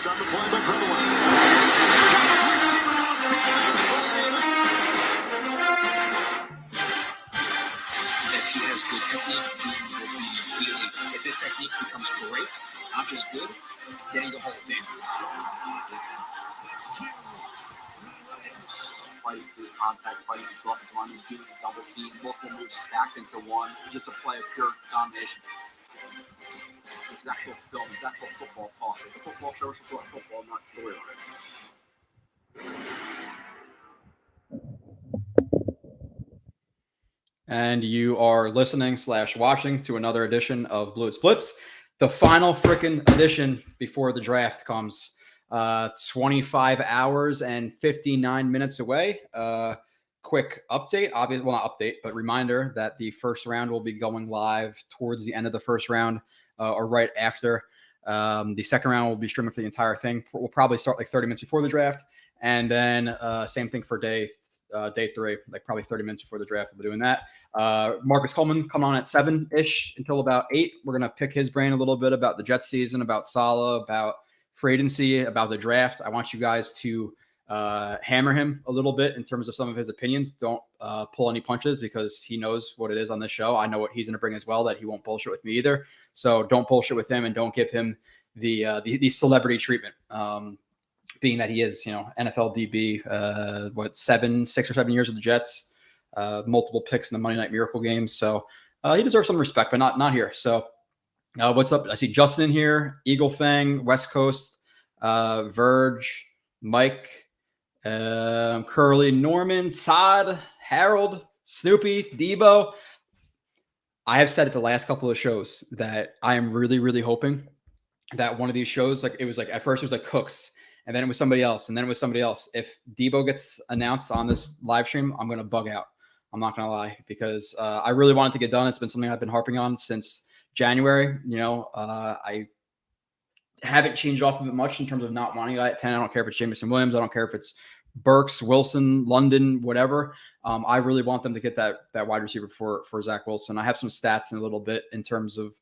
on the play by Coleman. If he has good technique, he will be really. If his technique becomes great, not just good, then he's a Hall of Famer. Fight through contact, fighting the offensive line, doing a double team, multiple moves stacked into one, just a play of pure domination. This is actual film, this is actual football talk. It's a football show, it's football, not storylines. And you are listening/watching to another edition of Blitz, the final freaking edition before the draft comes. 25 hours and 59 minutes away. Quick update, obviously, well, not update, but reminder that the first round will be going live towards the end of the first round or right after. The second round will be streaming for the entire thing. We'll probably start like 30 minutes before the draft. And then same thing for day 3, like probably 30 minutes before the draft. We'll be doing that. Marcus Coleman coming on at 7-ish until about 8. We're going to pick his brain a little bit about the Jets season, about Saleh, about free agency, about the draft. I want you guys to hammer him a little bit in terms of some of his opinions. Don't pull any punches because he knows what it is on this show. I know what he's going to bring as well, that he won't bullshit with me either. So don't bullshit with him and don't give him the celebrity treatment. Being that he is, NFL DB, 6 or 7 years with the Jets, multiple picks in the Monday Night Miracle game. So he deserves some respect, but not here. So what's up? I see Justin in here, Eagle Fang, West Coast, Verge, Mike, Curly, Norman, Todd, Harold, Snoopy, Debo. I have said it the last couple of shows that I am really, really hoping that one of these shows, like it was like at first it was like Cooks, and then it was somebody else, and then it was somebody else. If Debo gets announced on this live stream, I'm going to bug out. I'm not going to lie, because I really want it to get done. It's been something I've been harping on since January. I haven't changed off of it much in terms of not wanting a guy at 10. I don't care if it's Jameson Williams. I don't care if it's Burks, Wilson, London, whatever. I really want them to get that wide receiver for Zach Wilson. I have some stats in a little bit in terms of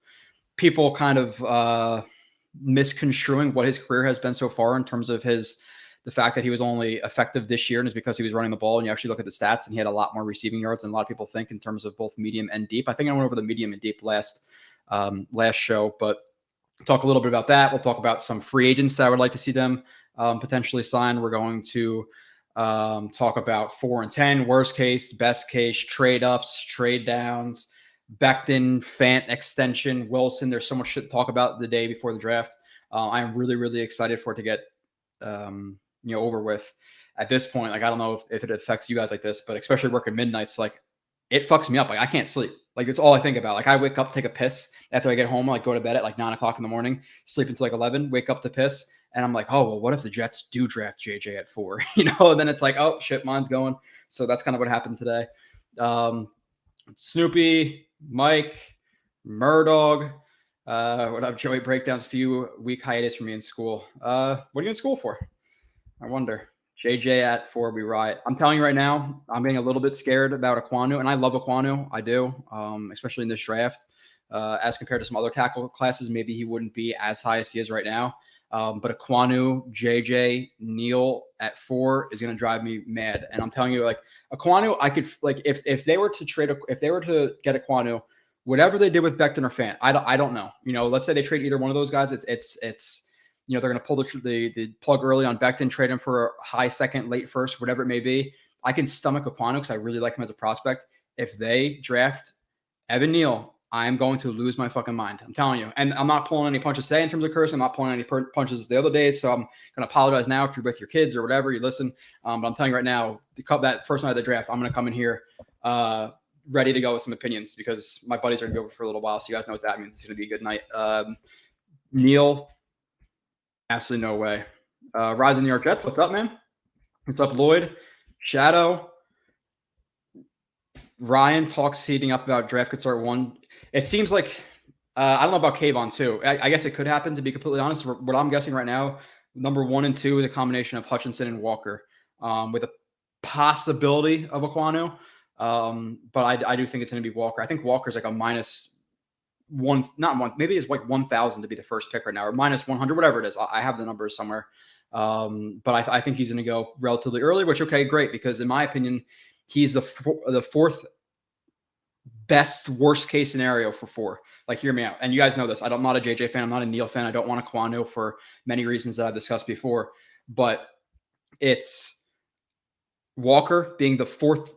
people kind of misconstruing what his career has been so far in terms of the fact that he was only effective this year, and it's because he was running the ball. And you actually look at the stats, and he had a lot more receiving yards than a lot of people think in terms of both medium and deep. I think I went over the medium and deep last show, but talk a little bit about that. We'll talk about some free agents that I would like to see them potentially sign. We're going to talk about 4 and 10, worst case, best case, trade ups, trade downs, Becton, Fant extension, Wilson. There's so much shit to talk about the day before the draft. I'm really, really excited for it to get over with at this point. Like, I don't know if it affects you guys like this, but especially working midnights, like it fucks me up. Like I can't sleep. Like it's all I think about. Like I wake up, take a piss after I get home, like go to bed at like 9 o'clock in the morning, sleep until like 11, wake up to piss. And I'm like, oh, well, what if the Jets do draft JJ at 4? And then it's like, oh shit, mine's going. So that's kind of what happened today. Snoopy, Mike, Murdog. What up, Joey? Breakdowns, few week hiatus for me in school. What are you in school for? I wonder. JJ at 4, we riot. I'm telling you right now, I'm getting a little bit scared about Ekwonu, and I love Ekwonu. I do, especially in this draft. As compared to some other tackle classes, maybe he wouldn't be as high as he is right now. But Ekwonu, JJ, Neal at 4 is going to drive me mad. And I'm telling you, like Ekwonu, I could like if they were to get Ekwonu, whatever they did with Becton or Fant, I don't know. Let's say they trade either one of those guys. It's they're going to pull the plug early on Becton, trade him for a high second, late first, whatever it may be. I can stomach Ekwonu because I really like him as a prospect. If they draft Evan Neal, I'm going to lose my fucking mind. I'm telling you. And I'm not pulling any punches today in terms of cursing. I'm not pulling any punches the other days. So I'm going to apologize now if you're with your kids or whatever, you listen. But I'm telling you right now, that first night of the draft, I'm going to come in here ready to go with some opinions because my buddies are going to be over for a little while. So you guys know what that means. It's going to be a good night. Neal, absolutely no way. Rise in New York Jets. What's up, man? What's up, Lloyd? Shadow. Ryan talks heating up about draft could start 1. It seems like I don't know about Kayvon too. I guess it could happen, to be completely honest. What I'm guessing right now, number 1 and 2 is a combination of Hutchinson and Walker, with a possibility of Ekwonu. But I do think it's going to be Walker. I think Walker's like a minus maybe it's like 1,000 to be the first pick right now, or minus 100, whatever it is. I have the numbers somewhere. But I think he's going to go relatively early, which, okay, great. Because in my opinion, he's the fourth best worst case scenario for 4. Like, hear me out. And you guys know this. I'm not a JJ fan. I'm not a Neil fan. I don't want a Kwano for many reasons that I've discussed before. But it's Walker being the 4th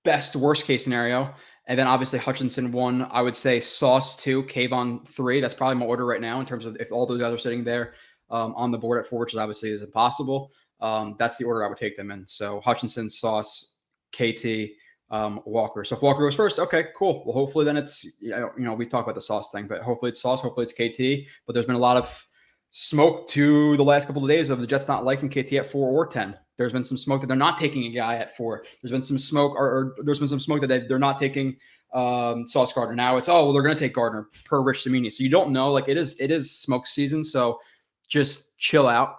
best worst case scenario. And then obviously Hutchinson 1, I would say Sauce 2, Kayvon 3. That's probably my order right now in terms of if all those guys are sitting there on the board at 4, which obviously is impossible. That's the order I would take them in. So Hutchinson, Sauce, KT, Walker. So if Walker goes first, okay, cool. Well, hopefully then it's, we talk about the Sauce thing, but hopefully it's Sauce, hopefully it's KT. But there's been a lot of smoke to the last couple of days of the Jets not liking KT at 4 or 10. There's been some smoke that they're not taking a guy at 4. There's been some smoke, or there's been some smoke that they're not taking Sauce Gardner. Now it's, they're going to take Gardner per Rich Cimini. So you don't know, like it is smoke season. So just chill out.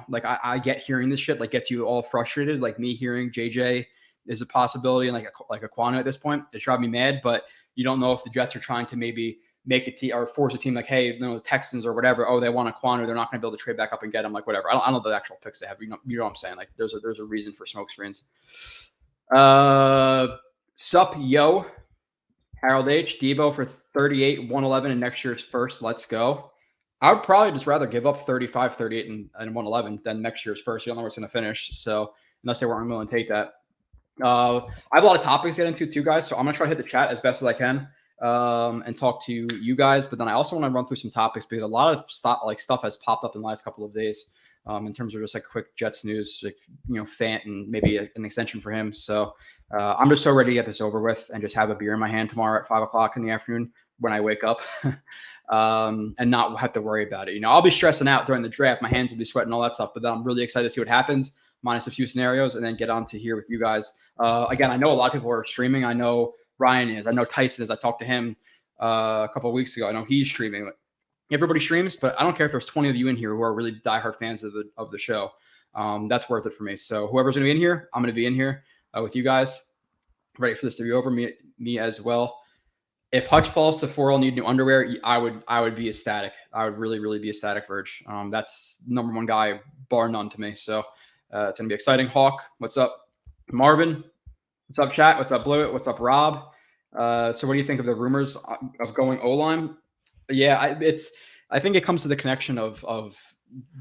Like I get hearing this shit, like gets you all frustrated. Like me hearing JJ is a possibility and like a Kwano at this point. It drives me mad, but you don't know if the Jets are trying to maybe make a team or force a team like, hey, the Texans or whatever. Oh, they want a Kwano. They're not going to be able to trade back up and get him. Like whatever. I don't know the actual picks they have. You know what I'm saying? Like there's a reason for smoke screens. Sup yo, Harold H. Debo for 38, 111 in next year's first. Let's go. I would probably just rather give up 35, 38, and 111 than next year's first. You don't know where it's going to finish. So unless they weren't willing to take that. I have a lot of topics to get into too, guys. So I'm going to try to hit the chat as best as I can and talk to you guys. But then I also want to run through some topics because a lot of stuff has popped up in the last couple of days in terms of just like quick Jets news, like, Fant and maybe an extension for him. So I'm just so ready to get this over with and just have a beer in my hand tomorrow at 5 o'clock in the afternoon when I wake up and not have to worry about it. I'll be stressing out during the draft. My hands will be sweating, all that stuff. But then I'm really excited to see what happens, minus a few scenarios, and then get on to here with you guys. Again, I know a lot of people are streaming. I know Ryan is. I know Tyson is. I talked to him a couple of weeks ago. I know he's streaming. Everybody streams, but I don't care if there's 20 of you in here who are really diehard fans of the show. That's worth it for me. So whoever's going to be in here, I'm going to be in here with you guys. Ready for this to be over. Me as well. If Hutch falls to 4, I'll need new underwear. I would be ecstatic. I would really, really be ecstatic, Verge. That's number one guy, bar none to me. So it's going to be exciting. Hawk, what's up? Marvin, what's up, chat? What's up, Blewett? What's up, Rob? So what do you think of the rumors of going O-line? Yeah, I think it comes to the connection of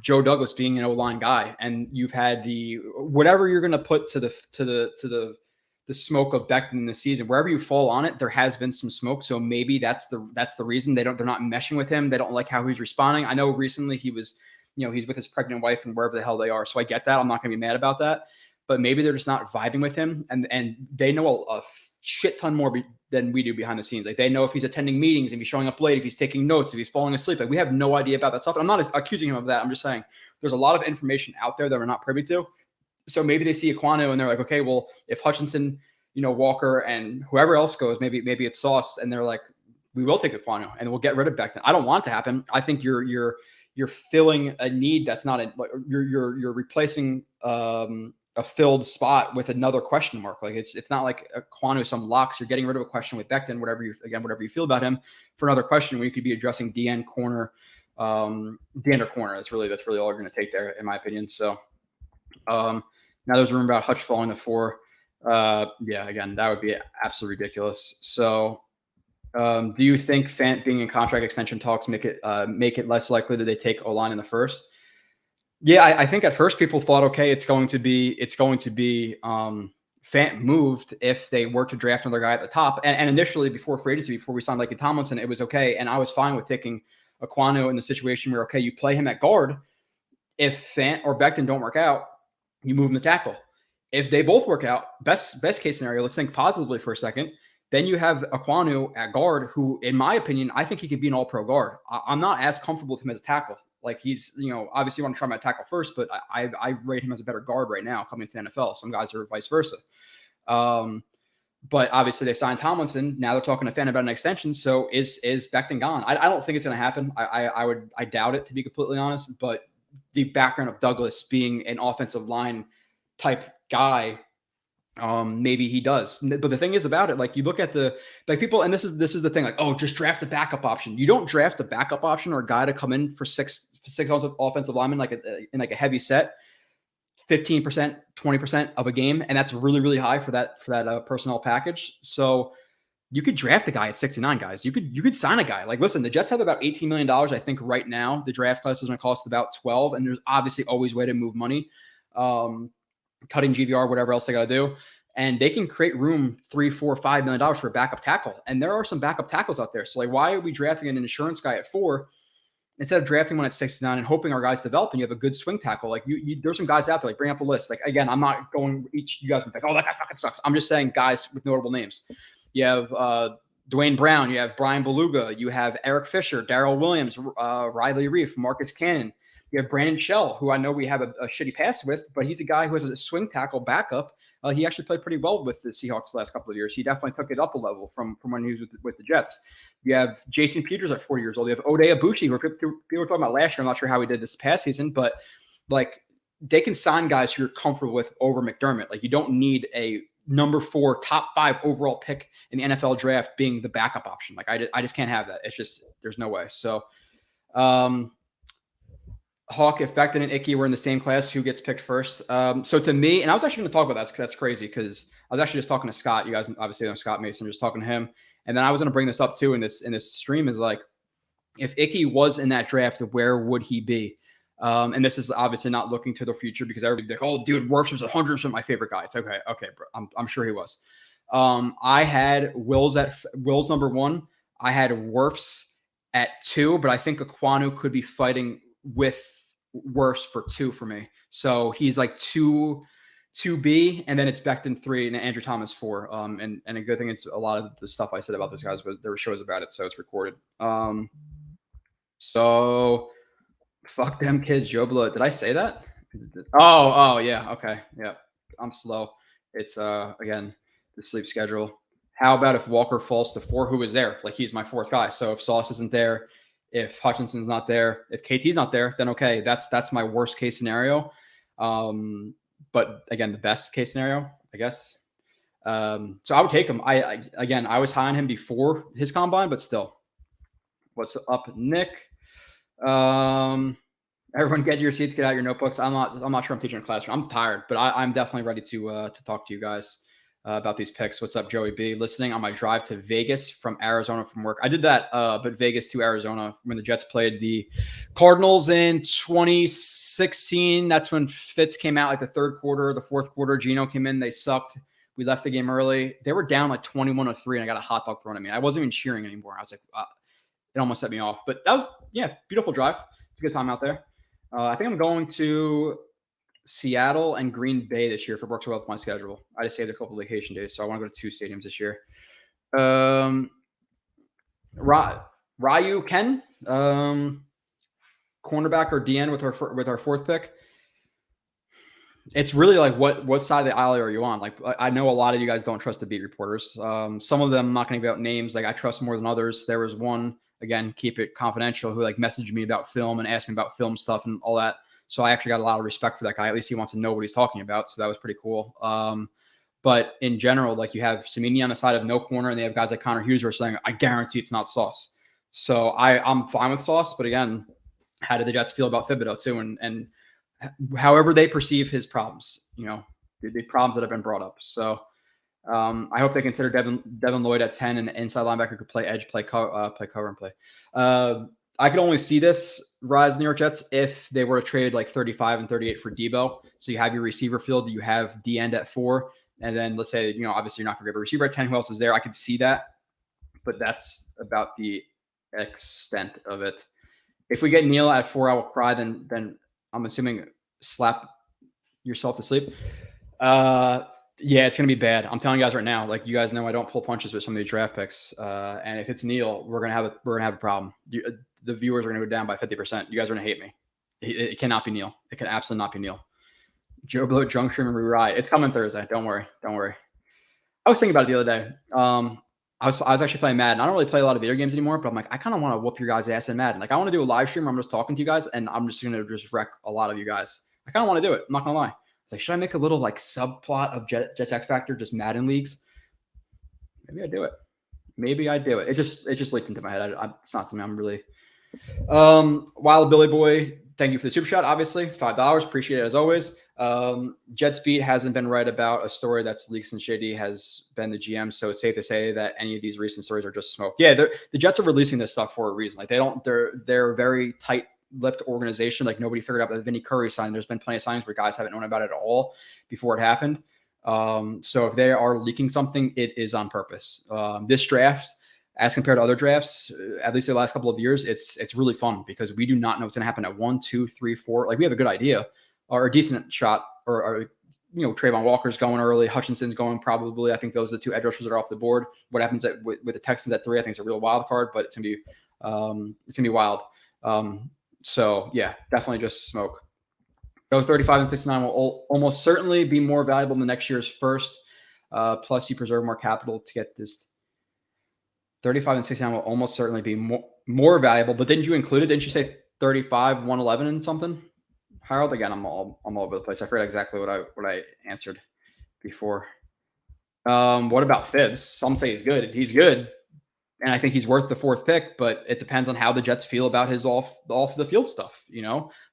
Joe Douglas being an O-line guy, and you've had whatever you're going to put to the smoke of Becton in the season, wherever you fall on it, there has been some smoke. So maybe that's the reason they're not meshing with him. They don't like how he's responding. I know recently he was, he's with his pregnant wife and wherever the hell they are. So I get that. I'm not going to be mad about that. But maybe they're just not vibing with him, and they know a shit ton more than we do behind the scenes. Like they know if he's attending meetings, if he's showing up late, if he's taking notes, if he's falling asleep. Like we have no idea about that stuff. And I'm not accusing him of that. I'm just saying there's a lot of information out there that we're not privy to. So maybe they see Aquano and they're like, okay, well, if Hutchinson, Walker and whoever else goes, maybe it's Sauce, and they're like, we will take Aquano and we'll get rid of Becton. I don't want it to happen. I think you're filling a need that's not you're replacing a filled spot with another question mark. Like it's not like Aquano some locks. You're getting rid of a question with Becton, whatever you feel about him, for another question where you could be addressing DN corner, DN or corner. That's really all you're going to take there, in my opinion. So now there's a rumor about Hutch falling to 4. Yeah, again, that would be absolutely ridiculous. So do you think Fant being in contract extension talks make it less likely that they take O-line in the first? Yeah, I think at first people thought, okay, it's going to be Fant moved if they were to draft another guy at the top. And initially, before free agency, before we signed Laken Tomlinson, it was okay. And I was fine with taking Aquano in the situation where, okay, you play him at guard. If Fant or Becton don't work out, you move him to tackle. If they both work out, best case scenario, let's think positively for a second, then you have Aquano at guard, who, in my opinion, I think he could be an all-pro guard. I'm not as comfortable with him as a tackle. Like he's, obviously you want to try him at tackle first, but I rate him as a better guard right now coming to the NFL. Some guys are vice versa. But obviously they signed Tomlinson. Now they're talking to Fant about an extension. So is Becton gone? I don't think it's going to happen. I doubt it, to be completely honest. But the background of Douglas being an offensive line type guy Maybe he does. But the thing is about it, like you look at people, and this is the thing, like, oh, just draft a backup option. You don't draft a backup option or a guy to come in for six offensive linemen in like a heavy set, 15%, 20% of a game, and that's really, really high for that personnel package. So you could draft a guy at 69, guys. You could sign a guy. Like, listen, the Jets have about $18 million, I think, right now. The draft class is going to cost about 12, and there's obviously always a way to move money. Cutting GVR, whatever else they got to do. And they can create room $3, $4, $5 million for a backup tackle. And there are some backup tackles out there. So, like, why are we drafting an insurance guy at 4 instead of drafting one at 69 and hoping our guys develop and you have a good swing tackle? Like, there's some guys out there, like, bring up a list. Like, again, I'm not going you guys are like, oh, that guy fucking sucks. I'm just saying guys with notable names. You have Dwayne Brown. You have Brian Beluga. You have Eric Fisher, Darrell Williams, Riley Reef, Marcus Cannon. You have Brandon Shell, who I know we have a shitty pass with, but he's a guy who has a swing tackle backup. He actually played pretty well with the Seahawks the last couple of years. He definitely took it up a level from when he was with the Jets. You have Jason Peters at 40 years old. You have Ode Abuchi, who people were talking about last year. I'm not sure how he did this past season, but like they can sign guys who you're comfortable with over McDermott. Like you don't need a number 4, top 5 overall pick in the NFL draft being the backup option. Like I just can't have that. It's just there's no way. So. Hawk, if Becton and Icky were in the same class, who gets picked first? So to me, and I was actually going to talk about that because that's crazy because I was actually just talking to Scott. You guys obviously know Scott Mason, just talking to him. And then I was going to bring this up too in this stream is like, if Icky was in that draft, where would he be? And this is obviously not looking to the future because everybody's like, oh, dude, Wirfs was 100% my favorite guy. It's okay, bro. I'm sure he was. I had Wills number 1. I had Wirfs at 2, but I think Aquanu could be fighting with Wirfs for 2 for me. So he's like 2B, and then it's Becton 3 and Andrew Thomas 4. And a good thing is a lot of the stuff I said about those guys was there were shows about it, so it's recorded. So fuck them kids, Joe Blow. Did I say that? Oh yeah, okay, yeah. I'm slow. It's again the sleep schedule. How about if Walker falls to 4? Who is there? Like he's my 4th guy. So if Sauce isn't there, if Hutchinson's not there, if KT's not there, then okay, that's my worst case scenario. But again, the best case scenario, I guess. So I would take him. I was high on him before his combine, but still. What's up, Nick? Everyone get your seats, get out your notebooks. I'm not sure I'm teaching a classroom. I'm tired, but I'm definitely ready to talk to you guys about these picks. What's up, Joey B? Listening on my drive to Vegas from Arizona from work. I did that, but Vegas to Arizona when the Jets played the Cardinals in 2016. That's when Fitz came out like the 3rd quarter, the 4th quarter. Geno came in. They sucked. We left the game early. They were down like 21-3, and I got a hot dog thrown at me. I wasn't even cheering anymore. I was like, it almost set me off. But that was, beautiful drive. It's a good time out there. I think I'm going to Seattle and Green Bay this year if it works well with my schedule. I just saved a couple of vacation days, so I want to go to 2 stadiums this year. Ryu Ken, cornerback or DN with our 4th pick. It's really like what side of the aisle are you on? Like I know a lot of you guys don't trust the beat reporters. Some of them I'm not going to give out names. Like I trust more than others. There was one, again, keep it confidential, who like messaged me about film and asked me about film stuff and all that. So I actually got a lot of respect for that guy. At least he wants to know what he's talking about. So that was pretty cool. But in general, like you have Samini on the side of no corner, and they have guys like Connor Hughes who are saying, I guarantee it's not Sauce. So I'm fine with Sauce. But again, how did the Jets feel about Thibodeau too? And however they perceive his problems, the problems that have been brought up. So I hope they consider Devin Lloyd at 10 and inside linebacker could play edge, play cover and play. I could only see this rise New York Jets if they were to trade like 35 and 38 for Debo. So you have your receiver field, you have D end at 4, and then let's say, obviously you're not going to get a receiver at 10. Who else is there? I could see that, but that's about the extent of it. If we get Neal at 4, I will cry. Then I'm assuming slap yourself to sleep. Yeah, it's going to be bad. I'm telling you guys right now, like you guys know, I don't pull punches with some of these draft picks. And if it's Neal, we're going to have a problem. The viewers are going to go down by 50%. You guys are going to hate me. It cannot be Neal. It can absolutely not be Neal. Joe Blow Junction rewrite. It's coming Thursday. Don't worry. I was thinking about it the other day. I was actually playing Madden. I don't really play a lot of video games anymore, but I'm like, I kind of want to whoop your guys' ass in Madden. Like I want to do a live stream where I'm just talking to you guys and I'm just going to wreck a lot of you guys. I kind of want to do it. I'm not going to lie. It's like, should I make a little like subplot of Jets X Factor, just Madden leagues? Maybe I do it. Maybe I do it. It just leaked into my head. It's not something I'm really. Wild Billy Boy, thank you for the super shot. Obviously, $5. Appreciate it as always. Jets Beat hasn't been right about a story that's leaked since JD has been the GM, so it's safe to say that any of these recent stories are just smoke. Yeah, the Jets are releasing this stuff for a reason. Like they're a very tight-lipped organization. Like nobody figured out that Vinny Curry signed. There's been plenty of signs where guys haven't known about it at all before it happened. So if they are leaking something, it is on purpose. This draft, as compared to other drafts, at least the last couple of years, it's really fun because we do not know what's going to happen at 1, 2, 3, 4. Like we have a good idea or a decent shot, or Trayvon Walker's going early, Hutchinson's going probably. I think those are the two edge rushers that are off the board. What happens with the Texans at 3? I think it's a real wild card, but it's gonna be wild. So yeah, definitely just smoke. Go 35 and 69 will almost certainly be more valuable than next year's first. Plus, you preserve more capital to get this. 35 and 69 will almost certainly be more valuable. But didn't you include it? Didn't you say 35, 111 and something? Harold, again, I'm all over the place. I forget exactly what I answered before. What about Fibs? Some say he's good. He's good. And I think he's worth the 4th pick, but it depends on how the Jets feel about his off the field stuff.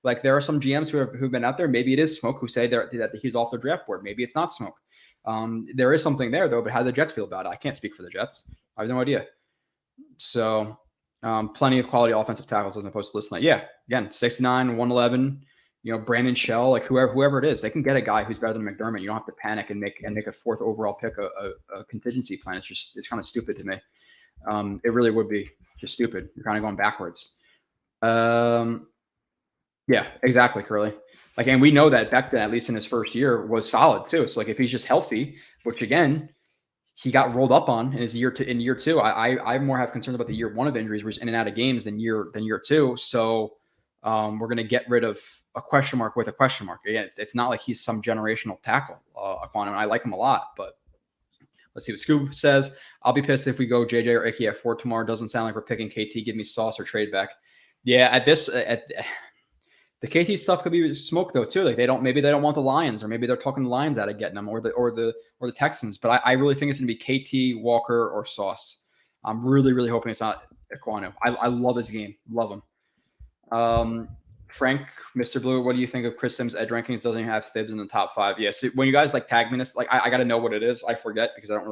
Like there are some GMs who've been out there. Maybe it is smoke who say that he's off their draft board. Maybe it's not smoke. There is something there though, but how do the Jets feel about it? I can't speak for the Jets. I have no idea. So plenty of quality offensive tackles as opposed to listening. Yeah, again, 69, 111. Brandon Shell, like whoever it is, they can get a guy who's better than McDermott. You don't have to panic and make a 4th overall pick a contingency plan. It's kind of stupid to me. It really would be just stupid. You're kind of going backwards. Yeah, exactly, Curly. Like, and we know that Becton, at least in his first year, was solid too. It's like if he's just healthy, which again, he got rolled up on in his year 2. I more have concerns about the year 1 of injuries, where he's in and out of games than year 2. So we're going to get rid of a question mark with a question mark. Again, it's not like he's some generational tackle. Aquan, and I like him a lot, but let's see what Scoob says. I'll be pissed if we go JJ or Icky at 4 tomorrow. Doesn't sound like we're picking KT. Give me Sauce or trade back. Yeah, the KT stuff could be smoke though too. Like maybe they don't want the Lions, or maybe they're talking the Lions out of getting them, or the Texans. But I really think it's going to be KT, Walker, or Sauce. I'm really, really hoping it's not Aquanu. I love his game. Love him. Frank, Mr. Blue, what do you think of Chris Sims' edge rankings? Doesn't even have Thibs in the top 5. Yes. Yeah, so when you guys like tag me this, like I got to know what it is. I forget because I'm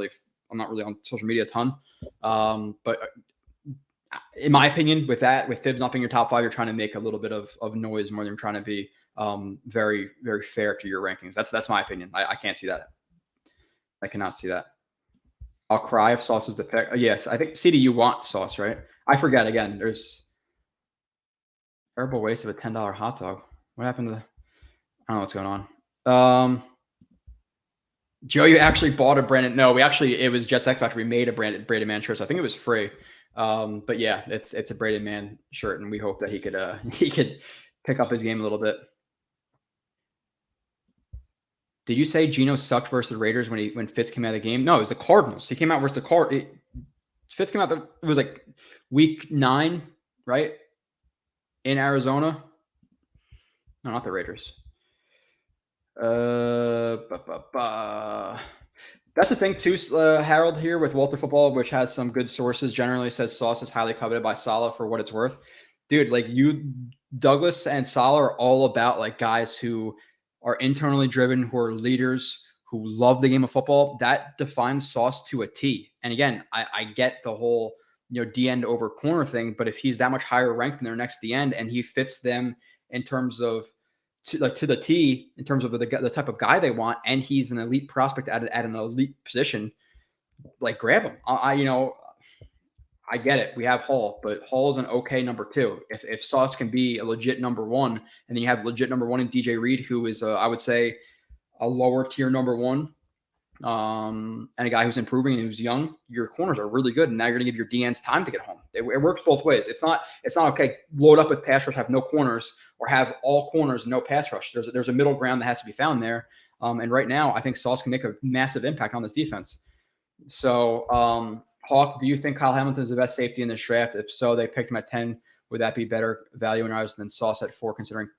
not really on social media a ton. But in my opinion, with Thibs not being your top 5, you're trying to make a little bit of noise more than you're trying to be very, very fair to your rankings. That's my opinion. I can't see that. I cannot see that. I'll cry if Sauce is the pick. Yes, I think CD, you want Sauce, right? I forget again. There's terrible weights of a $10 hot dog. What happened to I don't know what's going on. Joe, you actually bought a Brandon. No, it was Jets X Factor. We made a Braden Man shirt, so I think it was free. But yeah, it's a Braden Man shirt, and we hope that he could pick up his game a little bit. Did you say Geno sucked versus the Raiders when Fitz came out of the game? No, it was the Cardinals. He came out versus the Cardinals. Fitz came out. It was like week 9, right? In Arizona. No, not the Raiders. That's the thing too, Harold, here with Walter Football, which has some good sources. Generally says Sauce is highly coveted by Saleh for what it's worth. Dude, like Douglas and Saleh are all about like guys who are internally driven, who are leaders, who love the game of football. That defines Sauce to a T. And again, I get the whole D-end over corner thing, but if he's that much higher ranked than their next D-end and he fits them in terms of to the T in terms of the type of guy they want, and he's an elite prospect at an elite position, like grab him. I get it. We have Hall, but Hall's an okay number 2. If Sauce can be a legit number 1, and then you have legit number 1 in DJ Reed, who is I would say a lower tier number 1. And a guy who's improving and who's young, your corners are really good. And now you're going to give your DNs time to get home. It works both ways. It's not okay. Load up with pass rush, have no corners, or have all corners, no pass rush. There's a middle ground that has to be found there. And right now, I think Sauce can make a massive impact on this defense. So, Hawk, do you think Kyle Hamilton is the best safety in this draft? If so, they picked him at 10. Would that be better value in ours than Sauce at 4, considering?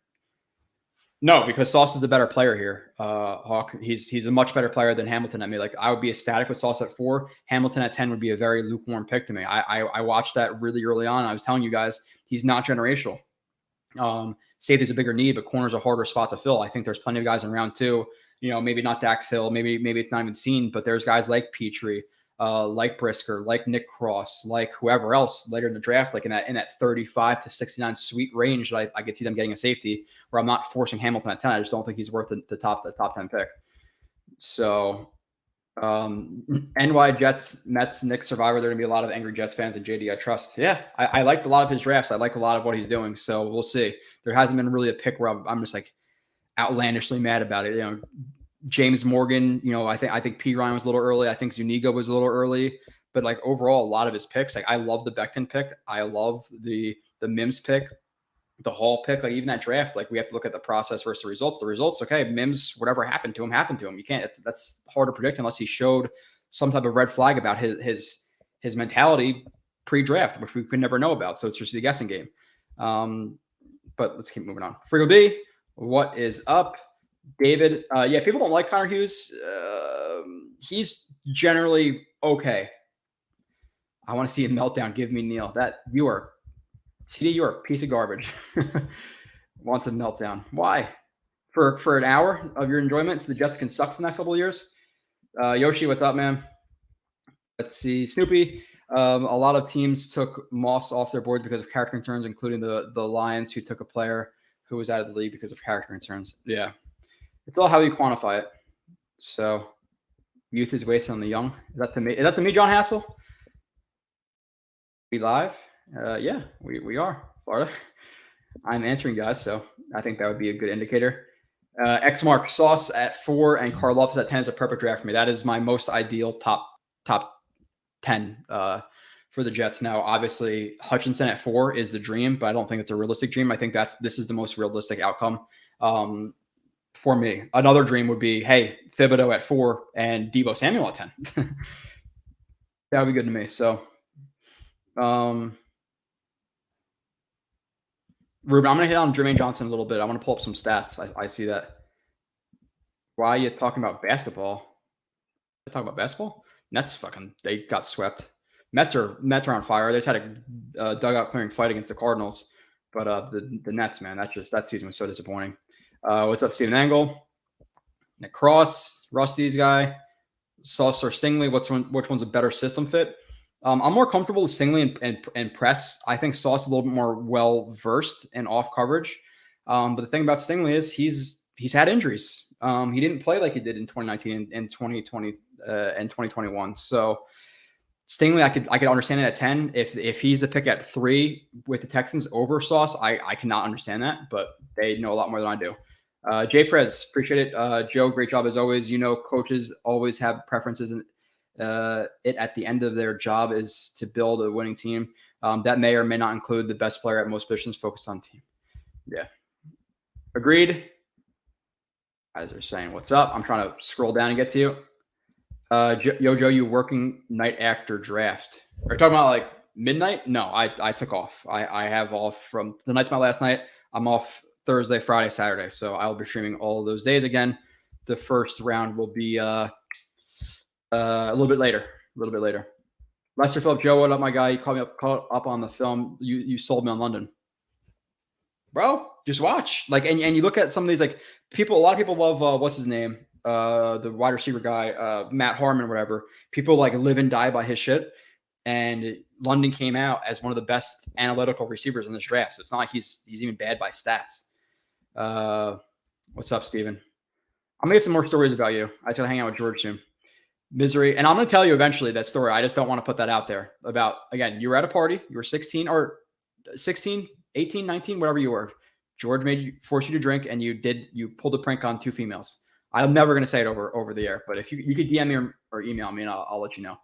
No, because Sauce is the better player here. Hawk, he's a much better player than Hamilton at me. Like I would be ecstatic with Sauce at 4. Hamilton at 10 would be a very lukewarm pick to me. I watched that really early on. I was telling you guys he's not generational. Safety's a bigger need, but corner's a harder spot to fill. I think there's plenty of guys in round 2. Maybe not Dax Hill, maybe it's not even seen, but there's guys like Petrie, like Brisker, like Nick Cross, like whoever else later in the draft, like in that 35 to 69 sweet range that I could see them getting a safety where I'm not forcing Hamilton at 10. I just don't think he's worth the top 10 pick. So NY Jets, Mets, Knicks Survivor, there are going to be a lot of angry Jets fans and JD I trust. Yeah, I liked a lot of his drafts. I like a lot of what he's doing. So we'll see. There hasn't been really a pick where I'm just like outlandishly mad about it. James Morgan, I think P. Ryan was a little early. I think Zuniga was a little early. But like overall, a lot of his picks, like I love the Becton pick. I love the Mims pick, the Hall pick. Like even that draft, like we have to look at the process versus the results. The results, okay, Mims, whatever happened to him. You can't. That's hard to predict unless he showed some type of red flag about his mentality pre-draft, which we could never know about. So it's just a guessing game. But let's keep moving on. Frigo D, what is up? David, people don't like Connor Hughes. He's generally okay. I want to see a meltdown. Give me Neil. You are a piece of garbage. Want a meltdown. Why? For an hour of your enjoyment so the Jets can suck for the next couple of years? Yoshi, what's up, man? Let's see. Snoopy. A lot of teams took Moss off their boards because of character concerns, including the Lions, who took a player who was out of the league because of character concerns. Yeah. It's all how you quantify it. So, youth is wasted on the young. Is that to me, John Hassel? We live? Yeah, we are. Florida. I'm answering, guys, so I think that would be a good indicator. X Mark Sauce at 4 and Karloff's at 10 is a perfect draft for me. That is my most ideal top 10 for the Jets. Now, obviously, Hutchinson at 4 is the dream, but I don't think it's a realistic dream. I think this is the most realistic outcome. For me, another dream would be, hey, Thibodeau at 4 and Deebo Samuel at 10. That would be good to me. So, Ruben, I'm going to hit on Jermaine Johnson a little bit. I want to pull up some stats. I see that. Why are you talking about basketball? Talking about basketball? Nets they got swept. Mets are on fire. They just had a dugout clearing fight against the Cardinals. But the Nets, man, that season was so disappointing. What's up, Steven Angle? Nick Cross, Rusty's guy, Sauce or Stingley. Which one's a better system fit? I'm more comfortable with Stingley and press. I think Sauce is a little bit more well versed in off coverage. But the thing about Stingley is he's had injuries. He didn't play like he did in 2019 and 2020 and 2021. So Stingley, I could understand it at 10. If he's the pick at 3 with the Texans over Sauce, I cannot understand that. But they know a lot more than I do. Jay Perez, appreciate it. Joe, great job as always. Coaches always have preferences, and it at the end of their job is to build a winning team. That may or may not include the best player at most positions focused on team. Yeah. Agreed. Guys are saying, what's up? I'm trying to scroll down and get to you. Joe, you working night after draft? Are you talking about like midnight? No, I took off. I have off from the night's my last night. I'm off Thursday, Friday, Saturday. So I'll be streaming all of those days again. The first round will be a little bit later. Lester Phillip, Joe, what up, my guy? You called up on the film. You sold me on London. Bro, just watch. And you look at some of these, a lot of people love what's his name? The wide receiver guy, Matt Harmon, whatever. People live and die by his shit. And London came out as one of the best analytical receivers in this draft. So it's not like he's even bad by stats. What's up, Steven? I'm gonna get some more stories about you. I gotta hang out with George soon. Misery. And I'm going to tell you eventually that story. I just don't want to put that out there about, again, you were at a party, you were 16 or 16, 18, 19, whatever you were. George forced you to drink and you pulled a prank on 2 females. I'm never going to say it over the air, but if you could DM me or email me and I'll let you know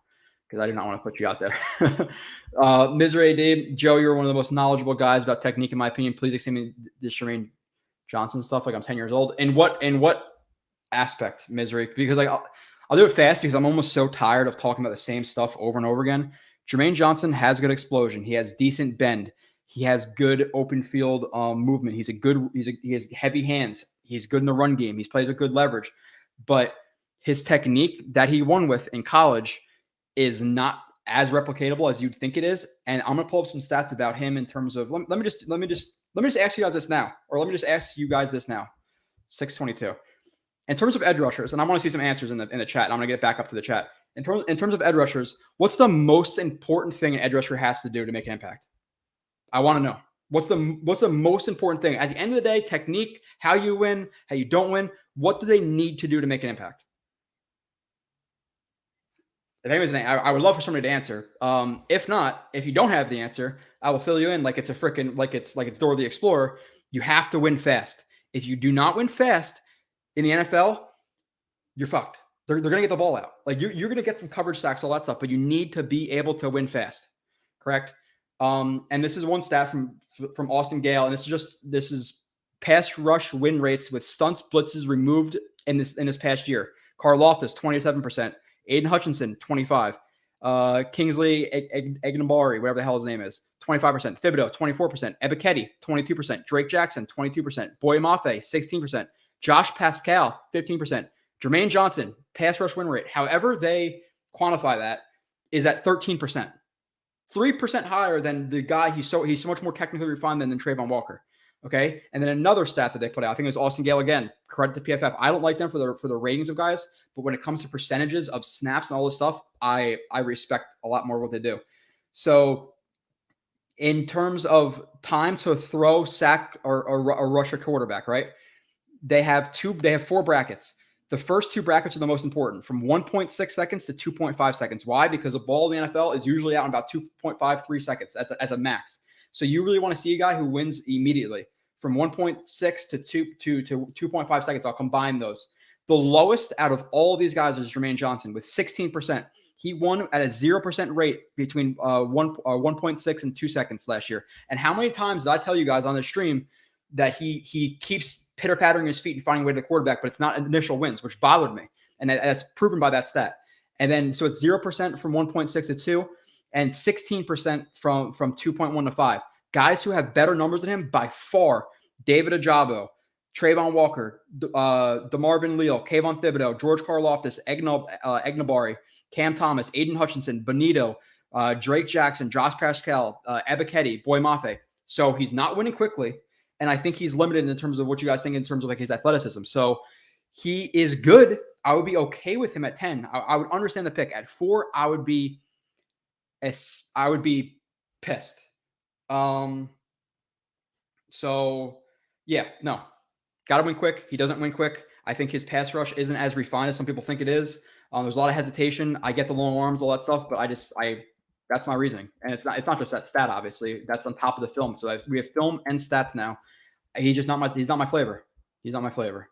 because I do not want to put you out there. Misery, Dave, Joe, you're one of the most knowledgeable guys about technique, in my opinion. Please explain me this Jermaine Johnson stuff. I'm 10 years old. In what aspect, Misery? Because I'll do it fast because I'm almost so tired of talking about the same stuff over and over again. Jermaine Johnson has good explosion. He has decent bend. He has good open field movement. He has heavy hands. He's good in the run game. He plays with good leverage. But his technique that he won with in college is not as replicatable as you'd think it is. And I'm going to pull up some stats about him in terms of, let me just ask you guys this now, or let me just ask you guys this now. 622. In terms of edge rushers, and I want to see some answers in the chat. And I'm going to get back up to the chat. In terms of edge rushers, what's the most important thing an edge rusher has to do to make an impact? I want to know. What's the most important thing? At the end of the day, technique, how you win, how you don't win. What do they need to do to make an impact? If anybody's, I would love for somebody to answer. If not, if you don't have the answer, I will fill you in like it's a freaking like it's Dora the Explorer. You have to win fast. If you do not win fast in the NFL, you're fucked. They're gonna get the ball out. Like you're gonna get some coverage sacks, all that stuff, but you need to be able to win fast. Correct. And this is one stat from Austin Gale, and this is pass rush win rates with stunts, blitzes removed in this past year. Karlaftis 27%, Aiden Hutchinson 25%, Kingsley Egnabari, whatever the hell his name is, 25%, Thibodeau 24%, Ebiketie 22%, Drake Jackson 22%, Boye Mafe 16%, Josh Pascal 15%, Jermaine Johnson pass rush win rate, however they quantify that, is at 13%. 3% higher than the guy. He's so much more technically refined than Trayvon Walker. Okay. And then another stat that they put out, I think it was Austin Gale again. Credit to PFF. I don't like them for the ratings of guys, but when it comes to percentages of snaps and all this stuff, I respect a lot more what they do. So in terms of time to throw, sack, or rush a quarterback, right? They have 4 brackets. The first 2 brackets are the most important, from 1.6 seconds to 2.5 seconds. Why? Because a ball in the NFL is usually out in about 2.53 seconds at the max. So you really want to see a guy who wins immediately. From 1.6 to 2.5 seconds, I'll combine those. The lowest out of all of these guys is Jermaine Johnson with 16%. He won at a 0% rate between 1.6 and 2 seconds last year. And how many times did I tell you guys on the stream that he keeps pitter-pattering his feet and finding a way to the quarterback, but it's not initial wins, which bothered me. And that's proven by that stat. And then, so it's 0% from 1.6 to 2 and 16% from 2.1 to 5. Guys who have better numbers than him by far, David Ajabo, Trayvon Walker, DeMarvin Leal, Kayvon Thibodeau, George Karlaftis, Egnabari, Cam Thomas, Aiden Hutchinson, Benito, Drake Jackson, Josh Pascal, Ebiketie, Boye Mafe. So he's not winning quickly. And I think he's limited in terms of what you guys think in terms of like his athleticism. So he is good. I would be okay with him at 10. I would understand the pick. At 4, I would be pissed. So yeah, no. Gotta win quick. He doesn't win quick. I think his pass rush isn't as refined as some people think it is. There's a lot of hesitation. I get the long arms, all that stuff, but that's my reasoning. And it's not just that stat, obviously. That's on top of the film. So we have film and stats now. He's not my flavor. He's not my flavor.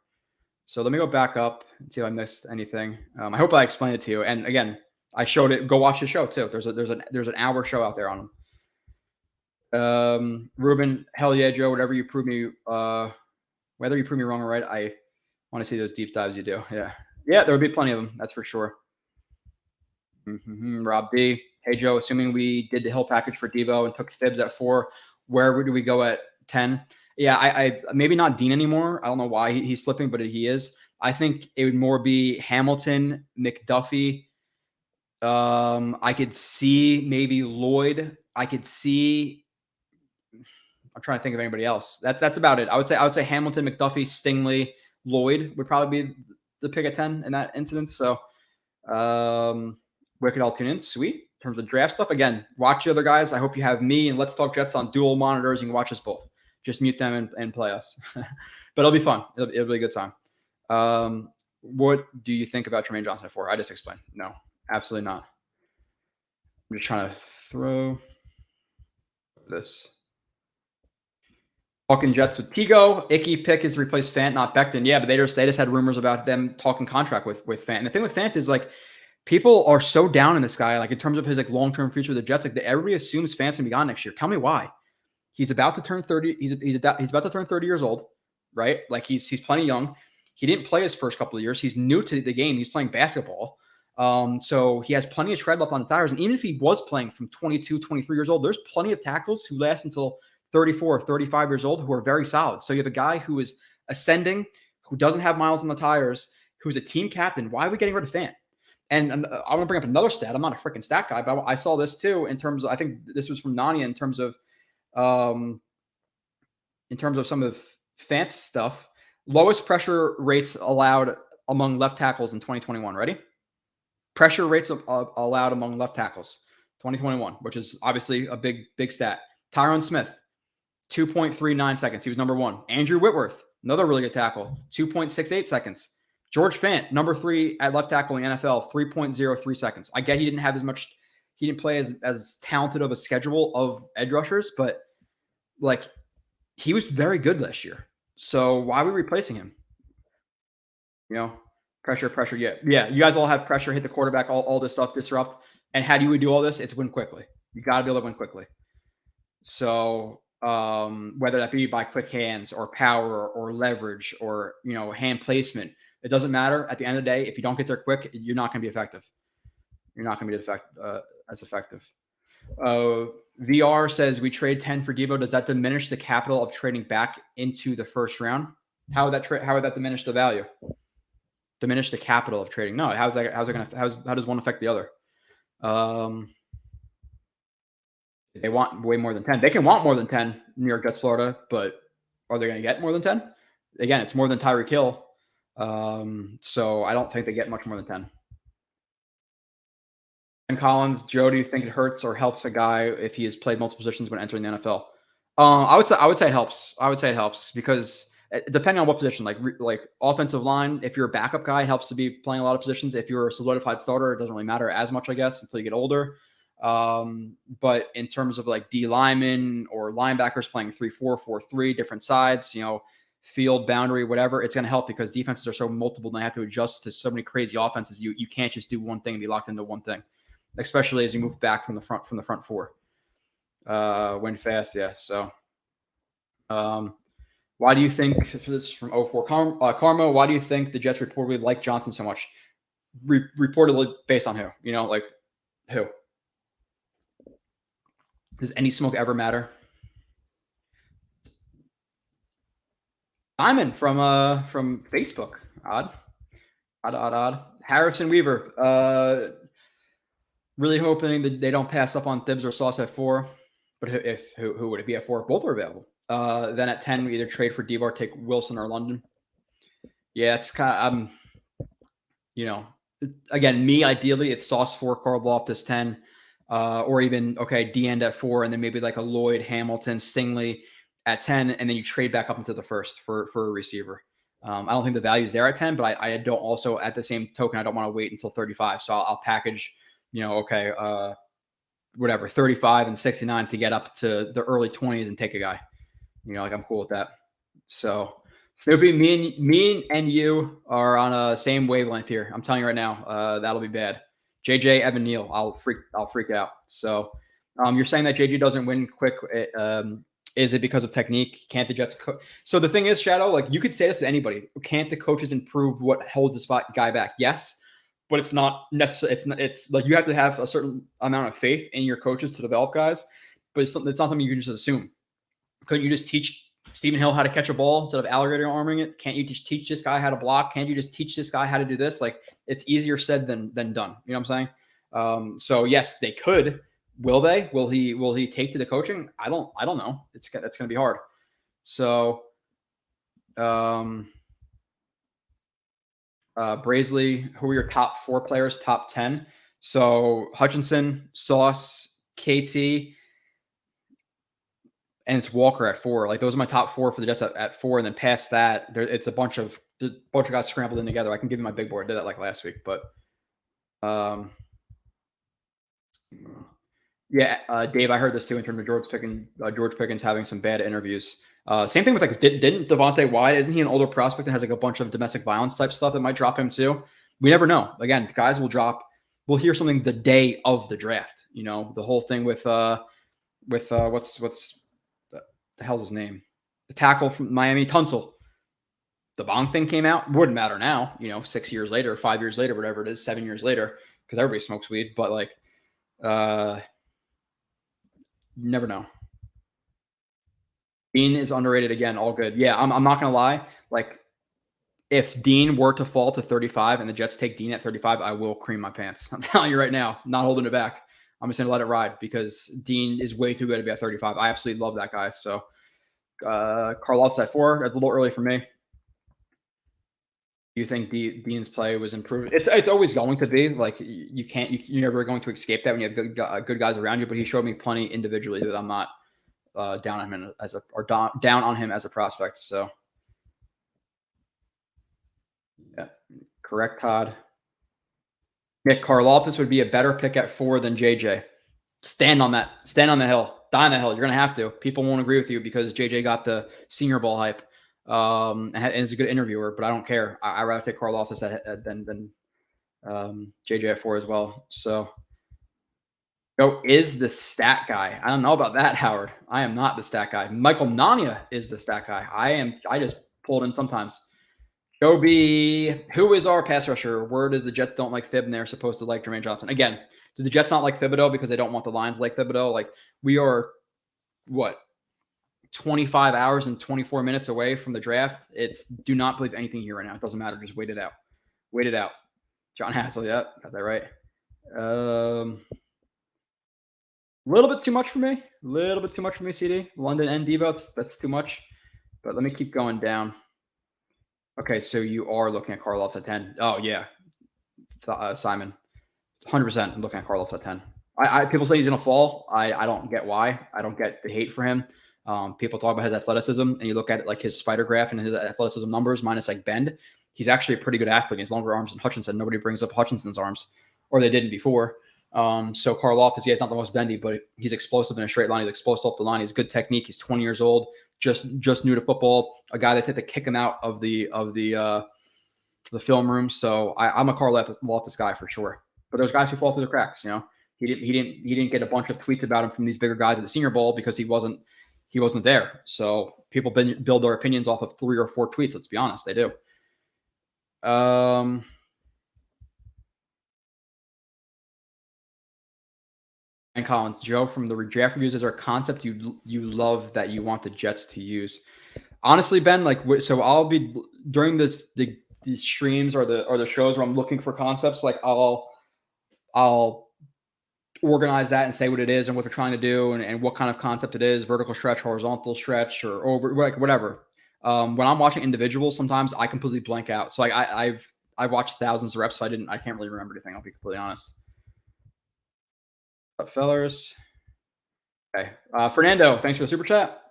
So let me go back up and see if I missed anything. I hope I explained it to you. And again, I showed it. Go watch the show too. There's an hour show out there on him. Ruben, hell yeah, Joe. Whatever you prove me, whether you prove me wrong or right, I want to see those deep dives you do. Yeah, there would be plenty of them. That's for sure. Rob D. Hey Joe, assuming we did the Hill package for Devo and took Thibs at 4, where do we go at 10? Yeah, I maybe not Dean anymore. I don't know why he's slipping, but he is. I think it would more be Hamilton, McDuffie. I could see maybe Lloyd. I could see. I'm trying to think of anybody else. That's about it. I would say Hamilton, McDuffie, Stingley, Lloyd would probably be the pick at 10 in that incident. So, Wicked all tune in. Sweet. In terms of draft stuff, again, watch the other guys. I hope you have me and Let's Talk Jets on dual monitors. You can watch us both. Just mute them and play us. But it'll be fun. It'll be a good time. What do you think about Jermaine Johnson at 4? I just explained. No, absolutely not. I'm just trying to throw this. Talking Jets with Tigo. Icky pick is replaced Fant, not Becton. Yeah, but they just had rumors about them talking contract with Fant. And the thing with Fant is like, people are so down in this guy, like in terms of his like long-term future with the Jets. Like everybody assumes Fant's gonna be gone next year. Tell me why. He's about to turn 30. He's about to turn 30 years old, right? Like he's plenty young. He didn't play his first couple of years. He's new to the game. He's playing basketball. So he has plenty of tread left on the tires. And even if he was playing from 22, 23 years old, there's plenty of tackles who last until 34, 35 years old who are very solid. So you have a guy who is ascending who doesn't have miles on the tires, who's a team captain. Why are we getting rid of Fant? And I want to bring up another stat. I'm not a freaking stat guy, but I saw this too in terms of, I think this was from Nania in terms of some of Fant's stuff. Lowest pressure rates allowed among left tackles in 2021. Ready? Pressure rates allowed among left tackles 2021, which is obviously a big stat. Tyron Smith, 2.39 seconds. He was number 1. Andrew Whitworth, another really good tackle, 2.68 seconds. George Fant, number 3 at left tackle in the NFL, 3.03 seconds. I get he didn't have as much, he didn't play as talented of a schedule of edge rushers, but like he was very good last year. So why are we replacing him? Pressure. Yeah. You guys all have pressure, hit the quarterback, all this stuff, disrupt. And how do you do all this? It's win quickly. You got to be able to win quickly. So whether that be by quick hands or power or leverage or, hand placement, it doesn't matter. At the end of the day, if you don't get there quick, you're not going to be effective. You're not going to be as effective. VR says we trade 10 for Debo. Does that diminish the capital of trading back into the first round? How would that diminish the value? Diminish the capital of trading? No. How does one affect the other? They want way more than 10. They can want more than 10. New York Jets, Florida, but are they going to get more than 10? Again, it's more than Tyreek Hill. So I don't think they get much more than 10. And Collins, Joe, do you think it hurts or helps a guy if he has played multiple positions when entering the NFL? I would say it helps. I would say it helps because depending on what position, like offensive line, if you're a backup guy, it helps to be playing a lot of positions. If you're a solidified starter, it doesn't really matter as much, I guess, until you get older. But in terms of like D linemen or linebackers playing 3-4, 4-3, different sides, field boundary, whatever, it's going to help because defenses are so multiple and they have to adjust to so many crazy offenses. You can't just do one thing and be locked into one thing, especially as you move back from the front four. Win fast, yeah. So, why do you think, this is from 04 Karma, why do you think the Jets reportedly like Johnson so much? Reportedly based on who? Who? Does any smoke ever matter? Simon from Facebook. Odd. Harrison Weaver. Really hoping that they don't pass up on Thibs or Sauce at 4. But who would it be at 4? Both are available. Then at 10, we either trade for Devar, take Wilson or London. Yeah, it's kind of, again, me, ideally, it's Sauce 4, Carl Loftus 10. Or even, D end at 4, and then maybe like a Lloyd, Hamilton, Stingley at 10, and then you trade back up into the first for a receiver. I don't think the value is there at 10, but I don't also, at the same token, I don't want to wait until 35. So I'll package, whatever, 35 and 69 to get up to the early 20s and take a guy. I'm cool with that. So Snoopy, me and you are on a same wavelength here. I'm telling you right now, that'll be bad. JJ, Evan Neal, I'll freak out. So you're saying that JJ doesn't win quick. Is it because of technique? Can't the Jets So the thing is, Shadow, like you could say this to anybody. Can't the coaches improve what holds the spot guy back? Yes, but it's not necessary. It's like you have to have a certain amount of faith in your coaches to develop guys, but it's not something you can just assume. Couldn't you just teach Stephen Hill how to catch a ball instead of alligator arming it? Can't you just teach this guy how to block? Can't you just teach this guy how to do this? Like it's easier said than done. You know what I'm saying? So yes, they could. Will they? Will he take to the coaching? I don't know. That's going to be hard. So, Brazeley, who are your top 4 players, top 10? So Hutchinson, Sauce, KT, and it's Walker at 4. Like those are my top 4 for the Jets at 4. And then past that, it's a bunch of guys scrambled in together. I can give you my big board. I did that like last week, but yeah, Dave, I heard this too in terms of George Pickens having some bad interviews. Same thing with like didn't Devontae Wyatt? Isn't he an older prospect that has like a bunch of domestic violence type stuff that might drop him too? We never know. Again, guys will drop. We'll hear something the day of the draft. The whole thing with what's the hell's his name? The tackle from Miami, Tunsil. The Bong thing came out. Wouldn't matter now, 6 years later, 5 years later, whatever it is, 7 years later, because everybody smokes weed. But like, you never know. Bean is underrated again. All good. Yeah, I'm not gonna lie. Like, if Dean were to fall to 35 and the Jets take Dean at 35, I will cream my pants. I'm telling you right now, not holding it back. I'm just going to let it ride because Dean is way too good to be at 35. I absolutely love that guy. So Karloff's at 4. That's a little early for me. Do you think Dean's play was improved? It's always going to be like you're never going to escape that when you have good guys around you. But he showed me plenty individually that I'm not down on him down on him as a prospect. So yeah, correct, Todd. Nick Karloftis would be a better pick at 4 than JJ. Stand on that. Stand on the hill. Die on the hill. You're going to have to. People won't agree with you because JJ got the Senior Bowl hype and is a good interviewer, but I don't care. I'd rather take Karloftis than JJ at 4 as well. So, is the stat guy. I don't know about that, Howard. I am not the stat guy. Michael Nania is the stat guy. I just pull it in sometimes. Joe B, who is our pass rusher? Word is the Jets don't like Thib and they're supposed to like Jermaine Johnson. Again, do the Jets not like Thibodeau because they don't want the Lions to like Thibodeau? Like, we are, 25 hours and 24 minutes away from the draft? Do not believe anything here right now. It doesn't matter. Just wait it out. Wait it out. John Hassel, yeah, got that right. A little bit too much for me. CD. London and Debo, that's too much. But let me keep going down. Okay, so you are looking at Karloff at 10. Oh, yeah. Simon, 100% I'm looking at Karloff at 10. People say he's going to fall. I don't get why. I don't get the hate for him. People talk about his athleticism, and you look at it like his spider graph and his athleticism numbers minus like bend. He's actually a pretty good athlete. He has longer arms than Hutchinson. Nobody brings up Hutchinson's arms, or they didn't before. So Karloff is not the most bendy, but he's explosive in a straight line. He's explosive off the line. He's good technique. He's 20 years old. Just new to football, a guy that's had to kick him out of the film room. So I'm a Karloftis guy for sure. But there's guys who fall through the cracks. You know, he didn't get a bunch of tweets about him from these bigger guys at the Senior Bowl because he wasn't there. So people build their opinions off of 3 or 4 tweets. Let's be honest, they do. And Collins, Joe from the draft reviews, is our concept you love that you want the Jets to use? Honestly, Ben, so I'll be during the streams or the shows where I'm looking for concepts. Like I'll organize that and say what it is and what they're trying to do and what kind of concept it is: vertical stretch, horizontal stretch, or over, like whatever. When I'm watching individuals, sometimes I completely blank out. So I've watched thousands of reps, so I can't really remember anything. I'll be completely honest. What's up, fellas? Okay. Fernando, thanks for the super chat.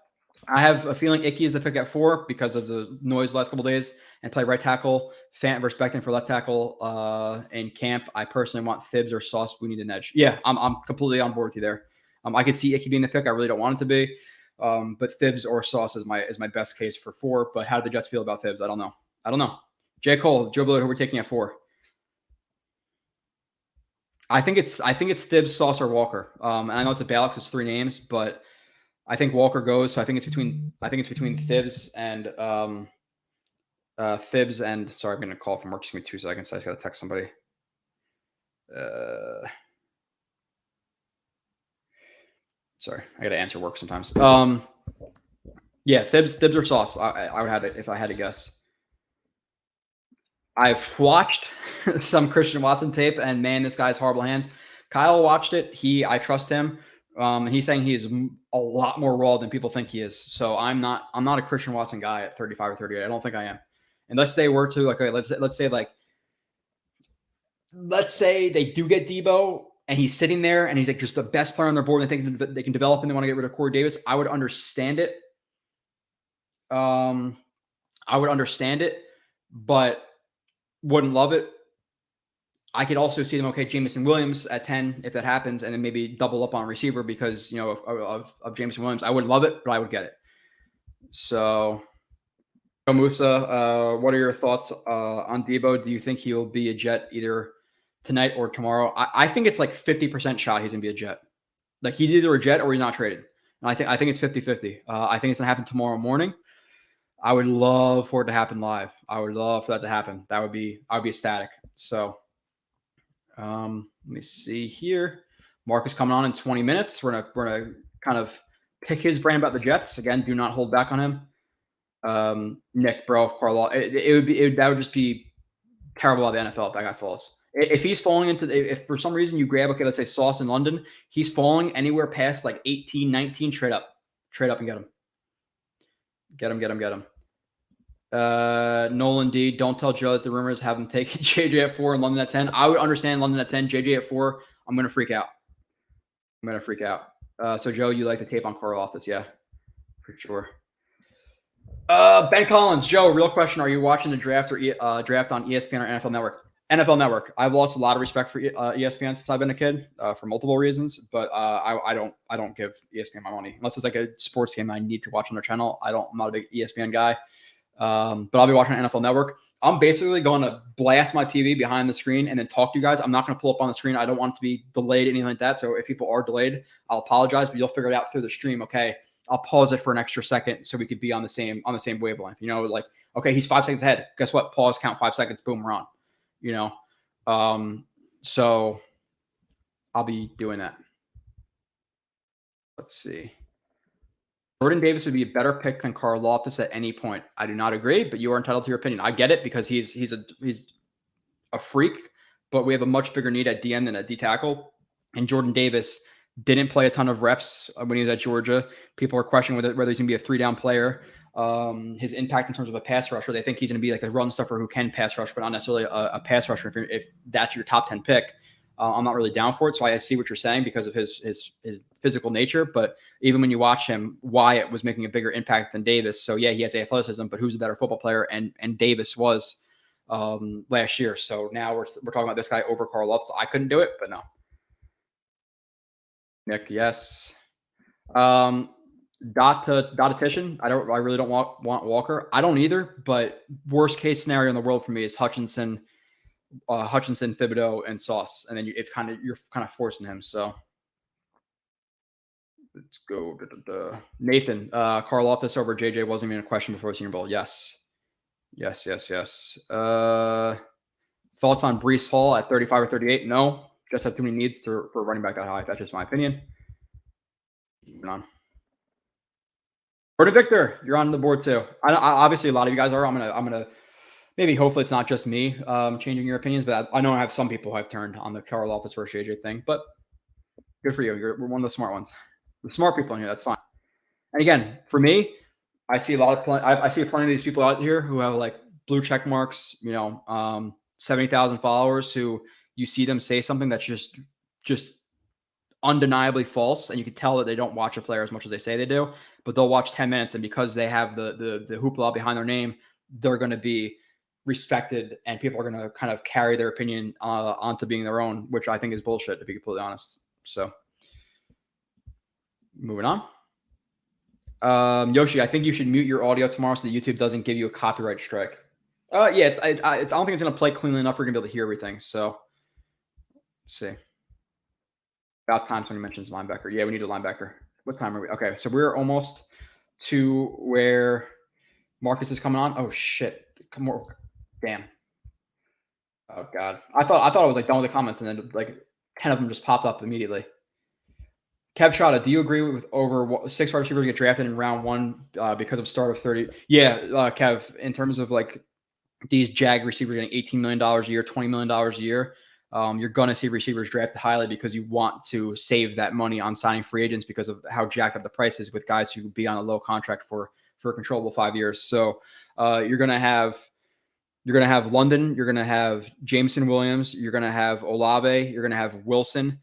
I have a feeling Icky is the pick at 4 because of the noise the last couple of days, and play right tackle. Fant versus Becton for left tackle in camp. I personally want Thibs or Sauce. We need an edge. Yeah, I'm completely on board with you there. I could see Icky being the pick. I really don't want it to be. But Thibs or Sauce is my best case for 4. But how do the Jets feel about Thibs? I don't know. J. Cole, Joe Blewett, who we're taking at 4. I think it's Thibs, Sauce, or Walker. And I know it's a ballot. It's 3 names, but I think Walker goes. So I think it's between Thibs and sorry, I'm going to call from work. Just give me 2 seconds. I just got to text somebody. Sorry, I got to answer work sometimes. Yeah, Thibs or Sauce. I would have it if I had to guess. I've watched some Christian Watson tape, and man, this guy's horrible hands. Kyle watched it. I trust him. And he's saying he is a lot more raw than people think he is. So I'm not a Christian Watson guy at 35 or 38. I don't think I am. Unless they were to let's say they do get Debo and he's sitting there and he's like just the best player on their board and they think they can develop and they want to get rid of Corey Davis. I would understand it. But wouldn't love it. I could also see them, Jameson Williams at 10 if that happens, and then maybe double up on receiver because, of Jameson Williams. I wouldn't love it, but I would get it. So, Musa, what are your thoughts on Debo? Do you think he'll be a Jet either tonight or tomorrow? I think it's like 50% shot he's going to be a Jet. Like he's either a Jet or he's not traded. And I think it's 50-50. I think it's going to happen tomorrow morning. I would love for it to happen live. I would love for that to happen. I would be ecstatic. So let me see here. Mark is coming on in 20 minutes. We're gonna kind of pick his brain about the Jets. Again, do not hold back on him. Nick, bro, if Carl, that would just be terrible of the NFL if that guy falls. If he's falling into, if for some reason you grab, okay, let's say Sauce in London, he's falling anywhere past like 18, 19, trade up and get him. Get him. Nolan D, don't tell Joe that the rumors have him taking JJ at 4 and London at 10. I would understand London at 10, JJ at 4. I'm going to freak out. So Joe, you like the tape on Karlaftis, yeah, for sure. Ben Collins, Joe, real question. Are you watching the draft or draft on ESPN or NFL Network? NFL Network. I've lost a lot of respect for ESPN since I've been a kid for multiple reasons, but I don't give ESPN my money unless it's like a sports game I need to watch on their channel. I'm not a big ESPN guy, but I'll be watching NFL Network. I'm basically going to blast my TV behind the screen and then talk to you guys. I'm not going to pull up on the screen. I don't want it to be delayed, anything like that. So if people are delayed, I'll apologize, but you'll figure it out through the stream. Okay. I'll pause it for an extra second so we could be on the same wavelength. You know, like, okay, he's 5 seconds ahead. Guess what? Pause, count 5 seconds, boom, we're on. You know, so I'll be doing that. Let's see. Jordan Davis would be a better pick than Karlaftis at any point. I do not agree, but you are entitled to your opinion. I get it because he's a freak, but we have a much bigger need at DN than at D tackle. And Jordan Davis didn't play a ton of reps when he was at Georgia. People are questioning whether he's going to be a 3-down player. His impact in terms of a pass rusher, they think he's going to be like a run stuffer who can pass rush, but not necessarily a pass rusher. If that's your top 10 pick, I'm not really down for it. So I see what you're saying because of his physical nature. But even when you watch him, Wyatt was making a bigger impact than Davis. So yeah, he has athleticism, but who's a better football player? And Davis was last year. So now we're talking about this guy over Karlaftis. I couldn't do it, but no. Nick, yes. Dotatian. I really don't want Walker. I don't either. But worst case scenario in the world for me is Hutchinson, Thibodeau, and Sauce, and then you're kind of forcing him. So let's go. Nathan, Karlaftis over JJ wasn't even a question before Senior Bowl. Yes. Thoughts on Breece Hall at 35 or 38? No. Just have too many needs for running back that high. That's just my opinion. Moving on. Jordan Victor, you're on the board too. Obviously, a lot of you guys are. I'm gonna maybe hopefully it's not just me changing your opinions, but I know I have some people who have turned on the Karlaftis versus JJ thing. But good for you. We're one of the smart ones. The smart people in here. That's fine. And again, for me, I see I see plenty of these people out here who have like blue check marks. 70,000 followers who. You see them say something that's just undeniably false, and you can tell that they don't watch a player as much as they say they do, but they'll watch 10 minutes, and because they have the hoopla behind their name, they're going to be respected, and people are going to kind of carry their opinion onto being their own, which I think is bullshit, to be completely honest. So, moving on. Yoshi, I think you should mute your audio tomorrow so that YouTube doesn't give you a copyright strike. Yeah, I don't think it's going to play cleanly enough for you to be able to hear everything, so... Let's see. About time somebody mentions linebacker. Yeah, we need a linebacker. What time are we? Okay, so we're almost to where Marcus is coming on. Oh shit! Come on, damn. Oh god, I thought I was like done with the comments, and then like 10 of them just popped up immediately. Kev Trotta, do you agree with over 6 wide receivers get drafted in round 1 because of start of 30? Yeah, Kev. In terms of like these Jag receivers getting $18 million a year, $20 million a year. You're going to see receivers drafted highly because you want to save that money on signing free agents because of how jacked up the price is with guys who be on a low contract for a controllable 5 years. So you're going to have London, you're going to have Jameson Williams, you're going to have Olave, you're going to have Wilson,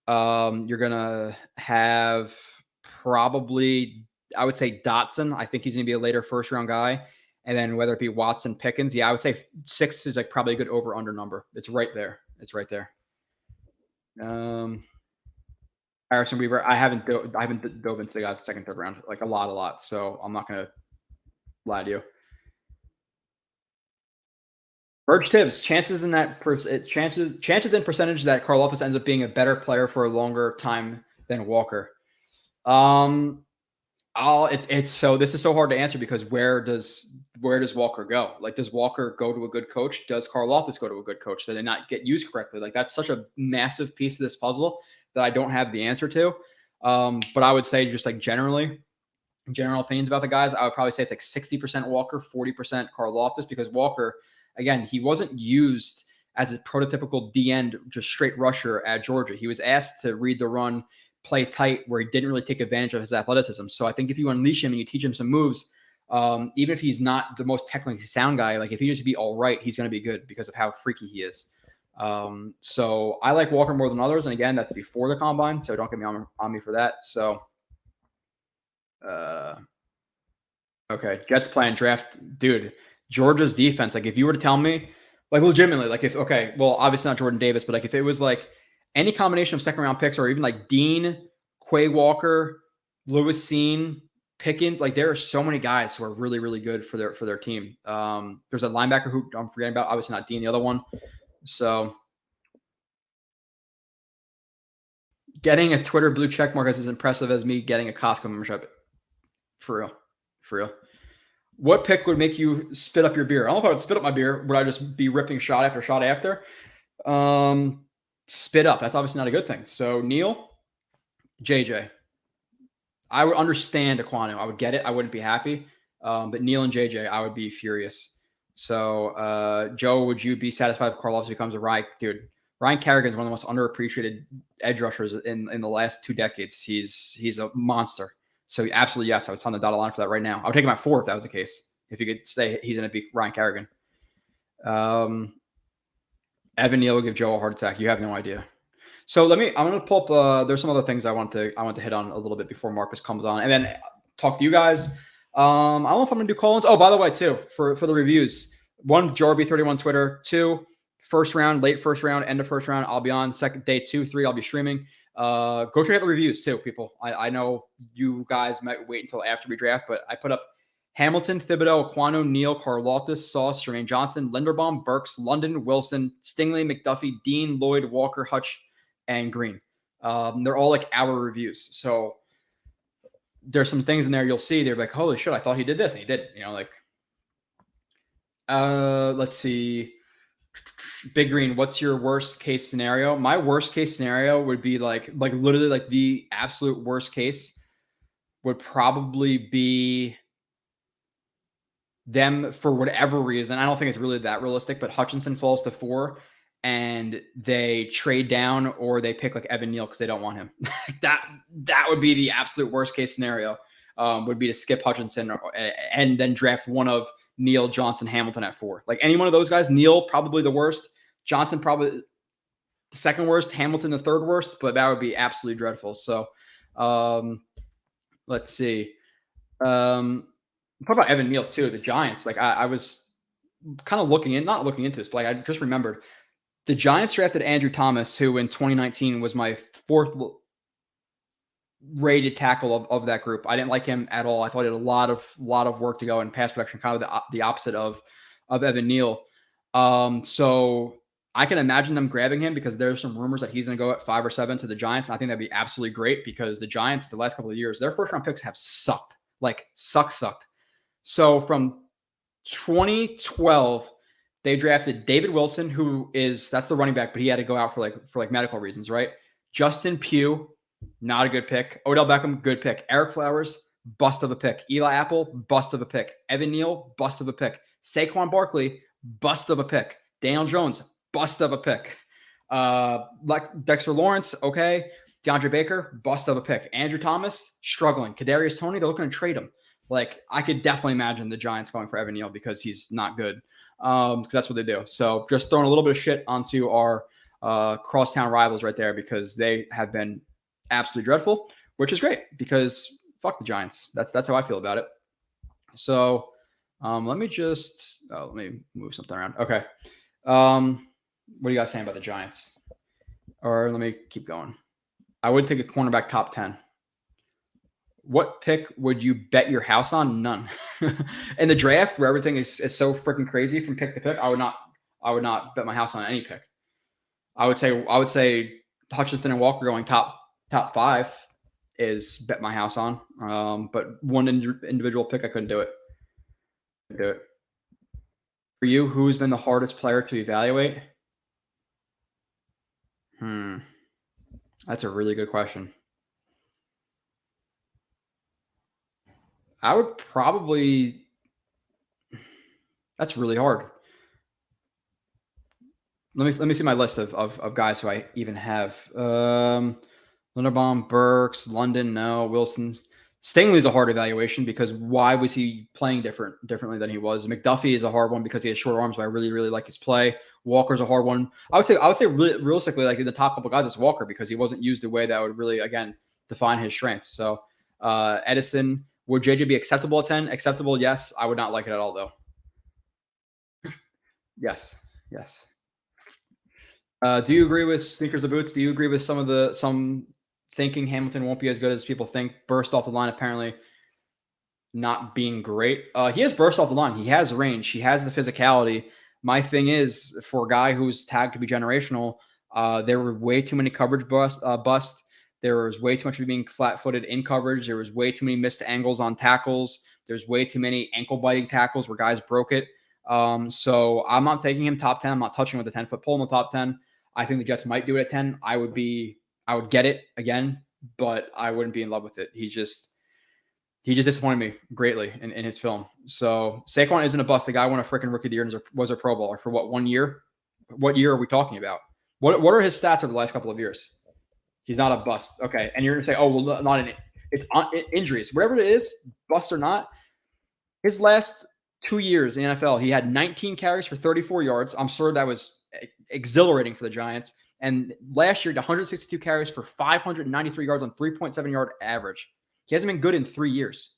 you're going to have probably, I would say Dotson. I think he's going to be a later first round guy. And then whether it be Watson, Pickens, yeah, I would say 6 is like probably a good over/under number. It's right there. Harrison Weaver, I haven't dove into the guys second, third round, like a lot. So I'm not gonna lie to you. Burge Tibbs, chances in percentage that Karlaftis ends up being a better player for a longer time than Walker. This is so hard to answer because where does Walker go? Like, does Walker go to a good coach? Does Karlaftis go to a good coach? Do they not get used correctly? Like, that's such a massive piece of this puzzle that I don't have the answer to. But I would say just like generally, general opinions about the guys, I would probably say it's like 60% Walker, 40% Karlaftis, because Walker, again, he wasn't used as a prototypical D-end, just straight rusher at Georgia. He was asked to read the run, play tight, where he didn't really take advantage of his athleticism. So I think if you unleash him and you teach him some moves, even if he's not the most technically sound guy, like if he needs to be all right, he's going to be good because of how freaky he is. So I like Walker more than others. And again, that's before the combine, so don't get me on me for that. So, okay, Jets playing draft, dude. Georgia's defense, like if you were to tell me, like legitimately, like if well, obviously not Jordan Davis, but like if it was like any combination of second round picks or even like Dean, Quay Walker, Lewis Cine, Pickens, like there are so many guys who are really, really good for their team. There's a linebacker who I'm forgetting about, obviously not Dean, the other one. So getting a Twitter blue check mark is as impressive as me getting a Costco membership. For real. What pick would make you spit up your beer? I don't know if I would spit up my beer. Would I just be ripping shot after shot after? Spit up. That's obviously not a good thing. So Neil, JJ. I would understand Aquanu. I would get it. I wouldn't be happy. But Neil and JJ, I would be furious. So Joe, would you be satisfied if Karlaftis becomes a Ryan? Dude, Ryan Kerrigan is one of the most underappreciated edge rushers in the last 2 decades. He's a monster. So absolutely, yes, I would sign the dotted line for that right now. I would take him at 4 if that was the case. If you could say he's going to be Ryan Kerrigan. Evan Neal will give Joe a heart attack. You have no idea. So I'm going to pull up, there's some other things I want to hit on a little bit before Marcus comes on, and then talk to you guys. I don't know if I'm going to do call-ins. Oh, by the way, too, for the reviews, 1, Jorby31 Twitter, 2, first round, late first round, end of first round, I'll be on. Second day 2, 3, I'll be streaming. Go check out the reviews too, people. I know you guys might wait until after we draft, but I put up Hamilton, Thibodeau, Aquanu, Neal, Karlaftis, Sauce, Jermaine Johnson, Linderbaum, Burks, London, Wilson, Stingley, McDuffie, Dean, Lloyd, Walker, Hutch, and Green. They're all like our reviews. So there's some things in there you'll see. They're like, holy shit, I thought he did this, and he did. Let's see. Big Green, what's your worst case scenario? My worst case scenario would be like literally like the absolute worst case would probably be them for whatever reason. I don't think it's really that realistic, but Hutchinson falls to 4 and they trade down or they pick like Evan Neal because they don't want him. that would be the absolute worst case scenario. Would be to skip Hutchinson and then draft one of Neal, Johnson, Hamilton at 4. Like any one of those guys, Neal probably the worst, Johnson probably the second worst, Hamilton the third worst, but that would be absolutely dreadful. So let's see. What about Evan Neal too? The Giants. Like I was kind of not looking into this, but like I just remembered the Giants drafted Andrew Thomas, who in 2019 was my 4th rated tackle of that group. I didn't like him at all. I thought he had a lot of work to go in pass protection, kind of the opposite of Evan Neal. So I can imagine them grabbing him because there's some rumors that he's going to go at 5 or 7 to the Giants. And I think that'd be absolutely great because the Giants, the last couple of years, their first round picks have sucked, like sucked. So from 2012, they drafted David Wilson, that's the running back, but he had to go out for medical reasons, right? Justin Pugh, not a good pick. Odell Beckham, good pick. Eric Flowers, bust of a pick. Eli Apple, bust of a pick. Evan Neal, bust of a pick. Saquon Barkley, bust of a pick. Daniel Jones, bust of a pick. Like Dexter Lawrence, okay. DeAndre Baker, bust of a pick. Andrew Thomas, struggling. Kadarius Toney, they're looking to trade him. Like I could definitely imagine the Giants going for Evan Neal because he's not good. Because that's what they do. So just throwing a little bit of shit onto our crosstown rivals right there because they have been absolutely dreadful, which is great because fuck the Giants. That's how I feel about it. So let me move something around. Okay. What are you guys saying about the Giants? Or let me keep going. I would take a cornerback top 10. What pick would you bet your house on? None. In the draft where everything is so freaking crazy from pick to pick, I would not bet my house on any pick. I would say Hutchinson and Walker going top 5 is bet my house on. But one individual pick, I couldn't do it. For you, who's been the hardest player to evaluate? That's a really good question. I would probably. That's really hard. Let me see my list of guys who I even have. Linderbaum, Burks, London, no, Wilson. Stingley's a hard evaluation because why was he playing differently than he was? McDuffie is a hard one because he has short arms, but I really, really like his play. Walker's a hard one. I would say realistically, like in the top couple guys, it's Walker because he wasn't used the way that would really, again, define his strengths. So Edison, would JJ be acceptable at 10? Acceptable, yes. I would not like it at all, though. Yes. Do you agree with sneakers to boots? Do you agree with some thinking Hamilton won't be as good as people think? Burst off the line apparently not being great. He has burst off the line. He has range. He has the physicality. My thing is, for a guy who's tagged to be generational, there were way too many coverage bust. There was way too much of being flat-footed in coverage. There was way too many missed angles on tackles. There's way too many ankle-biting tackles where guys broke it. So I'm not taking him top 10. I'm not touching with a 10-foot pole in the top 10. I think the Jets might do it at 10. I would get it again, but I wouldn't be in love with it. He just disappointed me greatly in his film. So Saquon isn't a bust. The guy won a freaking Rookie of the Year and was a Pro Bowler for what, 1 year? What year are we talking about? What are his stats over the last couple of years? He's not a bust. Okay. And you're going to say, oh, well, not an it's injuries. Whatever it is, bust or not, his last 2 years in the NFL, he had 19 carries for 34 yards. I'm sure that was exhilarating for the Giants. And last year, 162 carries for 593 yards on 3.7 yard average. He hasn't been good in 3 years.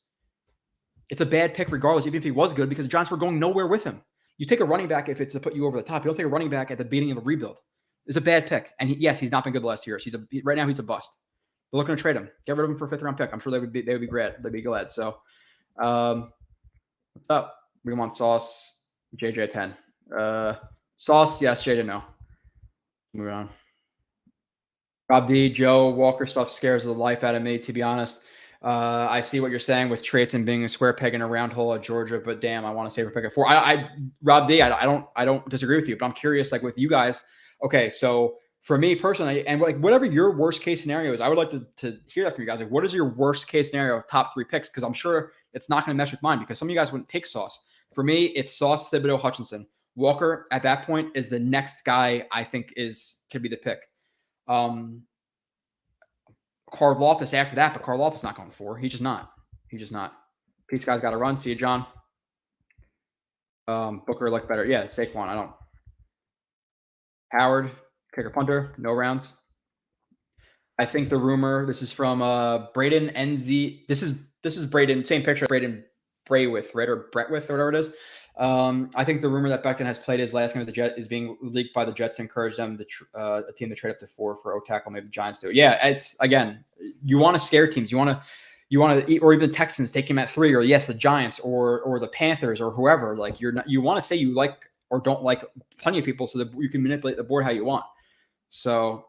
It's a bad pick regardless, even if he was good, because the Giants were going nowhere with him. You take a running back if it's to put you over the top. You don't take a running back at the beginning of a rebuild. It's a bad pick. And he's not been good the last 2 years. Right now he's a bust. They're looking to trade him. Get rid of him for a 5th round pick. I'm sure they would be glad. They'd be glad. So what's up? We want Sauce, JJ 10. Sauce, yes, JJ no. Moving on. Rob D, Joe Walker stuff scares the life out of me, to be honest. I see what you're saying with traits and being a square peg in a round hole at Georgia, but damn, I want to save a pick at 4. Rob D, I don't disagree with you, but I'm curious, like with you guys. Okay, so for me personally, and like whatever your worst case scenario is, I would like to hear that from you guys. Like, what is your worst case scenario of top 3 picks? Because I'm sure it's not going to mesh with mine because some of you guys wouldn't take Sauce. For me, it's Sauce, Thibodeau, Hutchinson. Walker at that point is the next guy I think could be the pick. Karlaftis after that, but Karlaftis not going 4. He's just not. Peace guys got to run. See you, John. Booker looked better. Yeah, Saquon. I don't. Howard, kicker punter, no rounds. I think the rumor. This is from Braden NZ. This is Braden. Same picture. Braden Braywith, right, or Bretwith, or whatever it is. I think the rumor that Becton has played his last game with the Jets is being leaked by the Jets to encourage them a team to trade up to 4 for O-tackle. Maybe the Giants do. Yeah, it's again, you want to scare teams. You want to, or even the Texans take him at 3, or yes, the Giants or the Panthers or whoever. Like you want to say you like or don't like plenty of people so that you can manipulate the board how you want. So,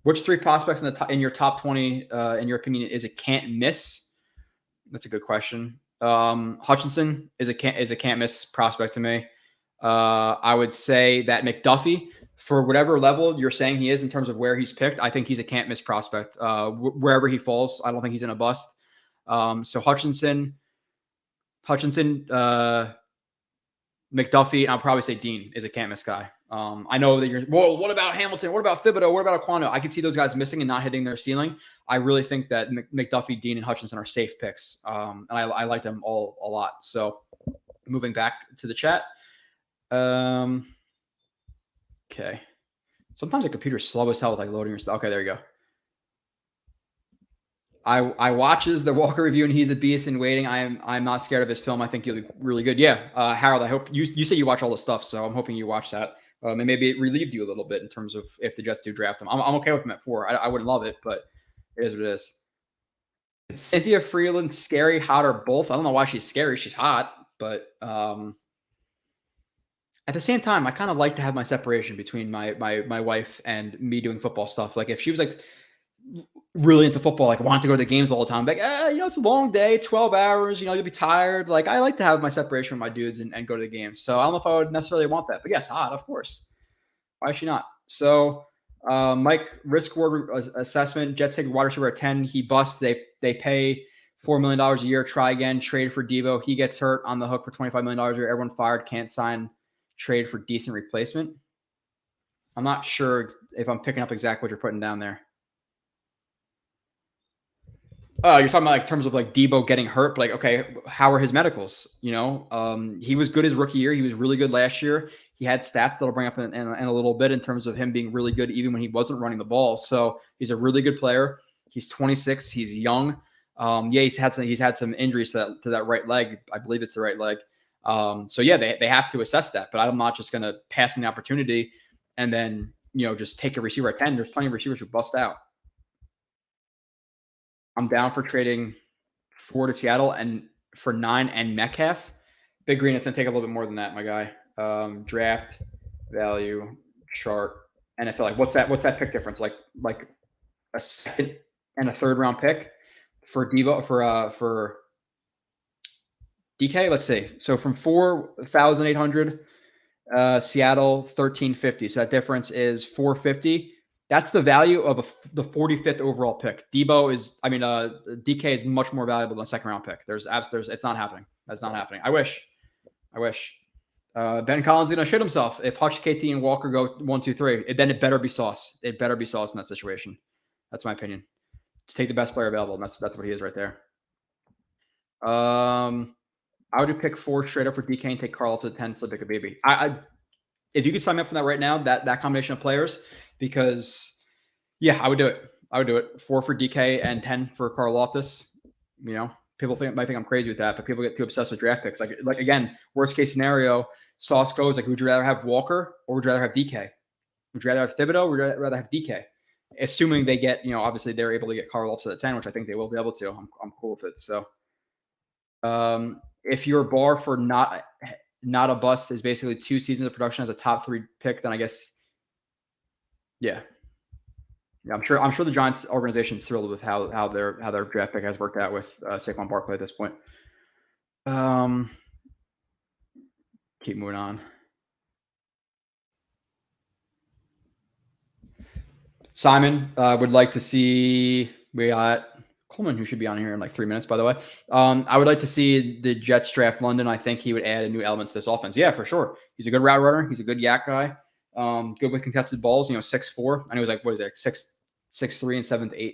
which 3 prospects in your top 20, in your opinion, is a can't miss? That's a good question. Hutchinson is a can't miss prospect to me. I would say that McDuffie, for whatever level you're saying he is in terms of where he's picked, I think he's a can't miss prospect. Wherever he falls, I don't think he's in a bust. So Hutchinson, McDuffie, and I'll probably say Dean is a can't miss guy. I know that you're, well, what about Hamilton? What about Thibodeau? What about Aquano? I can see those guys missing and not hitting their ceiling. I really think that McDuffie, Dean, and Hutchinson are safe picks. And I like them all a lot. So moving back to the chat. Okay. Sometimes the computer's slow as hell with like loading your stuff. Okay, there you go. I watches the Walker review and he's a beast in waiting. I'm not scared of his film. I think he'll be really good. Yeah. Harold, I hope you say you watch all the stuff, so I'm hoping you watch that. And maybe it relieved you a little bit in terms of if the Jets do draft him. I'm okay with him at 4. I wouldn't love it, but it is what it is. Is Cynthia Freeland scary, hot, or both? I don't know why she's scary. She's hot, but at the same time, I kind of like to have my separation between my wife and me doing football stuff. Like if she was like really into football, like wanted to go to the games all the time, like, it's a long day, 12 hours, you'll be tired. Like I like to have my separation with my dudes and go to the games. So I don't know if I would necessarily want that, but yes, hot, of course. Why is she not? So Mike, risk reward assessment, Jets take wide receiver at 10. He busts. They pay $4 million a year. Try again. Trade for Debo. He gets hurt, on the hook for $25 million a year. Everyone fired. Can't sign. Trade for decent replacement. I'm not sure if I'm picking up exactly what you're putting down there. Oh, you're talking about like in terms of like Debo getting hurt, but like, okay, how are his medicals? You know, he was good his rookie year. He was really good last year. He had stats that'll bring up in a little bit in terms of him being really good even when he wasn't running the ball. So he's a really good player. He's 26. He's young. Yeah, he's had some injuries to that right leg. I believe it's the right leg. So yeah, they have to assess that. But I'm not just going to pass on the opportunity and then, you know, just take a receiver at 10. There's plenty of receivers who bust out. I'm down for trading Ford to Seattle and for 9 and Metcalf. Big Green, it's going to take a little bit more than that, my guy. Draft value chart NFL. Like, what's that pick difference? Like a second and a third round pick for Debo for DK. Let's see. So from 4,800, Seattle 1,350. So that difference is 450. That's the value of the 45th overall pick. DK is much more valuable than a second round pick. It's not happening. That's not happening. I wish. Ben Collins is gonna shit himself if Hutch, KT, and Walker go 1, 2, 3. Then it better be Sauce. It better be Sauce in that situation. That's my opinion. Just take the best player available, and that's what he is right there. I would do pick 4 straight up for DK and take Carl to the 10, slip pick a baby. If you could sign me up for that right now, that combination of players, because yeah, I would do it. 4 for DK and 10 for Carl Loftus. You know, people might think I'm crazy with that, but people get too obsessed with draft picks. Like again, worst case scenario, Sauce goes like, would you rather have Walker or would you rather have DK? Would you rather have Thibodeau or would you rather have DK? Assuming they get, you know, obviously they're able to get Carl Loftus at 10, which I think they will be able to. I'm cool with it. So if your bar for not a bust is basically 2 seasons of production as a top 3 pick, then I guess, yeah, I'm sure the Giants organization is thrilled with how their draft pick has worked out with Saquon Barkley at this point. Keep moving on. Simon would like to see, we got Coleman, who should be on here in like 3 minutes, by the way. I would like to see the Jets draft London. I think he would add a new element to this offense. Yeah, for sure. He's a good route runner. He's a good yak guy. Good with contested balls. You know, 6'4". I know he was like, what is it, 6'3" and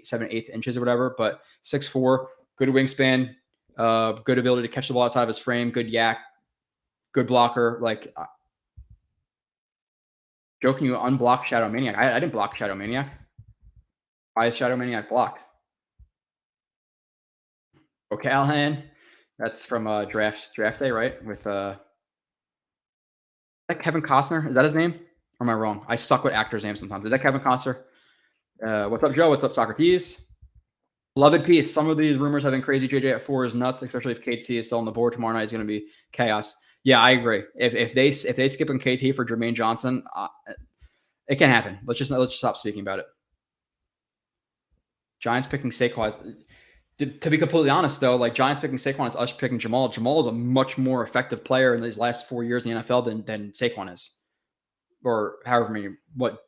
7/8 inches or whatever, but 6'4", good wingspan, good ability to catch the ball outside of his frame, good yak, good blocker. Like, Joe, can you unblock Shadow Maniac? I didn't block Shadow Maniac. Why is Shadow Maniac blocked? O'Callahan, that's from draft day, right? With is that Kevin Costner? Is that his name? Or am I wrong? I suck with actors' names sometimes. Is that Kevin Costner? What's up, Joe? What's up, Socrates? Beloved Peace. Some of these rumors have been crazy. JJ at 4 is nuts, especially if KT is still on the board tomorrow night. Is going to be chaos. Yeah, I agree. If they skip on KT for Jermaine Johnson, it can happen. Let's just stop speaking about it. Giants picking Saquon. To be completely honest, though, like Giants picking Saquon is us picking Jamal. Jamal is a much more effective player in these last 4 years in the NFL than Saquon is, or however many. What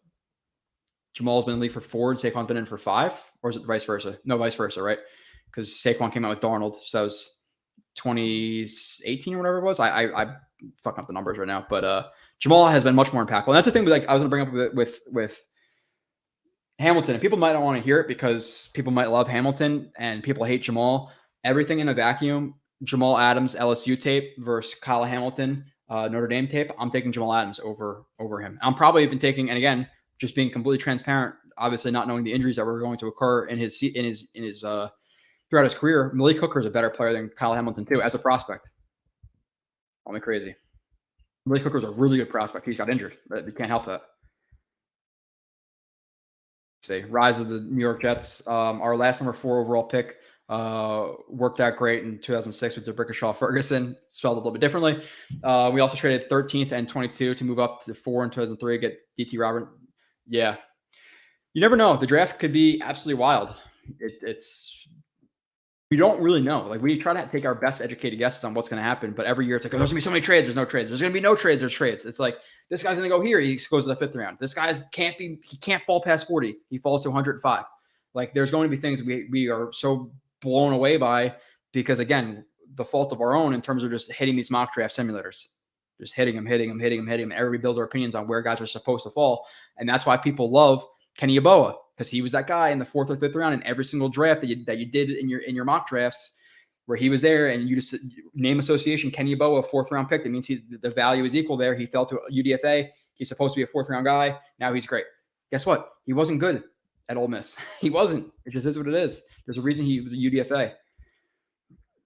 Jamal's been in the league for 4, and Saquon's been in for 5, or is it vice versa? No, vice versa, right? Because Saquon came out with Darnold, so it was 2018 or whatever it was. I fucking up the numbers right now, but Jamal has been much more impactful. And that's the thing. Like I was going to bring up with Hamilton, and people might not want to hear it because people might love Hamilton and people hate Jamal. Everything in a vacuum. Jamal Adams LSU tape versus Kyle Hamilton Notre Dame tape. I'm taking Jamal Adams over him. I'm probably even taking, and again, just being completely transparent, obviously not knowing the injuries that were going to occur in his throughout his career. Malik Hooker is a better player than Kyle Hamilton too as a prospect. Call me crazy. Malik Hooker is a really good prospect. He's got injured, but you can't help that. Say rise of the New York Jets. Our last number 4 overall pick worked out great in 2006 with DeBrickashaw Ferguson, spelled a little bit differently. We also traded 13th and 22 to move up to 4 in 2003, get DT Robert. Yeah. You never know. The draft could be absolutely wild. We don't really know. Like we try to take our best educated guesses on what's going to happen, but every year it's like, oh, there's going to be so many trades. There's no trades. There's going to be no trades. There's trades. It's like, this guy's going to go here. He goes to the 5th round. This guy's he can't fall past 40. He falls to 105. Like there's going to be things we are so blown away by because again, the fault of our own in terms of just hitting these mock draft simulators, just hitting them. Everybody builds our opinions on where guys are supposed to fall. And that's why people love Kenny Yeboah, because he was that guy in the 4th or 5th round in every single draft that you did in your mock drafts, where he was there, and you just name association Kenny Yeboah, 4th round pick. That means the value is equal there. He fell to UDFA. He's supposed to be a 4th round guy. Now he's great. Guess what? He wasn't good at Ole Miss. He wasn't. It just is what it is. There's a reason he was a UDFA.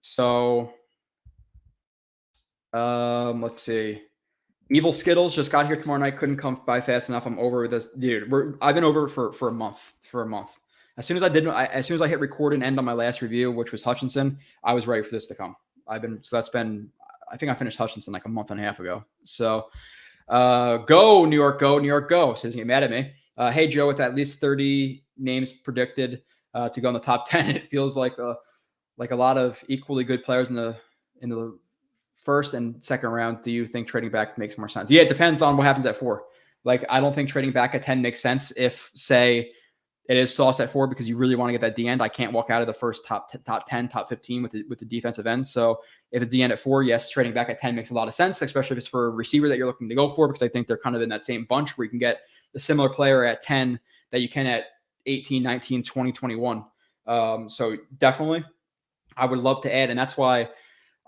So, let's see. Evil Skittles just got here tomorrow night. Couldn't come by fast enough. I'm over this, dude. I've been over for a month. As soon as I hit record and end on my last review, which was Hutchinson, I was ready for this to come. I think I finished Hutchinson like a month and a half ago. So, go New York, go New York, go. So he doesn't get mad at me. Hey Joe, with at least 30 names predicted to go in the top 10, it feels like a lot of equally good players in the first and second rounds. Do you think trading back makes more sense? Yeah, it depends on what happens at 4. Like, I don't think trading back at 10 makes sense if, say, it is Sauce at 4 because you really want to get that D end. I can't walk out of the first top 10, top 15 with the defensive end. So if it's D end at 4, yes, trading back at 10 makes a lot of sense, especially if it's for a receiver that you're looking to go for, because I think they're kind of in that same bunch where you can get a similar player at 10 that you can at 18, 19, 20, 21. So definitely, I would love to add, and that's why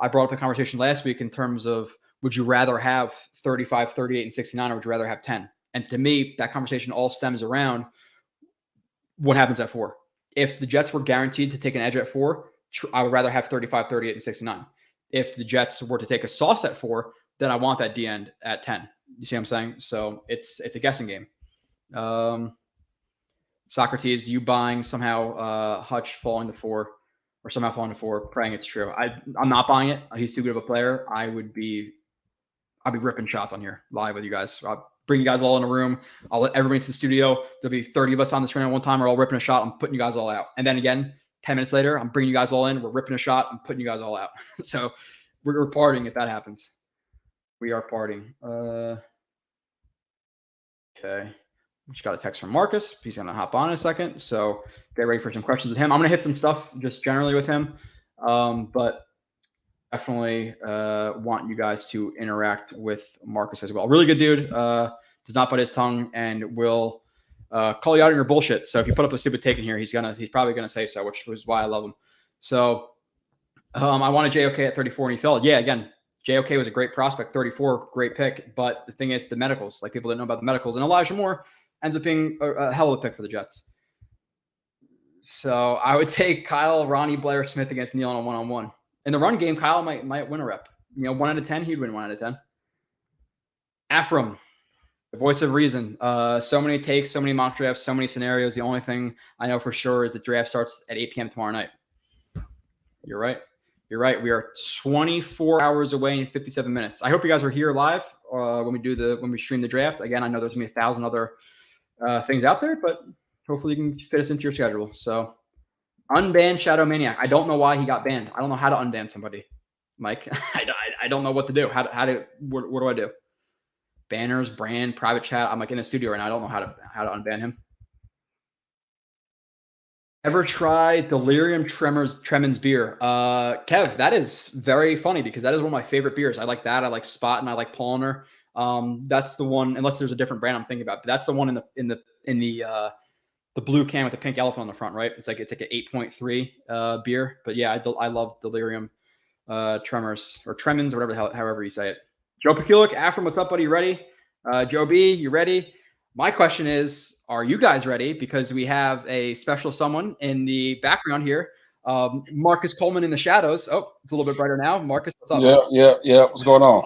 I brought up the conversation last week in terms of, would you rather have 35, 38, and 69, or would you rather have 10? And to me, that conversation all stems around what happens at 4. If the Jets were guaranteed to take an edge at 4, I would rather have 35, 38, and 69. If the Jets were to take a Sauce at 4, then I want that D end at 10. You see what I'm saying? So it's a guessing game. Socrates, you buying somehow Hutch falling to 4, or somehow falling to 4, praying it's true. I'm not buying it. He's too good of a player. I'll be ripping shots on here live with you guys. I'll bring you guys all in a room. I'll let everybody into the studio. There'll be 30 of us on the screen at one time. We're all ripping a shot. I'm putting you guys all out. And then again, 10 minutes later, I'm bringing you guys all in. We're ripping a shot. I'm putting you guys all out. So we're partying if that happens. We are partying. Okay. Just got a text from Marcus. He's going to hop on in a second. So get ready for some questions with him. I'm going to hit some stuff just generally with him. But definitely want you guys to interact with Marcus as well. Really good dude. Does not bite his tongue and will call you out on your bullshit. So if you put up a stupid take in here, he's probably gonna say so, which is why I love him. So I wanted JOK at 34 and he fell. Yeah, again, JOK was a great prospect, 34, great pick. But the thing is, the medicals, like, people didn't know about the medicals, and Elijah Moore ends up being a hell of a pick for the Jets. So I would take Kyle, Ronnie, Blair, Smith against Neal on a one-on-one. In the run game, Kyle might win a rep. 1 out of 10, he'd win 1 out of 10. Afram, the voice of reason. So many takes, so many mock drafts, so many scenarios. The only thing I know for sure is the draft starts at 8 p.m. tomorrow night. You're right. We are 24 hours away and 57 minutes. I hope you guys are here live when we stream the draft. Again, I know there's gonna be 1,000 other things out there, but hopefully you can fit us into your schedule. So. Unbanned Shadow Maniac. I don't know why he got banned. I don't know how to unban somebody, Mike. I don't know what to do. What do I do? Banners, brand, private chat. I'm like in a studio right now. I don't know how to unban him. Ever try Delirium Tremens beer? Kev, that is very funny because that is one of my favorite beers. I like that. I like Spot and I like Paulaner. That's the one, unless there's a different brand I'm thinking about, but that's the one in the blue can with the pink elephant on the front, right? It's like an 8.3 beer. But yeah, I love Delirium Tremors or Tremens or whatever however you say it. Joe Pekulik, Afram, what's up, buddy? You ready? Joe B, you ready? My question is, are you guys ready? Because we have a special someone in the background here. Marcus Coleman in the shadows. Oh, it's a little bit brighter now. Marcus, what's up? Yeah. What's going on?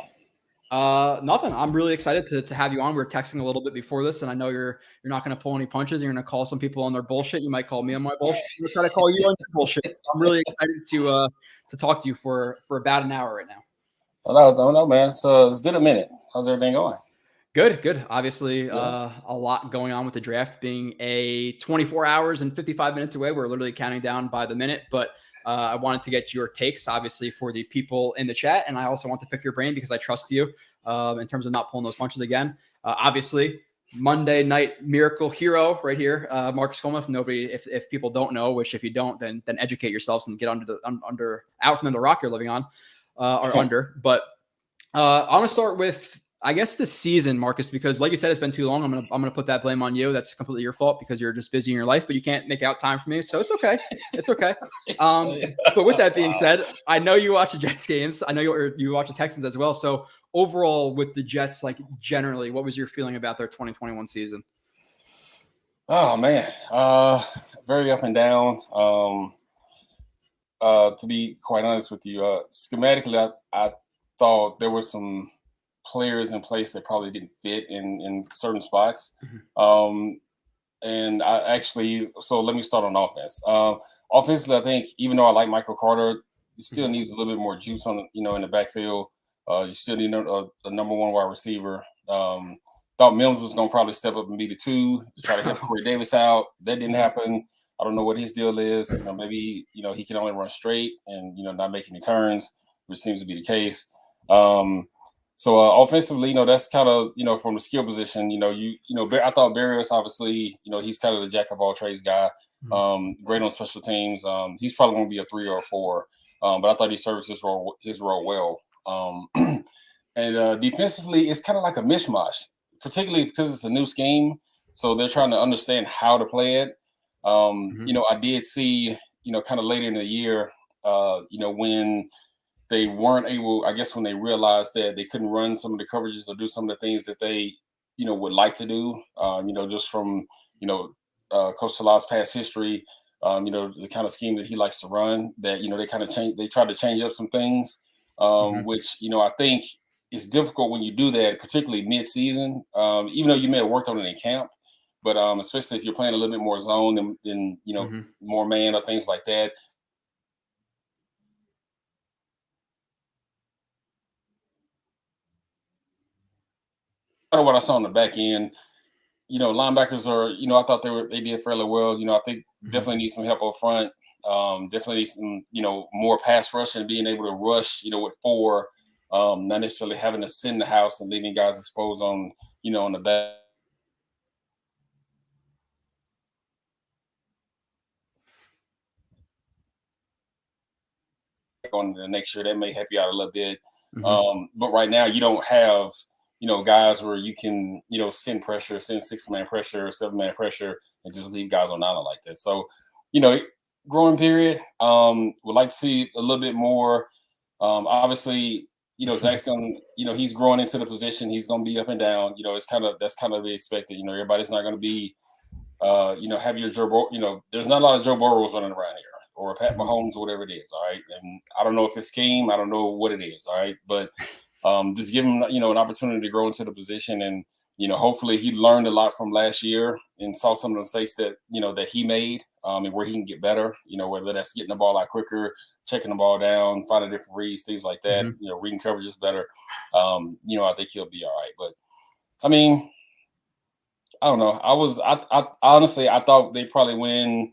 Nothing. I'm really excited to have you on. We were texting a little bit before this, and I know you're not going to pull any punches. You're going to call some people on their bullshit. You might call me on my bullshit. I'm going to try to call you on your bullshit. So I'm really excited to talk to you for about an hour right now. No, man. So it's been a minute. How's everything going? Good. Obviously, a lot going on with the draft being a 24 hours and 55 minutes away. We're literally counting down by the minute, but I wanted to get your takes, obviously, for the people in the chat. And I also want to pick your brain because I trust you in terms of not pulling those punches again. Obviously, Monday night miracle hero right here, Marcus Coleman. If people don't know, which if you don't, then educate yourselves and get out from the rock you're living on, or under. But I'm gonna start with, I guess, the season, Marcus, because like you said, it's been too long. I'm gonna put that blame on you. That's completely your fault because you're just busy in your life, but you can't make out time for me, so it's okay. It's okay. But with that being said, I know you watch the Jets games. I know you watch the Texans as well. So overall, with the Jets, like generally, what was your feeling about their 2021 season? Oh man, very up and down. To be quite honest with you, schematically, I thought there were some players in place that probably didn't fit in certain spots. Mm-hmm. And I actually, so let me start on offense. Offensively, I think even though I like Michael Carter, he still needs a little bit more juice on, in the backfield. You still need a number one wide receiver. Thought Mims was going to probably step up and be the 2 to try to help Corey Davis out. That didn't happen. I don't know what his deal is. Maybe, he can only run straight and, not make any turns, which seems to be the case. So offensively, that's kind of, from the skill position, I thought Barrios, obviously, he's kind of the jack of all trades guy. Great on special teams. He's probably going to be a 3 or a 4. But I thought he served his role well. And defensively, it's kind of like a mishmash, particularly because it's a new scheme. So they're trying to understand how to play it. I did see, kind of later in the year, when they weren't able, I guess when they realized that they couldn't run some of the coverages or do some of the things that they, would like to do, just from, Coach Salah's past history, the kind of scheme that he likes to run, that, they tried to change up some things, which, I think is difficult when you do that, particularly mid-season, even though you may have worked on it in camp, but especially if you're playing a little bit more zone than more man or things like that. What I saw on the back end, linebackers are, I thought they did fairly well. I think definitely need some help up front. Definitely need some, more pass rush and being able to rush, with 4, not necessarily having to sit in the house and leaving guys exposed on the back. On the next year, that may help you out a little bit. But right now, you don't have, guys where you can, send 6-man pressure, 7-man pressure, and just leave guys on island like that. So, growing period. Would like to see a little bit more. Obviously, Zach's going to, he's growing into the position. He's going to be up and down. That's kind of to be expected. Everybody's not going to be, have your Joe there's not a lot of Joe Burrows running around here, or Pat Mahomes, or whatever it is. All right. And I don't know if it's scheme. I don't know what it is. All right. But just give him, an opportunity to grow into the position. And, hopefully he learned a lot from last year and saw some of the mistakes that, that he made, and where he can get better, whether that's getting the ball out quicker, checking the ball down, finding different reads, things like that, reading coverages better. I think he'll be all right. But I mean, I don't know. I honestly, I thought they probably win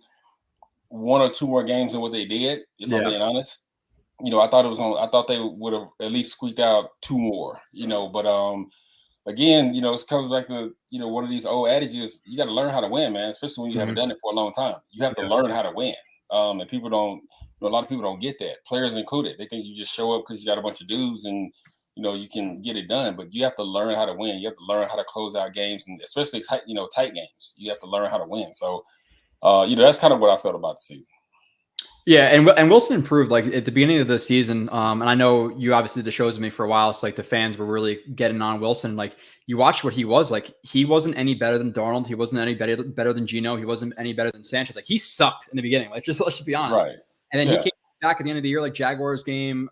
1 or 2 more games than what they did, if I'm being honest. I thought they would have at least squeaked out 2 more, but again, it comes back to, one of these old adages, you got to learn how to win, man, especially when you haven't done it for a long time. You have to learn how to win. And people don't, a lot of people don't get that, players included. They think you just show up because you got a bunch of dudes and, you can get it done, but you have to learn how to win. You have to learn how to close out games, and especially tight games. You have to learn how to win. So, that's kind of what I felt about the season. Yeah, and Wilson improved like at the beginning of the season. And I know you obviously did the shows with me for a while, so like the fans were really getting on Wilson. Like you watched what he was like. He wasn't any better than Darnold. He wasn't any better than Geno. He wasn't any better than Sanchez. Like he sucked in the beginning. Like let's just be honest. Right. And then he came back at the end of the year, like Jaguars game,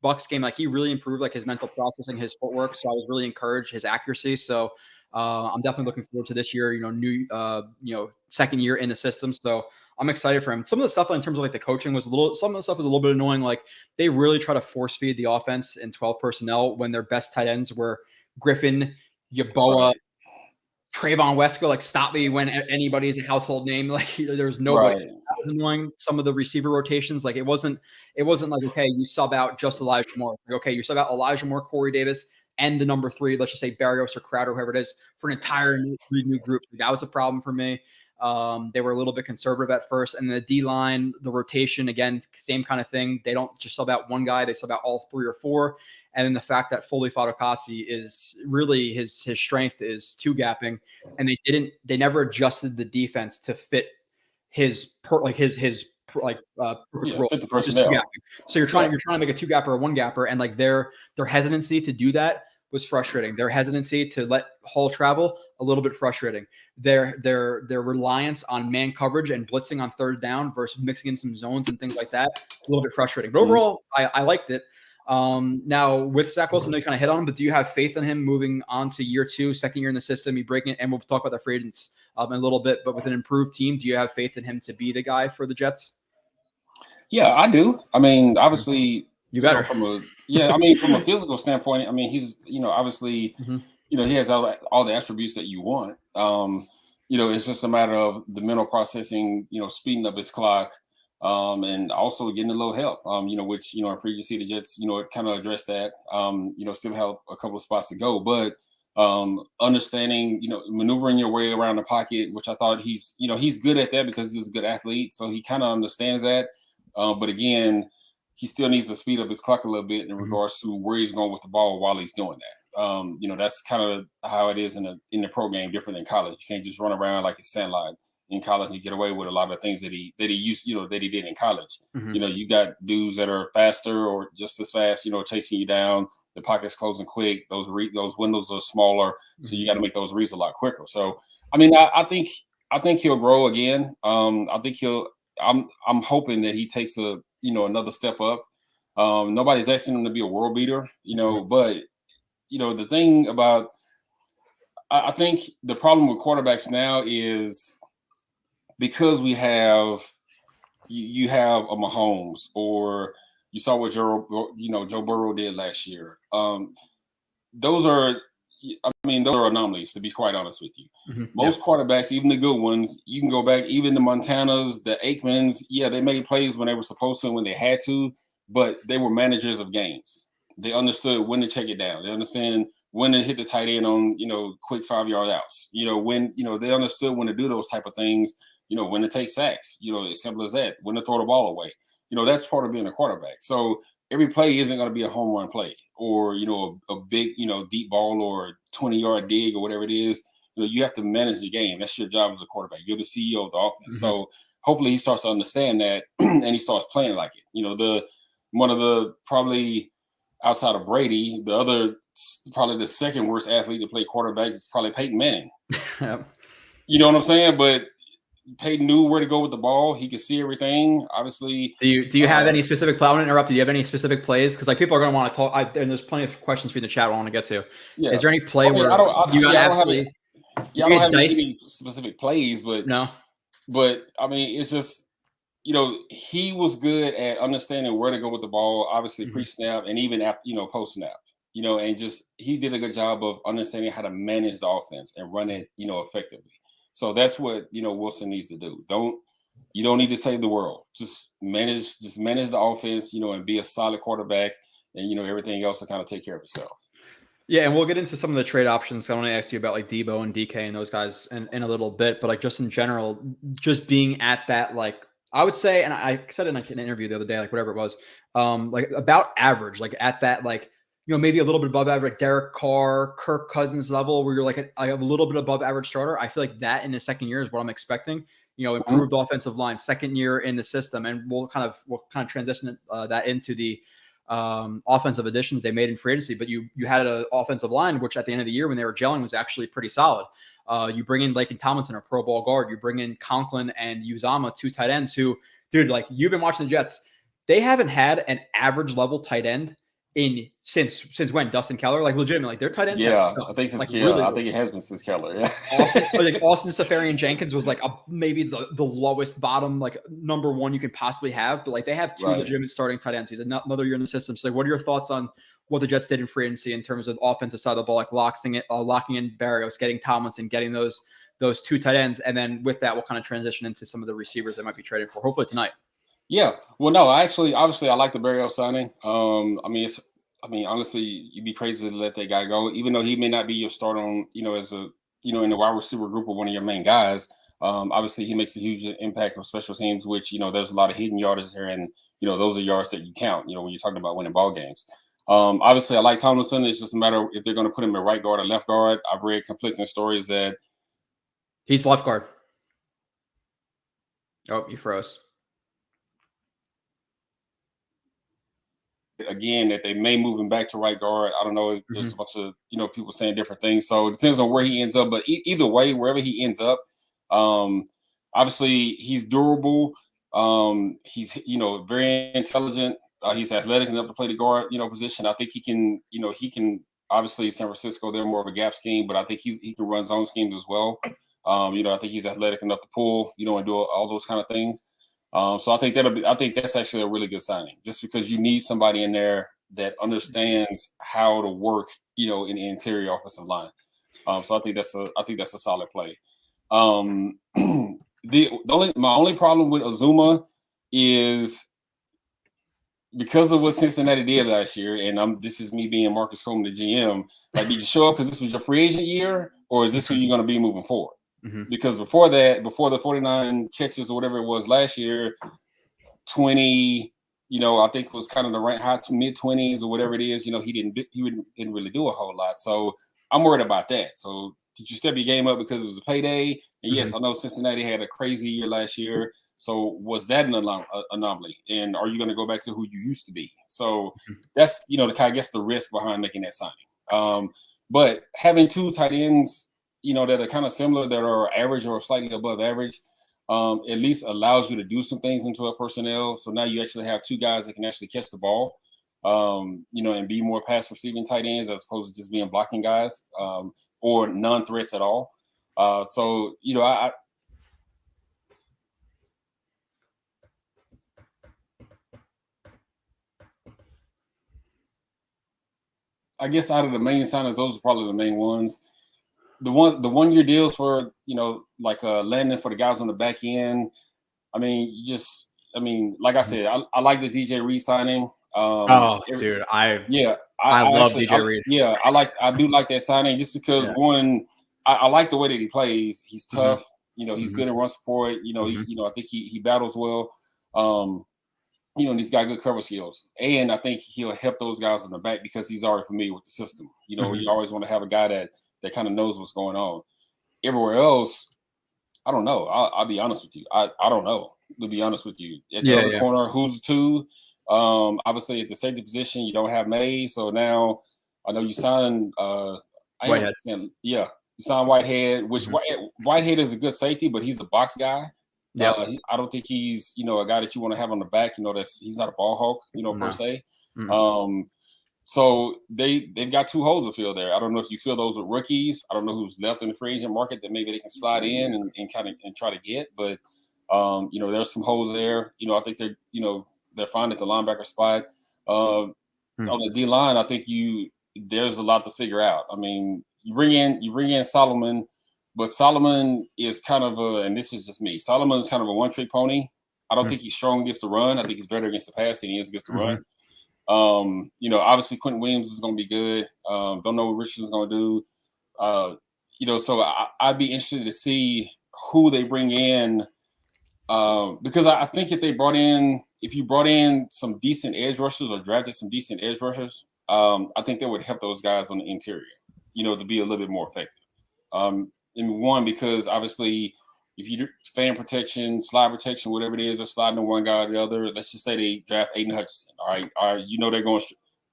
Bucks game. Like he really improved like his mental processing, his footwork. So I was really encouraged, his accuracy. So I'm definitely looking forward to this year. New second year in the system. So I'm excited for him. Some of the stuff in terms of like the coaching some of the stuff was a little bit annoying. Like they really try to force feed the offense in 12 personnel when their best tight ends were Griffin, Yeboah, Trayvon Wesco. Like stop me when anybody is a household name. Like there's nobody. That was annoying. Some of the receiver rotations, like it wasn't like, okay, you sub out just Elijah Moore. Like, okay, you sub out Elijah Moore, Corey Davis, and the number 3, let's just say Barrios or Crowder, whoever it is, for an entire new group. That was a problem for me. They were a little bit conservative at first, and the D line, the rotation, again, same kind of thing. They don't just sub out one guy; they sub out all 3 or 4. And then the fact that Foley Fatukasi is really his strength is 2 gapping, and they never adjusted the defense to fit his perfect role. Fit the personnel. So you're trying to make a 2 gapper or 1 gapper, and like their hesitancy to do that was frustrating. Their hesitancy to let Hall travel, a little bit frustrating. Their reliance on man coverage and blitzing on 3rd down versus mixing in some zones and things like that, a little bit frustrating. But overall, I liked it. Now with Zach Wilson, you kind of hit on him, but do you have faith in him moving on to year 2, second year in the system? You breaking it, and we'll talk about the free agents in a little bit. But with an improved team, do you have faith in him to be the guy for the Jets? Yeah, I do. I mean, obviously, you better from a physical standpoint. I mean, he's obviously, he has all the attributes that you want. It's just a matter of the mental processing. Speeding up his clock. And also getting a little help, which, in free agency, the Jets, kind of addressed that, still have a couple of spots to go, but understanding, maneuvering your way around the pocket, which I thought he's good at that because he's a good athlete. So he kind of understands that. But again, he still needs to speed up his clock a little bit in regards to where he's going with the ball while he's doing that. That's kind of how it is in the pro game, different than college. You can't just run around like a sandlot. In college, and you get away with a lot of things that he used, that he did in college. You got dudes that are faster or just as fast, chasing you down. The pocket's closing quick. Those windows are smaller, so you got to make those reads a lot quicker. So, I mean, I think he'll grow again. I think I'm hoping that he takes another step up. Nobody's asking him to be a world beater, but the thing about I think the problem with quarterbacks now is, because we have, you have a Mahomes, or you saw what Joe Burrow did last year. Those are anomalies, to be quite honest with you. Most quarterbacks, even the good ones, you can go back, even the Montanas, the Aikmans, they made plays when they were supposed to and when they had to, but they were managers of games. They understood when to check it down. They understand when to hit the tight end on, quick 5-yard outs. When, they understood when to do those type of things. When to take sacks, as simple as that, when to throw the ball away. That's part of being a quarterback. So every play isn't going to be a home run play or, a big, deep ball or 20-yard dig or whatever it is. You have to manage the game. That's your job as a quarterback. You're the CEO of the offense. So hopefully he starts to understand that and he starts playing like it. One of the probably outside of Brady, probably the second worst athlete to play quarterback is probably Peyton Manning. You know what I'm saying? But Peyton knew where to go with the ball. He could see everything. Obviously, do you have any specific play? I want to interrupt you. Do you have any specific plays? Because people are going to want to talk. And there's plenty of questions for you in the chat I want to get to. Yeah. Is there any play where I don't have any specific plays, but no. But I mean, it's just he was good at understanding where to go with the ball. Obviously, pre-snap and even after post-snap. And just he did a good job of understanding how to manage the offense and run it effectively. So that's what Wilson needs to do. You don't need to save the world. Just manage the offense, and be a solid quarterback, and everything else will kind of take care of itself. Yeah, and we'll get into some of the trade options. I want to ask you about like Debo and DK and those guys in a little bit, but like just in general, just being at that, like I would say, and I said in an interview the other day, like whatever it was, like about average, like at that, like maybe a little bit above average, like Derek Carr, Kirk Cousins level, where you're like a little bit above average starter. I feel like that in his second year is what I'm expecting. Improved offensive line, second year in the system, and we'll kind of transition that into the offensive additions they made in free agency. But you had an offensive line, which at the end of the year when they were gelling was actually pretty solid. You bring in Laken Tomlinson, a Pro Bowl guard. You bring in Conklin and Uzama, 2 tight ends who, dude, like you've been watching the Jets. They haven't had an average level tight end since when? Dustin Keller, like legitimately, like their tight ends. Yeah, I think since Keller. I think it has been since Keller. Yeah, Austin Seferian-Jenkins was like maybe the lowest bottom, like number 1 you can possibly have, but like they have 2 legitimate starting tight ends. He's another year in the system. So, what are your thoughts on what the Jets did in free agency in terms of offensive side of the ball, like locking in Barrios, getting Tomlinson, getting those 2 tight ends, and then with that, we'll kind of transition into some of the receivers that might be traded for, hopefully tonight. Yeah. Well, no, obviously, I like the Barrios signing. I mean, I mean, honestly, you'd be crazy to let that guy go, even though he may not be your start on, as a, in the wide receiver group or one of your main guys. Obviously, he makes a huge impact on special teams, which, there's a lot of hidden yardage here. And, those are yards that you count, when you're talking about winning ball games. Obviously, I like Tomlinson. It's just a matter of if they're going to put him at right guard or left guard. I've read conflicting stories that he's left guard. Oh, you froze. Again, that they may move him back to right guard. I don't know. There's a bunch of people saying different things, so it depends on where he ends up. But either way, wherever he ends up, obviously he's durable. He's very intelligent. He's athletic enough to play the guard position. I think he can. He can. Obviously, San Francisco, they're more of a gap scheme, but I think he can run zone schemes as well. I think he's athletic enough to pull, and do all those kind of things. So I think that's actually a really good signing, just because you need somebody in there that understands how to work, in the interior offensive line. So I think that's a solid play. My only problem with Azuma is because of what Cincinnati did last year, and this is me being Marcus Coleman, the GM. Like, did you show up because this was your free agent year, or is this who you're going to be moving forward? Because before the 49 catches or whatever it was last year, 20, I think it was kind of the rank high to mid 20s or whatever it is. He didn't really do a whole lot. So I'm worried about that. So did you step your game up because it was a payday? And yes, I know Cincinnati had a crazy year last year. So was that an anomaly? And are you going to go back to who you used to be? So that's, I guess the risk behind making that signing. But having two tight ends, that are kind of similar, that are average or slightly above average, at least allows you to do some things into a personnel. So now you actually have two guys that can actually catch the ball, and be more pass receiving tight ends as opposed to just being blocking guys, or non-threats at all. I guess out of the main signings, those are probably the main ones. The 1 year deals for, like Landon for the guys on the back end. I mean, like I said, I like the DJ Reed signing. Dude, I love DJ Reed. I do like that signing just because one, I like the way that he plays. He's tough. He's good in run support. I think he battles well. And he's got good cover skills. And I think he'll help those guys in the back because he's already familiar with the system. You always want to have a guy that kind of knows what's going on. Everywhere else, I don't know. I'll be honest with you. I don't know, to be honest with you. At the other corner, who's the two? Obviously, at the safety position, you don't have May. So now I know you signed Whitehead. You signed Whitehead, which Whitehead is a good safety, but he's a box guy. I don't think he's, a guy that you want to have on the back. He's not a ball hawk, per se. So they've got two holes to fill there. I don't know if you feel those are rookies. I don't know who's left in the free agent market that maybe they can slide in and kind of try to get. But there's some holes there. I think they're fine at the linebacker spot. On the D line, I think there's a lot to figure out. I mean, you bring in Solomon, but Solomon is kind of and this is just me. Solomon is kind of a one-trick pony. I don't think he's strong against the run. I think he's better against the pass than he is against the run. Obviously Quentin Williams is going to be good. Don't know what Richardson's going to do. So I'd be interested to see who they bring in, because I think if you brought in some decent edge rushers or drafted some decent edge rushers, I think that would help those guys on the interior, to be a little bit more effective. One, because obviously if you do fan protection, slide protection, whatever it is, they're sliding to one guy or the other. Let's just say they draft Aiden Hutchinson. All right. They're going.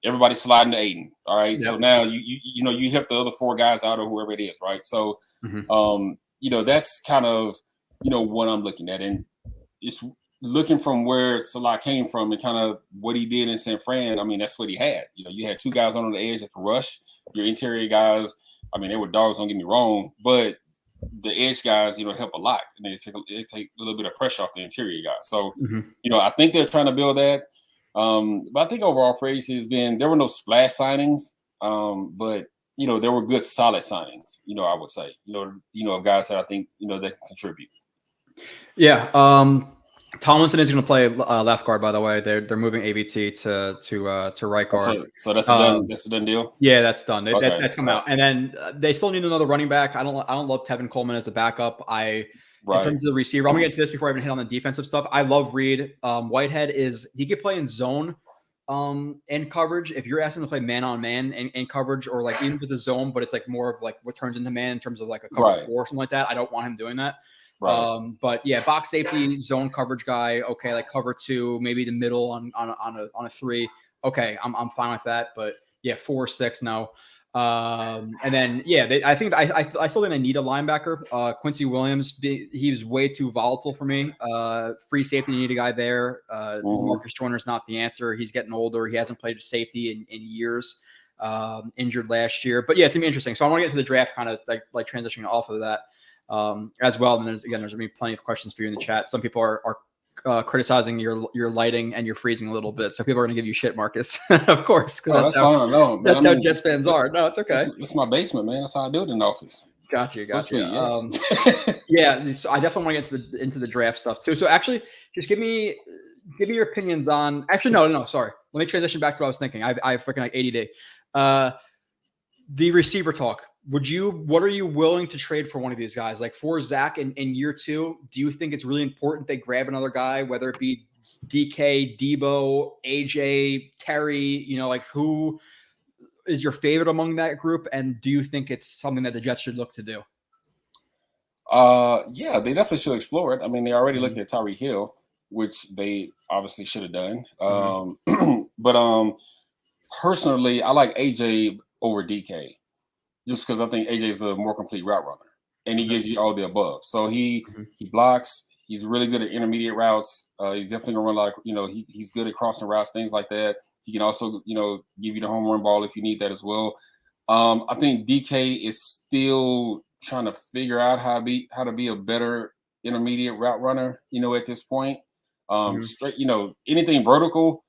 Everybody's sliding to Aiden. All right. Yep. So now you help the other four guys out or whoever it is. Right. So, that's kind of what I'm looking at, and it's looking from where Salah came from and kind of what he did in San Fran. I mean, that's what he had. You had two guys on the edge that could rush. Your interior guys, I mean, they were dogs. Don't get me wrong, but the edge guys, help a lot, and they take a little bit of pressure off the interior guys. So, I think they're trying to build that. But I think overall for AC has been, there were no splash signings, but there were good solid signings. I would say, of guys that I think that can contribute. Yeah. Tomlinson is going to play left guard. By the way, they're moving AVT to right guard. So that's a done. That's a done deal. Yeah, that's done. Okay. That's come out, and then they still need another running back. I don't love Tevin Coleman as a backup. In terms of the receiver, I'm gonna get into this before I even hit on the defensive stuff. I love Reed. Whitehead he could play in zone in coverage. If you're asking him to play man on man in coverage, or like even if it's a zone, but it's like more of like what turns into man in terms of like a cover 4 or something like that. I don't want him doing that. Right. But yeah, box safety, zone coverage guy. Okay, like cover 2, maybe the middle on a 3. Okay, I'm fine with that. But yeah, 4, 6, no. And then I think I still think they need a linebacker. Quincy Williams, he was way too volatile for me. Free safety, you need a guy there. Marcus Joyner's not the answer. He's getting older. He hasn't played safety in years. Injured last year. But yeah, it's gonna be interesting. So I want to get to the draft, kind of like transitioning off of that. As well. And there's gonna be plenty of questions for you in the chat. Some people are criticizing your lighting and your freezing a little bit. So people are gonna give you shit, Marcus. Of course. That's fine. No, that's how Jets fans are. No, it's okay. It's my basement, man. That's how I do it in the office. Gotcha. Yeah. So I definitely want to get into the draft stuff too. So actually, just give me your opinions on. Actually, no. Sorry. Let me transition back to what I was thinking. I freaking like ADD. The receiver talk. What are you willing to trade for one of these guys? Like for Zach in year 2, do you think it's really important they grab another guy, whether it be DK, Debo, AJ, Terry, like who is your favorite among that group? And do you think it's something that the Jets should look to do? Yeah, they definitely should explore it. I mean, they already looked at Tyreek Hill, which they obviously should have done. But personally, I like AJ over DK. Just because I think AJ is a more complete route runner, and he gives you all the above. So he blocks. He's really good at intermediate routes. He's definitely gonna run a lot of, he's good at crossing routes, things like that. He can also, give you the home run ball if you need that as well. I think DK is still trying to figure out how to be a better intermediate route runner. At this point, straight, anything vertical,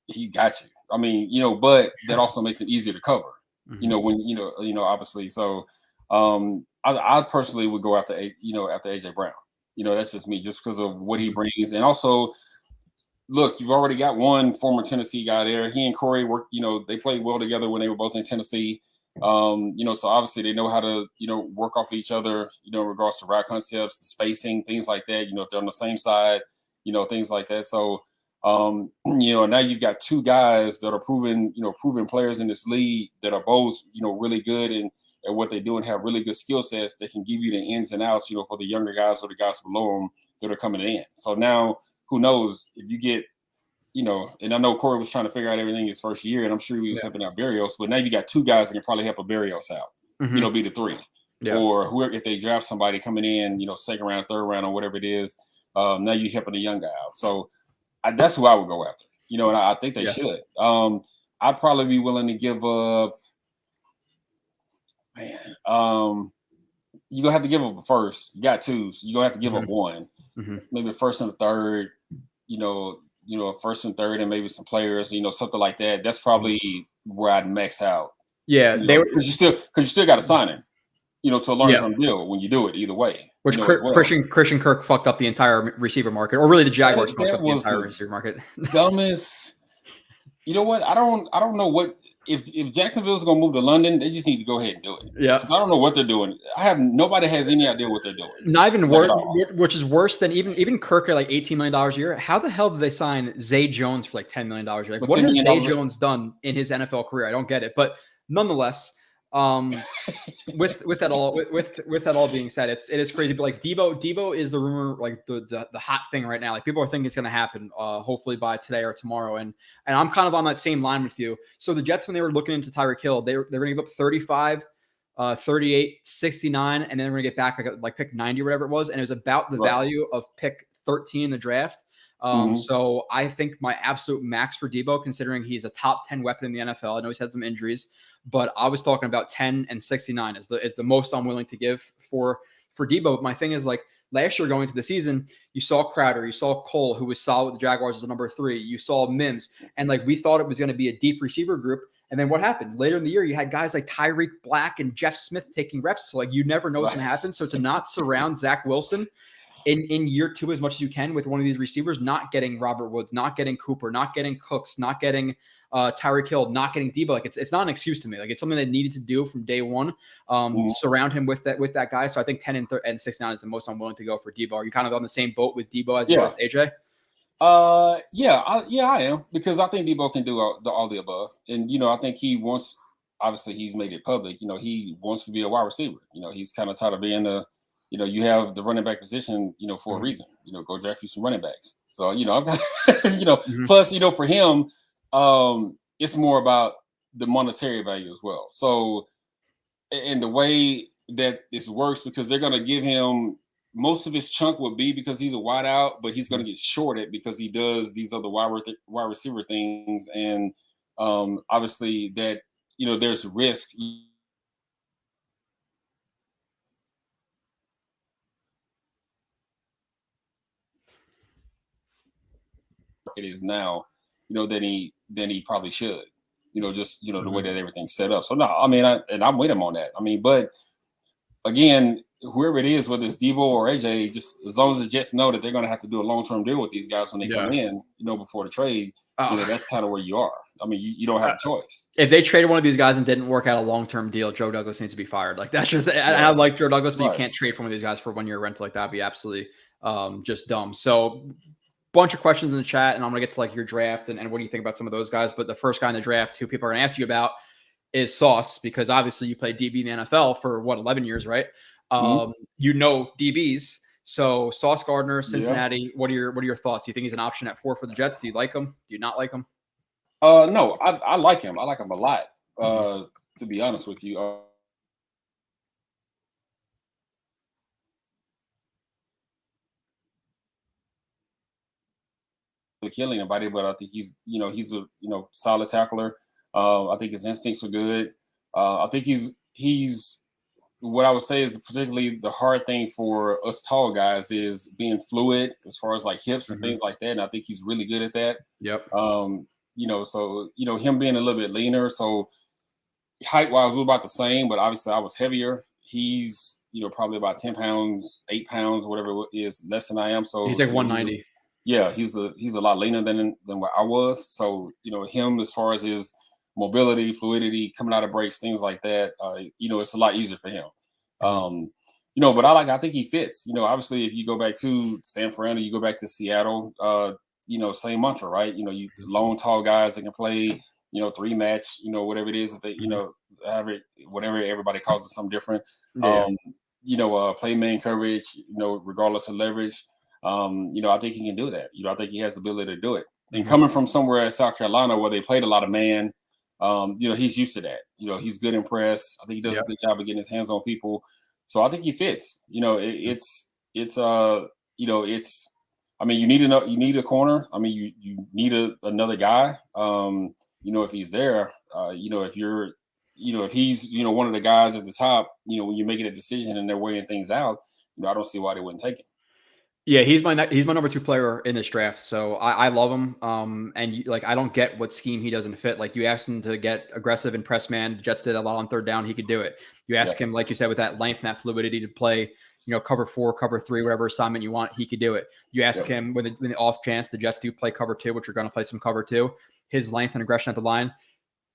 he got you. I mean, but that also makes it easier to cover. When obviously. So I personally would go after AJ Brown. That's just me, just because of what he brings. And also, look, you've already got one former Tennessee guy there. He and Corey work, they played well together when they were both in Tennessee. So obviously they know how to, work off each other, in regards to route concepts, the spacing, things like that, if they're on the same side, things like that. So now you've got 2 guys that are proven players in this league that are both, really good at what they do and have really good skill sets that can give you the ins and outs, for the younger guys or the guys below them that are coming in. So now who knows if you get, and I know Corey was trying to figure out everything his first year, and I'm sure he was helping out Berrios, but now you got 2 guys that can probably help a Berrios out, be the 3. Yeah. Or whoever, if they draft somebody coming in, second round, third round, or whatever it is, now you're helping a young guy out. So that's who I would go after, and I think they should. I'd probably be willing to give up, you're going to have to give up a first. You got 2, so you're going to have to give up 1. Maybe a first and a third, a first and third, and maybe some players, something like that. That's probably where I'd max out. Yeah, because you still got to sign him, to a long-term deal when you do it either way. Which Christian Kirk fucked up the entire receiver market, or really the Jaguars fucked up the entire receiver market. Dumbest. You know what? I don't know what if Jacksonville's gonna move to London, they just need to go ahead and do it. Yeah, because I don't know what they're doing. Nobody has any idea what they're doing. Not even worse, which is worse than even Kirk at like $18 million a year. How the hell did they sign Zay Jones for like $10 million a year? Like, what has Zay Jones done in his NFL career? I don't get it. But nonetheless, with that all being said, it is crazy. But like Debo is the rumor, like the hot thing right now. Like people are thinking it's going to happen, hopefully by today or tomorrow. And I'm kind of on that same line with you. So the Jets, when they were looking into Tyreek Hill, they're going to give up 35, 38, 69, and then they're going to get back like pick 90 or whatever it was. And it was about the value of pick 13 in the draft. So I think my absolute max for Debo, considering he's a top 10 weapon in the NFL. I know he's had some injuries, but I was talking about 10 and 69 is the most I'm willing to give for Debo. My thing is, like, last year going into the season, you saw Crowder, you saw Cole, who was solid with the Jaguars as the number 3. You saw Mims, and like we thought it was going to be a deep receiver group. And then what happened? Later in the year, you had guys like Tyreek Black and Jeff Smith taking reps. So like you never know what's going to happen. So to not surround Zach Wilson in year 2 as much as you can with one of these receivers, not getting Robert Woods, not getting Cooper, not getting Cooks, not getting Tyreek Hill, not getting Debo. Like it's not an excuse to me. Like it's something that needed to do from day one. Surround him with that guy. So I think 10 and 69 is the most I'm willing to go for Debo. Are you kind of on the same boat with Debo as you are with AJ? I am, because I think Debo can do all the above, and I think he wants. Obviously, he's made it public. He wants to be a wide receiver. He's kind of tired of being a. You have the running back position. For a reason. Go draft you some running backs. So I've got. Plus for him, it's more about the monetary value as well. So, and the way that this works, because they're going to give him. Most of his chunk would be because he's a wide out, but he's going to get shorted because he does these other wide receiver things. And obviously that, there's risk. It is now, than he probably should, just, the way that everything's set up. So no, I mean, I'm with him on that. I mean, but again, whoever it is, whether it's Debo or AJ, just as long as the Jets know that they're going to have to do a long-term deal with these guys when they come in, before the trade, that's kind of where you are. I mean, you don't have a choice. If they traded one of these guys and didn't work out a long-term deal, Joe Douglas needs to be fired. Like that's just, I like Joe Douglas, but you can't trade for one of these guys for 1 year rental like that. Would be absolutely just dumb. So bunch of questions in the chat, and I'm going to get to like your draft and what do you think about some of those guys. But the first guy in the draft who people are going to ask you about is Sauce, because obviously you played DB in the NFL for 11 years, right? DBs. So Sauce Gardner, Cincinnati. What are your thoughts? Do you think he's an option at 4 for the Jets? Do you like him? Do you not like him? No, I like him. I like him a lot. To be honest with you. Kill anybody, but I think he's a solid tackler. I think his instincts were good. I think he's what I would say is particularly the hard thing for us tall guys is being fluid as far as like hips and things like that. And I think he's really good at that. Yep. So him being a little bit leaner. So height wise, we're about the same, but obviously I was heavier. He's probably about 10 pounds, 8 pounds, whatever it is, less than I am. So he's like 190. He's a lot leaner than what I was. So him as far as his mobility, fluidity, coming out of breaks, things like that. It's a lot easier for him. But I think he fits. Obviously, if you go back to San Fran, or you go back to Seattle, same mantra, right? You lone tall guys that can play, 3 match, whatever it is that they, whatever everybody calls it, something different. Play man coverage, regardless of leverage. I think he can do that. I think he has the ability to do it. And coming from somewhere at South Carolina where they played a lot of man, he's used to that. He's good in press. I think he does a good job of getting his hands on people. So I think he fits. It's I mean, you need a corner. I mean, you need another guy. If he's there, if he's one of the guys at the top, when you're making a decision and they're weighing things out, I don't see why they wouldn't take him. Yeah, he's my number 2 player in this draft. So I love him. I don't get what scheme he doesn't fit. Like you asked him to get aggressive and press man. The Jets did a lot on 3rd down. He could do it. You ask him, like you said, with that length and that fluidity to play, cover 4, cover 3, whatever assignment you want, he could do it. You ask him when the off chance the Jets do play cover 2, which are going to play some cover 2, his length and aggression at the line,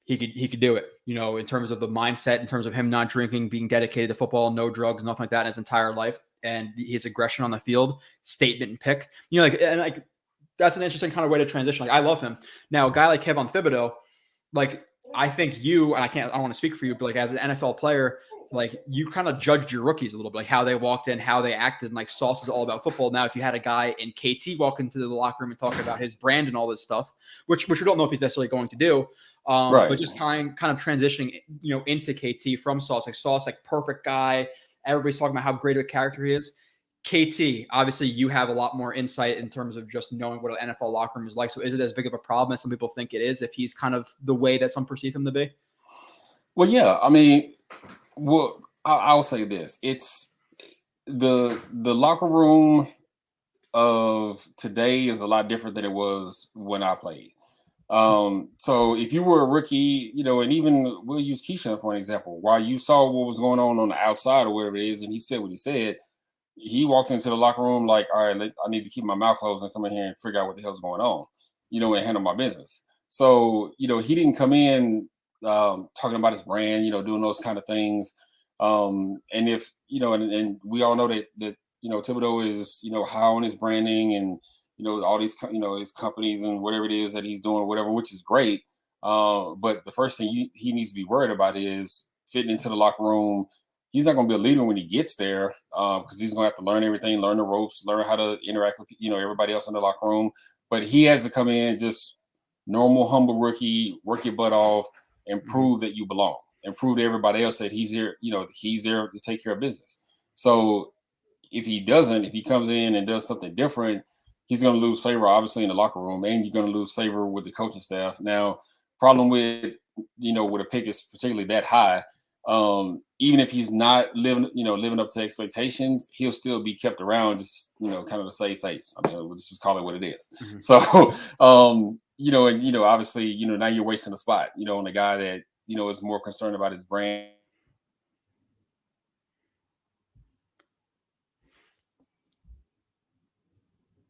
he could do it. In terms of the mindset, in terms of him not drinking, being dedicated to football, no drugs, nothing like that in his entire life. And his aggression on the field, statement and pick, that's an interesting kind of way to transition. Like I love him. Now, a guy like Kevin Thibodeau, like I think you, and I don't want to speak for you, but like as an NFL player, like you kind of judged your rookies a little bit, like how they walked in, how they acted, and like Sauce is all about football. Now, if you had a guy in KT walk into the locker room and talk about his brand and all this stuff, which we don't know if he's necessarily going to do, but just kind of transitioning, into KT from Sauce, like perfect guy. Everybody's talking about how great a character he is. KT, obviously, you have a lot more insight in terms of just knowing what an NFL locker room is like. So is it as big of a problem as some people think it is if he's kind of the way that some perceive him to be? Well, yeah. I mean, I'll say this. It's the locker room of today is a lot different than it was when I played. So if you were a rookie, and even we'll use Keyshawn for an example, while you saw what was going on the outside or whatever it is, and he said what he said, he walked into the locker room like, all right, I need to keep my mouth closed and come in here and figure out what the hell's going on, and handle my business. So, he didn't come in talking about his brand, doing those kind of things. And if, and we all know that Thibodeau is, high on his branding and, all these, his companies and whatever it is that he's doing, whatever, which is great. But the first thing he needs to be worried about is fitting into the locker room. He's not going to be a leader when he gets there because he's going to have to learn everything, learn the ropes, learn how to interact with, everybody else in the locker room. But he has to come in just normal, humble rookie, work your butt off and prove that you belong and prove to everybody else that he's here, he's there to take care of business. So if he comes in and does something different, he's going to lose favor, obviously, in the locker room, and you're going to lose favor with the coaching staff. Now, problem with, with a pick is particularly that high. Even if he's not living up to expectations, he'll still be kept around, just, kind of to save face. I mean, let's just call it what it is. Mm-hmm. So, and, obviously, now you're wasting a spot, on a guy that, is more concerned about his brand.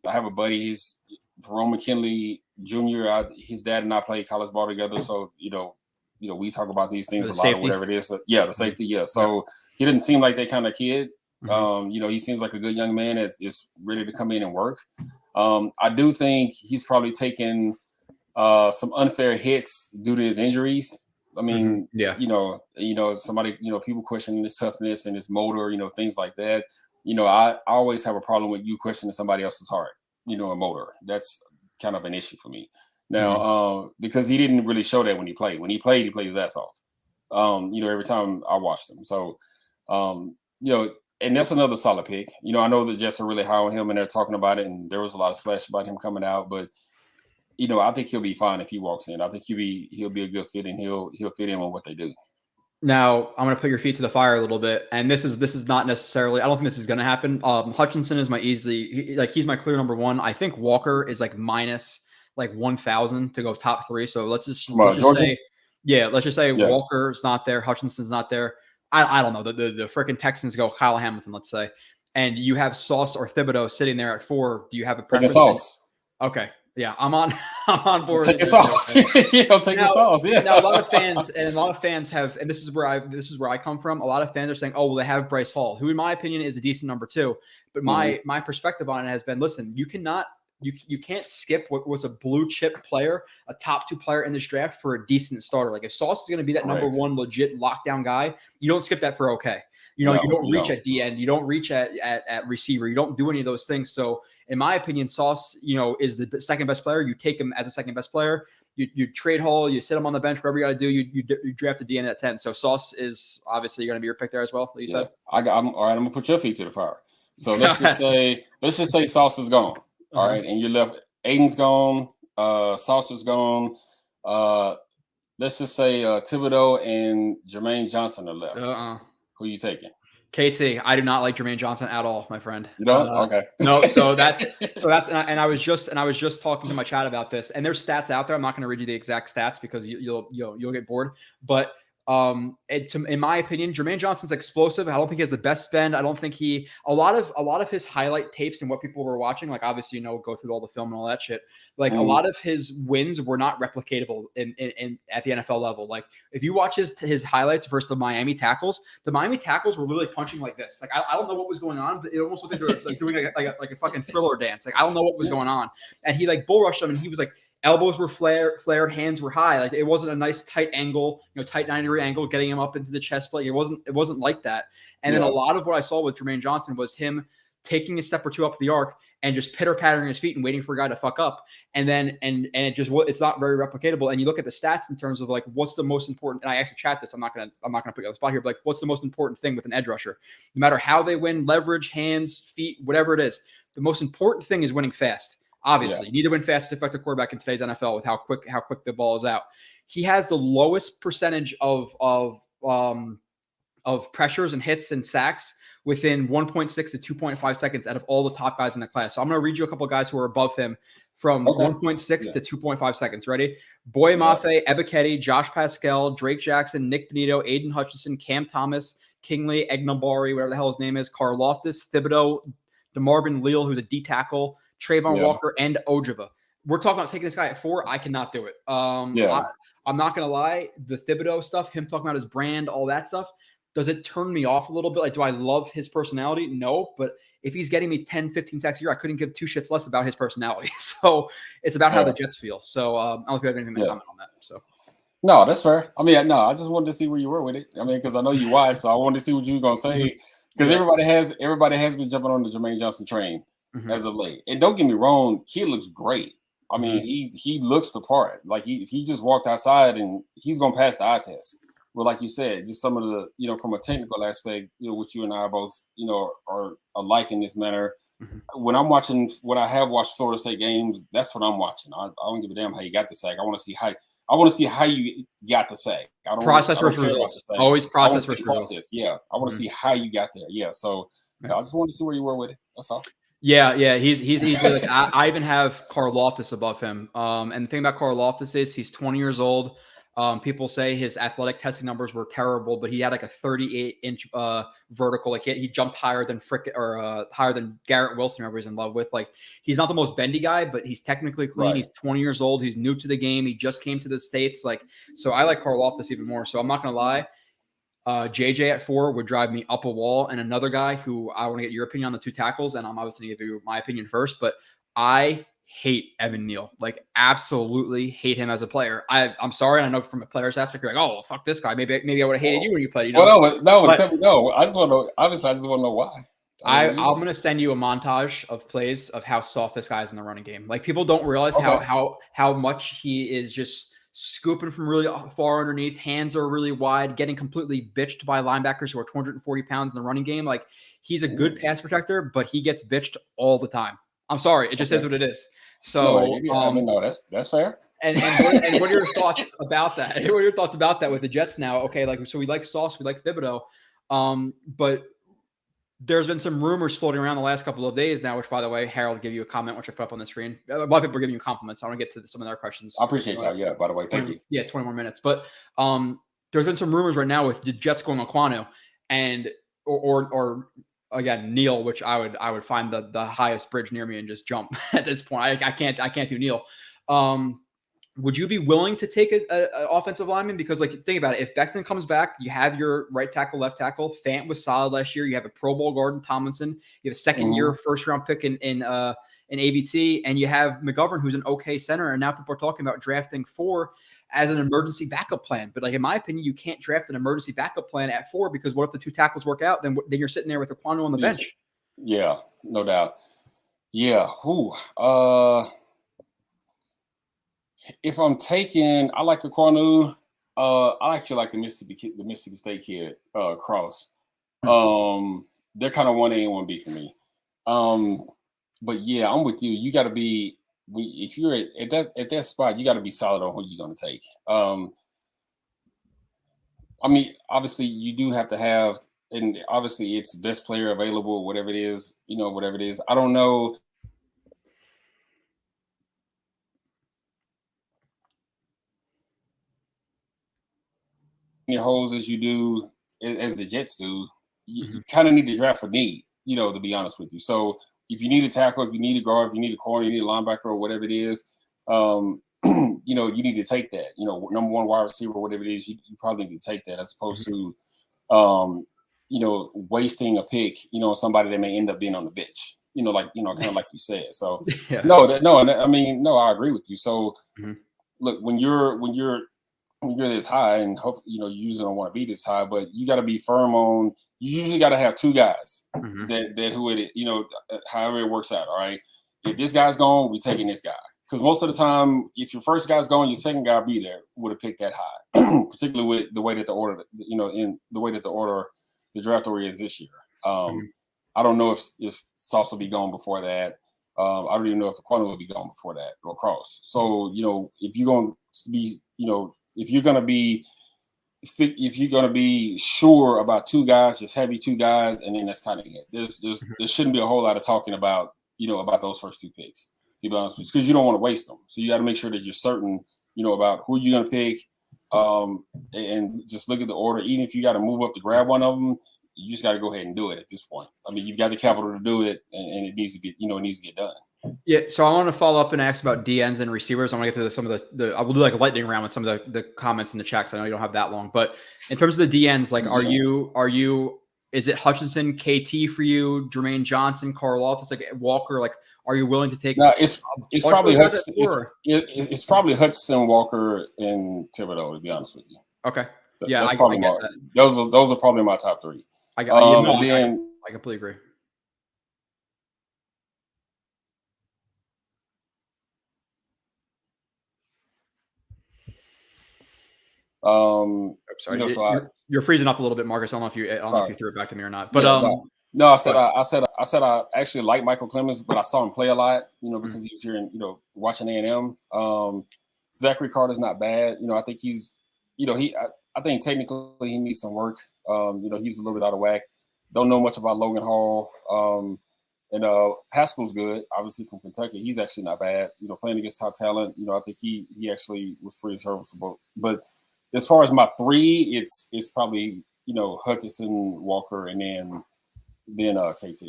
I have a buddy, he's Jerome McKinley Jr. His dad and I played college ball together. So, we talk about these things a lot or whatever it is. So, the safety. Yeah. So he didn't seem like that kind of kid. Mm-hmm. He seems like a good young man is ready to come in and work. I do think he's probably taken some unfair hits due to his injuries. I mean, somebody, people questioning his toughness and his motor, things like that. I always have a problem with you questioning somebody else's heart, and motor. That's kind of an issue for me. Now, because he didn't really show that when he played. When he played his ass off. Every time I watched him. So, and that's another solid pick. I know the Jets are really high on him and they're talking about it, and there was a lot of splash about him coming out, but I think he'll be fine if he walks in. I think he'll be a good fit and he'll fit in with what they do. Now, I'm going to put your feet to the fire a little bit, and this is not necessarily. I don't think this is going to happen. Hutchinson is he's my clear number one. I think Walker is minus 1,000 to go top 3. So let's just say Walker's not there, Hutchinson's not there. I don't know. The freaking Texans go Kyle Hamilton, let's say, and you have Sauce or Thibodeau sitting there at 4. Do you have a preference? Sauce. Okay. Yeah, I'm on board. Take a Sauce. Take a Sauce. Yeah. Now a lot of fans have, and this is where I come from. A lot of fans are saying, "Oh, well, they have Bryce Hall, who in my opinion is a decent number 2." But my perspective on it has been, listen, you can't skip what's a blue chip player, a top 2 player in this draft for a decent starter. Like if Sauce is going to be that number 1 legit lockdown guy, you don't skip that for okay. You don't reach at DN, you don't reach at receiver, you don't do any of those things. So in my opinion, Sauce, is the second best player. You take him as a second best player. You trade Hall, you sit him on the bench, whatever you got to do. You draft a DN at 10. So Sauce is obviously going to be your pick there as well. You said. All right. I'm gonna put your feet to the fire. So let's just say Sauce is gone. All right, and you're left. Aiden's gone. Sauce is gone. Let's just say Thibodeau and Jermaine Johnson are left. Who are you taking? KT, I do not like Jermaine Johnson at all, my friend. You don't? Okay. No, so that's and I was just talking to my chat about this, and there's stats out there. I'm not going to read you the exact stats because you'll get bored. But in my opinion, Jermaine Johnson's explosive. I don't think he has the best spend. I don't think a lot of his highlight tapes and what people were watching, like obviously go through all the film and all that shit. Like a lot of his wins were not replicatable in at the NFL level. Like if you watch his highlights versus the Miami tackles were literally punching like this. Like I don't know what was going on, but it almost looked like they were doing like a fucking thriller dance. Like I don't know what was going on, and he bull rushed them, and he was like. Elbows were flared, hands were high. Like it wasn't a nice tight angle, tight 90-degree angle, getting him up into the chest plate. It wasn't like that. And then a lot of what I saw with Jermaine Johnson was him taking a step or two up the arc and just pitter-pattering his feet and waiting for a guy to fuck up. And then it's not very replicatable. And you look at the stats in terms of what's the most important. And I actually chat this. I'm not gonna put you on the spot here. But what's the most important thing with an edge rusher? No matter how they win, leverage, hands, feet, whatever it is, the most important thing is winning fast. Obviously, you need to win fast to affect a quarterback in today's NFL with how quick the ball is out. He has the lowest percentage of pressures and hits and sacks within 1.6 to 2.5 seconds out of all the top guys in the class. So I'm going to read you a couple of guys who are above him from 1.6 to 2.5 seconds. Ready? Boye Mafe, Ebiketie, Josh Pascal, Drake Jackson, Nick Benito, Aiden Hutchinson, Cam Thomas, Kingley, Egnabari, whatever the hell his name is, Karlaftis, Thibodeau, DeMarvin Leal, who's a D tackle, Trayvon Walker, and Ojaba. We're talking about taking this guy at 4. I cannot do it. I'm not going to lie. The Thibodeau stuff, him talking about his brand, all that stuff, does it turn me off a little bit? Like, do I love his personality? No, but if he's getting me 10, 15 sacks a year, I couldn't give 2 shits less about his personality. So it's about how the Jets feel. So I don't know if you have anything to comment on that. So. No, that's fair. I mean, no, I just wanted to see where you were with it. I mean, because I know you watch, so I wanted to see what you were going to say. Because everybody has been jumping on the Jermaine Johnson train as of late. And don't get me wrong, kid looks great. I mean, he looks the part. Like he just walked outside and he's going to pass the eye test. Well, like you said, just some of the, from a technical aspect, which you and I both, are alike in this manner. When I'm watching, when I have watched Florida State games, that's what I'm watching. I don't give a damn how you got the sack. I want to see how you got the sack. Process versus results. Always process versus results. Yeah, I want to see how you got there. Yeah, so I just wanted to see where you were with it. That's all. Yeah. He's like I even have Karlaftis above him. And the thing about Karlaftis is he's 20 years old. People say his athletic testing numbers were terrible, but he had like a 38-inch vertical. Like he jumped higher than higher than Garrett Wilson, whoever he's in love with. Like he's not the most bendy guy, but he's technically clean. Right. He's 20 years old. He's new to the game. He just came to the States. So I like Karlaftis even more. So I'm not gonna lie. JJ at 4 would drive me up a wall, and another guy who I want to get your opinion on the 2 tackles, and I'm obviously going to give you my opinion first, but I hate Evan Neal. Like, absolutely hate him as a player. I'm sorry. I know from a player's aspect, you're like, oh, well, fuck this guy. Maybe I would have hated you when you played. Well, no. I just want to know. Obviously, I just want to know why. I'm going to send you a montage of plays of how soft this guy is in the running game. Like, people don't realize how much he is just scooping from really far underneath. Hands are really wide, getting completely bitched by linebackers who are 240 pounds in the running game. Like, he's a good pass protector, but he gets bitched all the time. I'm sorry. It just is what it is. So, that's fair. And what are your thoughts about that? What are your thoughts about that with the Jets now? Okay, so we like Sauce, we like Thibodeau, but there's been some rumors floating around the last couple of days now, which, by the way, Harold gave you a comment, which I put up on the screen. A lot of people are giving you compliments. I want to get to some of their questions. I appreciate that. Yeah, by the way, thank you. Yeah, 20 more minutes. But there's been some rumors right now with the Jets going on Kwanu and or again Neal, which I would find the highest bridge near me and just jump at this point. I can't do Neal. Would you be willing to take an offensive lineman? Because, think about it. If Becton comes back, you have your right tackle, left tackle. Fant was solid last year. You have a Pro Bowl guard in Tomlinson. You have a second-year first-round pick in ABT, and you have McGovern, who's an okay center. And now people are talking about drafting 4 as an emergency backup plan. But, in my opinion, you can't draft an emergency backup plan at 4 because what if the 2 tackles work out? Then you're sitting there with Aquanu on the bench. Yeah, no doubt. Yeah. If I'm taking, I like Aquanu. I actually like the Mississippi State kid, Cross. They're kind of 1A and 1B for me. But yeah, I'm with you. You got to be, if you're at that spot, you got to be solid on who you're going to take. I mean, obviously you do have to have, and obviously it's best player available, whatever it is. I don't know. Your holes as you do, as the Jets do, you kind of need to draft for need, to be honest with you. So if you need a tackle, if you need a guard, if you need a corner, you need a linebacker or whatever it is, you need to take that. Number 1 wide receiver, whatever it is, you probably need to take that as opposed to, wasting a pick, somebody that may end up being on the bench. Kind of like you said. So I agree with you. So look, when you're this high, and hopefully, you usually don't want to be this high, but you got to be firm on. You usually got to have 2 guys that who it, however it works out. All right, if this guy's gone, we're taking this guy because most of the time, if your first guy's gone, your second guy be there would have picked that high, particularly with the way that the order, in the way that the draft order is this year. I don't know if Sauce will be gone before that. I don't even know if Aquanu will be gone before that or Cross. So if you're going to be, if you're going to be sure about 2 guys, just have 2 guys, and then that's kind of it. There shouldn't be a whole lot of talking about, about those first 2 picks, to be honest with you, because you don't want to waste them. So you got to make sure that you're certain, about who you're going to pick, and just look at the order. Even if you got to move up to grab one of them, you just got to go ahead and do it at this point. I mean, you've got the capital to do it, and it needs to be, it needs to get done. Yeah, so I want to follow up and ask about DNs and receivers. I want to get to some of the I will do like a lightning round with some of the comments in the chat, because I know you don't have that long. But in terms of the DNs, like, are you is it Hutchinson, KT for you, Jermaine Johnson, Karlaftis, like Walker? Like, are you willing to take? No, it's probably Hutchinson. It's probably Hutchinson, Walker, and Thibodeau, to be honest with you. Okay. Yeah, that's probably those are probably my top three. I completely agree. Sorry, you're freezing up a little bit, Marcus. I don't know if you threw it back to me or not. But no, I said I actually like Michael Clemens, but I saw him play a lot, because he was here and watching A&M. Zachary Carter's not bad. I think he's, I think technically he needs some work. He's a little bit out of whack. Don't know much about Logan Hall. And Pascal's good, obviously from Kentucky. He's actually not bad. Playing against top talent. I think he actually was pretty serviceable. But as far as my three, it's probably Hutchinson, Walker, and then KT.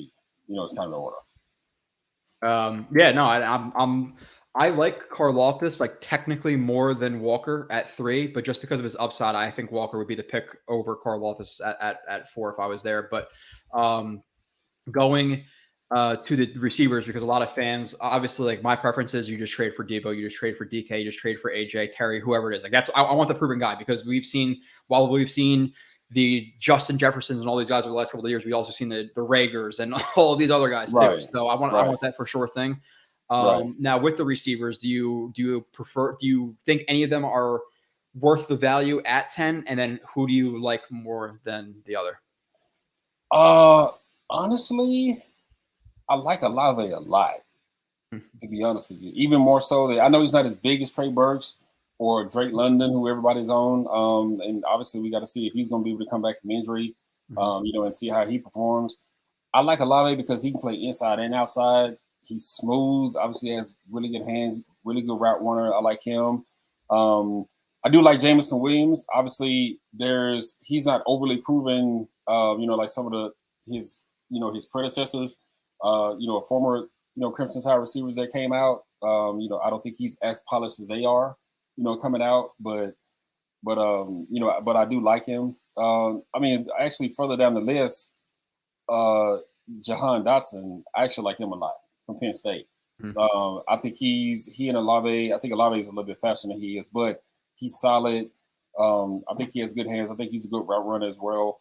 It's kind of the order. I like Karlaftis like technically more than Walker at 3, but just because of his upside, I think Walker would be the pick over Karlaftis at 4 if I was there. But going to the receivers, because a lot of fans, obviously, like my preference is you just trade for Debo, you just trade for DK, you just trade for AJ, Terry, whoever it is. Like I want the proven guy, because we've seen the Justin Jeffersons and all these guys over the last couple of years, we also seen the Ragers and all of these other guys too. So I want that for sure thing. Now with the receivers, do you think any of them are worth the value at 10? And then who do you like more than the other? Honestly, I like Olave a lot, to be honest with you. Even more so that I know he's not as big as Trey Burks or Drake London, who everybody's on. And obviously we got to see if he's going to be able to come back from injury, and see how he performs. I like Olave because he can play inside and outside. He's smooth. Obviously has really good hands, really good route runner. I like him. I do like Jameson Williams. Obviously he's not overly proven, like some of his predecessors. Former, Crimson Tide receivers that came out. I don't think he's as polished as they are, coming out. But I do like him. Actually, further down the list, Jahan Dotson, I actually like him a lot from Penn State. I think he and Olave. I think Olave is a little bit faster than he is, but he's solid. I think he has good hands. I think he's a good route runner as well.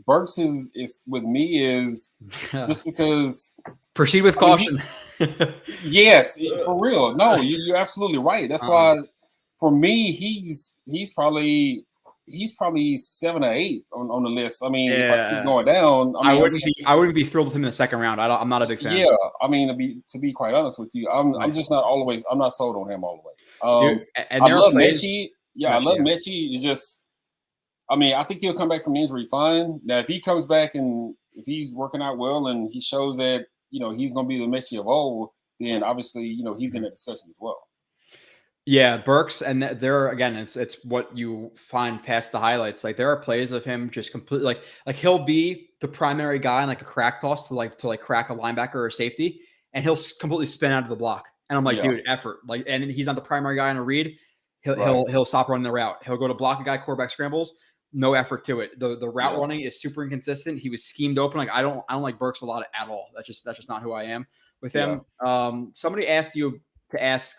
Burks is with me is just because proceed with caution. Yes, for real. No, you're absolutely right. That's why for me he's probably 7 or 8 on the list. I mean, if I keep going down, I wouldn't be thrilled with him in the second round. I'm not a big fan. Yeah, I mean, to be quite honest with you, I'm just not always. I'm not sold on him all the way. Dude, and I love Mechie. Yeah, I love Mechie. It's just, I think he'll come back from injury fine. Now, if he comes back and if he's working out well and he shows that he's going to be the Mechie of old, then obviously he's in the discussion as well. Yeah, Burks, and there again, it's what you find past the highlights. Like there are plays of him just completely like he'll be the primary guy in like a crack toss to crack a linebacker or a safety, and he'll completely spin out of the block. And I'm like, dude, effort. Like, and he's not the primary guy in a read. He'll stop running the route. He'll go to block a guy, quarterback scrambles, no effort to it. The route running is super inconsistent. He was schemed open. Like I don't like Burks a lot at all. That's just not who I am with him. Somebody asked you to ask.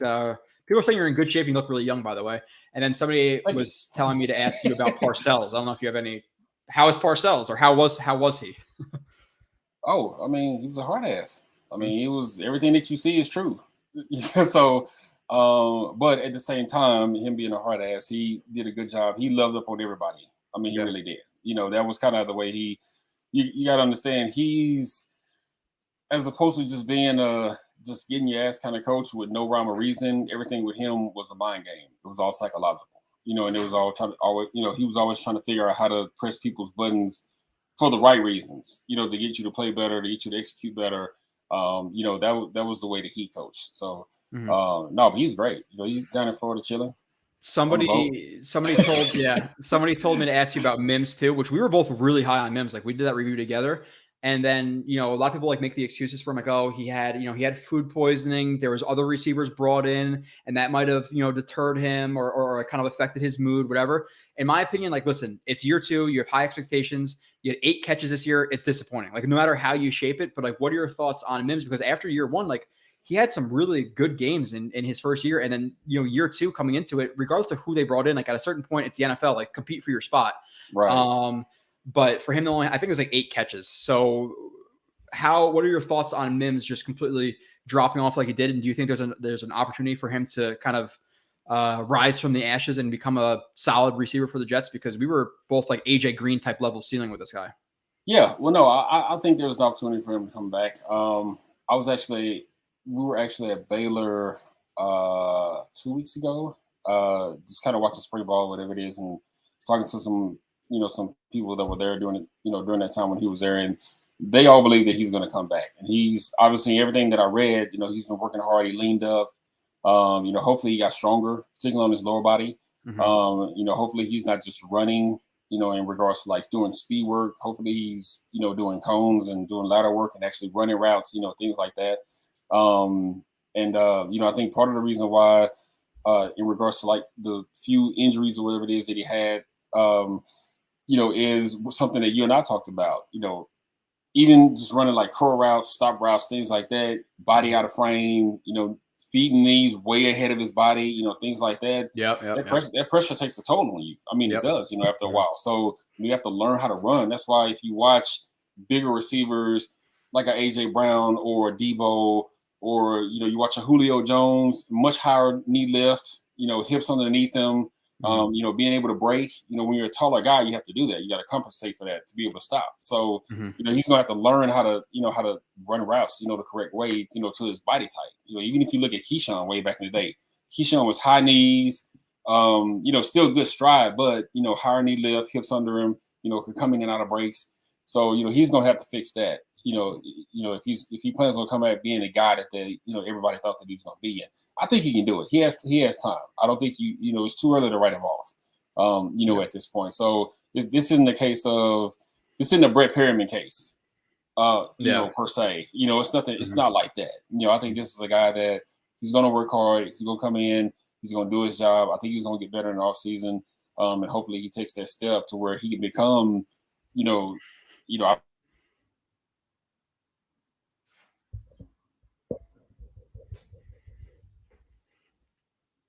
People are saying you're in good shape. You look really young, by the way. And then somebody was telling me to ask you about Parcells. I don't know if you have any. How is Parcells, or how was he? Oh, I mean, he was a hard ass. I mean, he was everything that you see is true. So, but at the same time, him being a hard ass, he did a good job. He loved up on everybody. I mean, he really did. That was kind of the way he. You got to understand, he's as opposed to just being just getting your ass kind of coach with no rhyme or reason. Everything with him was a mind game. It was all psychological, and it was all he was always trying to figure out how to press people's buttons for the right reasons, to get you to play better, to get you to execute better. That was the way that he coached. So, no, but he's great. He's down in Florida chilling. Somebody told me to ask you about Mims too, which we were both really high on Mims. Like we did that review together. And then, a lot of people like make the excuses for him, like, oh, he had food poisoning. There was other receivers brought in, and that might have, deterred him or kind of affected his mood, whatever. In my opinion, like, listen, it's year 2. You have high expectations. You had 8 catches this year. It's disappointing. Like, no matter how you shape it, but like, what are your thoughts on Mims? Because after year 1, like, he had some really good games in his first year. And then, year 2 coming into it, regardless of who they brought in, like at a certain point, it's the NFL, like compete for your spot. Right. But for him to only, I think it was like 8 catches. So what are your thoughts on Mims just completely dropping off like he did? And do you think there's an opportunity for him to kind of rise from the ashes and become a solid receiver for the Jets? Because we were both like AJ Green type level ceiling with this guy. Yeah. Well, no, I think there was an opportunity for him to come back. We were actually at Baylor 2 weeks ago, just kind of watching spring ball, whatever it is, and talking to some people that were there during that time when he was there, and they all believe that he's going to come back. And he's obviously, everything that I read, he's been working hard. He leaned up. Hopefully he got stronger, particularly on his lower body. Mm-hmm. Hopefully he's not just running, in regards to like doing speed work. Hopefully he's, doing cones and doing ladder work and actually running routes, things like that. I think part of the reason why, in regards to like the few injuries or whatever it is that he had, is something that you and I talked about, even just running like curl routes, stop routes, things like that, body out of frame, feeding knees way ahead of his body, things like that. That pressure takes a toll on you. I mean, It does, after a while. So you have to learn how to run. That's why if you watch bigger receivers like a AJ Brown or a Debo, or, you watch a Julio Jones, much higher knee lift, hips underneath them, being able to break, when you're a taller guy, you have to do that. You got to compensate for that to be able to stop. So, he's going to have to learn how to run routes, the correct way, to his body type. Even if you look at Keyshawn way back in the day, Keyshawn was high knees, still good stride, but, higher knee lift, hips under him, could come in and out of breaks. So, he's going to have to fix that. If he plans on coming back being a guy that everybody thought that he was going to be in, I think he can do it. He has time. I don't think it's too early to write him off. At this point. So this isn't the case of this isn't a Brett Perriman case. Per se. It's nothing. It's not like that. I think this is a guy that he's going to work hard. He's going to come in. He's going to do his job. I think he's going to get better in the offseason. And hopefully he takes that step to where he can become,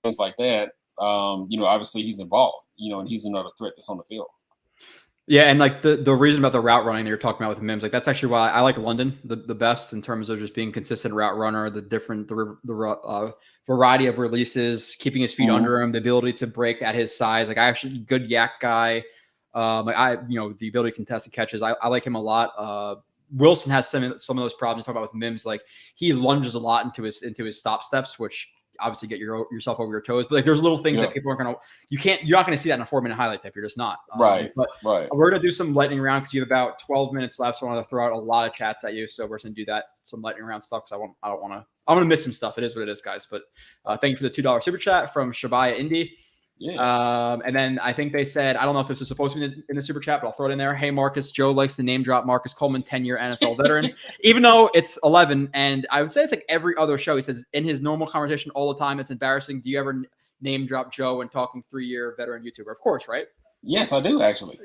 things like that, obviously he's involved, and he's another threat that's on the field. Yeah, and like the reason about the route running that you're talking about with Mims, like that's actually why I like London the best in terms of just being consistent route runner, the variety of releases, keeping his feet under him, the ability to break at his size. Like I actually good yak guy, the ability to contest and catches. I like him a lot. Wilson has some of those problems you talk about with Mims. Like he lunges a lot into his stop steps, which obviously get yourself over your toes, but like there's little things that people aren't you're not going to see that in a 4-minute highlight tape. You're just not. Right. But we're going to do some lightning round because you have about 12 minutes left. So I want to throw out a lot of chats at you. So we're going to do that, some lightning round stuff. Cause I'm going to miss some stuff. It is what it is, guys. But thank you for the $2 super chat from Shabaya Indy. Yeah. And then I think they said, I don't know if this was supposed to be in the super chat, but I'll throw it in there. Hey, Marcus, Joe likes to name drop Marcus Coleman, 10-year NFL veteran, even though it's 11. And I would say it's like every other show. He says in his normal conversation all the time, it's embarrassing. Do you ever name drop Joe when talking 3-year veteran YouTuber? Of course, right? Yes, I do actually.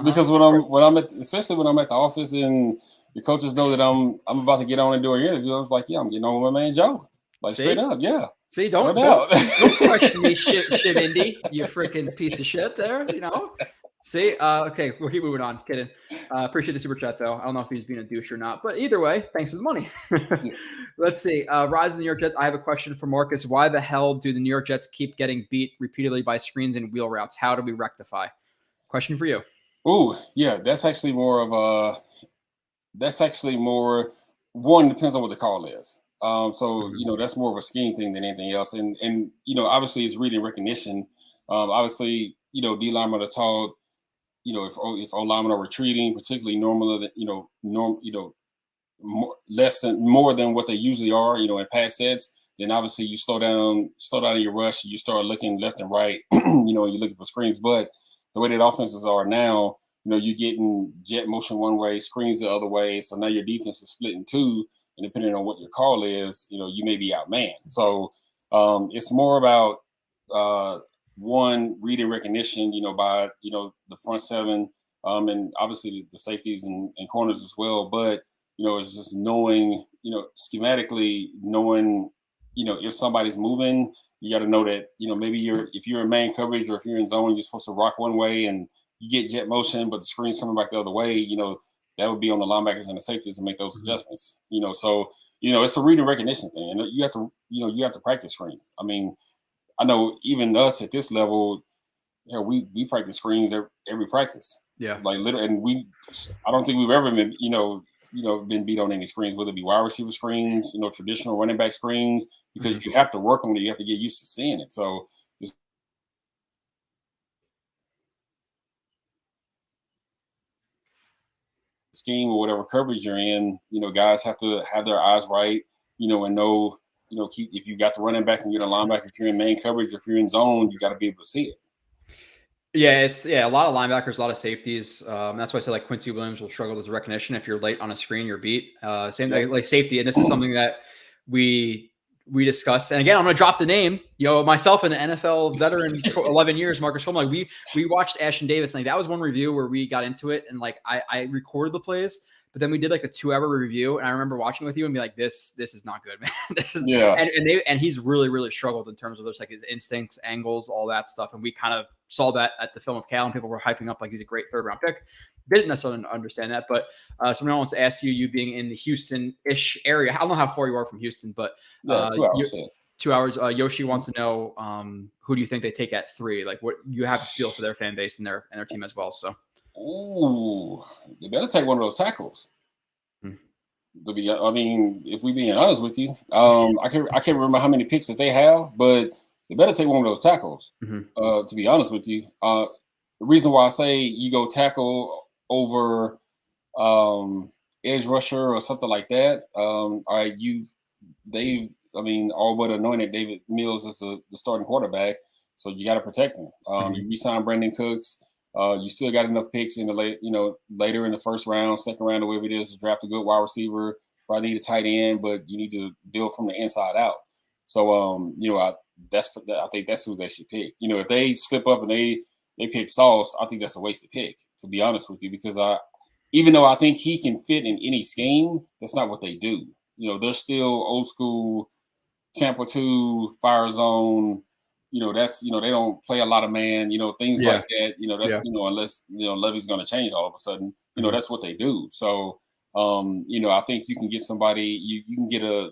Because when I'm especially when I'm at the office and the coaches know that I'm about to get on and do an interview, I was like, yeah, I'm getting on with my man Joe. Like straight up, yeah. See, don't question me, shit, Indy, you freaking piece of shit there, See, okay, we'll keep moving on. Kidding. Appreciate the super chat, though. I don't know if he's being a douche or not, but either way, thanks for the money. Let's see. Rise of the New York Jets. I have a question for Marcus. Why the hell do the New York Jets keep getting beat repeatedly by screens and wheel routes? How do we rectify? Question for you. Oh, yeah, that's actually more, one, depends on what the call is. That's more of a scheme thing than anything else. And obviously it's reading recognition. Obviously, D linemen are taught, if O linemen are retreating, particularly more than what they usually are, in pass sets, then obviously you slow down in your rush. You start looking left and right, you're looking for screens. But the way that offenses are now, you're getting jet motion one way, screens the other way. So now your defense is split in two, and depending on what your call is, you may be outmanned. So it's more about one, reading recognition, by the front seven, and obviously the safeties and corners as well. But it's just knowing, schematically knowing, if somebody's moving, you got to know that, maybe if you're in man coverage or if you're in zone, you're supposed to rock one way and you get jet motion, but the screen's coming back the other way, that would be on the linebackers and the safeties to make those adjustments, so, it's a reading recognition thing. And you have to practice screen. I mean, I know even us at this level, we practice screens every practice. Yeah. Like literally, and I don't think we've ever been, been beat on any screens, whether it be wide receiver screens, traditional running back screens, because you have to work on it. You have to get used to seeing it. So scheme or whatever coverage you're in, guys have to have their eyes right, and know, if you got the running back and you're the linebacker, if you're in main coverage, if you're in zone, you got to be able to see it. Yeah, it's a lot of linebackers, a lot of safeties. That's why I say like Quincy Williams will struggle with recognition. If you're late on a screen, you're beat. Same thing like safety, and this is something that we discussed. And again, I'm going to drop the name. Myself and the NFL veteran, 11 years, Marcus Coleman. Like we watched Ashton Davis. Like that was one review where we got into it, and like I recorded the plays. But then we did like a 2-hour review, and I remember watching with you and be like, "This is not good, man. This is." Yeah. And he's really, really struggled in terms of those like his instincts, angles, all that stuff. And we kind of saw that at the film of Cal, and people were hyping up like he's a great 3rd-round pick. Didn't necessarily understand that, but someone wants to ask you being in the Houston-ish area. I don't know how far you are from Houston, but 2 hours. 2 hours. Yoshi wants to know who do you think they take at 3? Like what you have to feel for their fan base and their team as well. So. Ooh, they better take one of those tackles. If we're being honest with you, I can't remember how many picks that they have, but they better take one of those tackles. To be honest with you, the reason why I say you go tackle over edge rusher or something like that, all but anointed David Mills as the starting quarterback, so you got to protect him. You re-sign Brandon Cooks. You still got enough picks in the later in the 1st round, 2nd round, or whatever it is, to draft a good wide receiver. Probably need a tight end, but you need to build from the inside out. So, I think that's who they should pick. If they slip up and they pick Sauce, I think that's a wasted pick, to be honest with you, because even though I think he can fit in any scheme, that's not what they do. They're still old school Tampa 2 fire zone. That's they don't play a lot of man, things like that. That's unless Levy's going to change all of a sudden. That's what they do. So I think you can get somebody. You can get a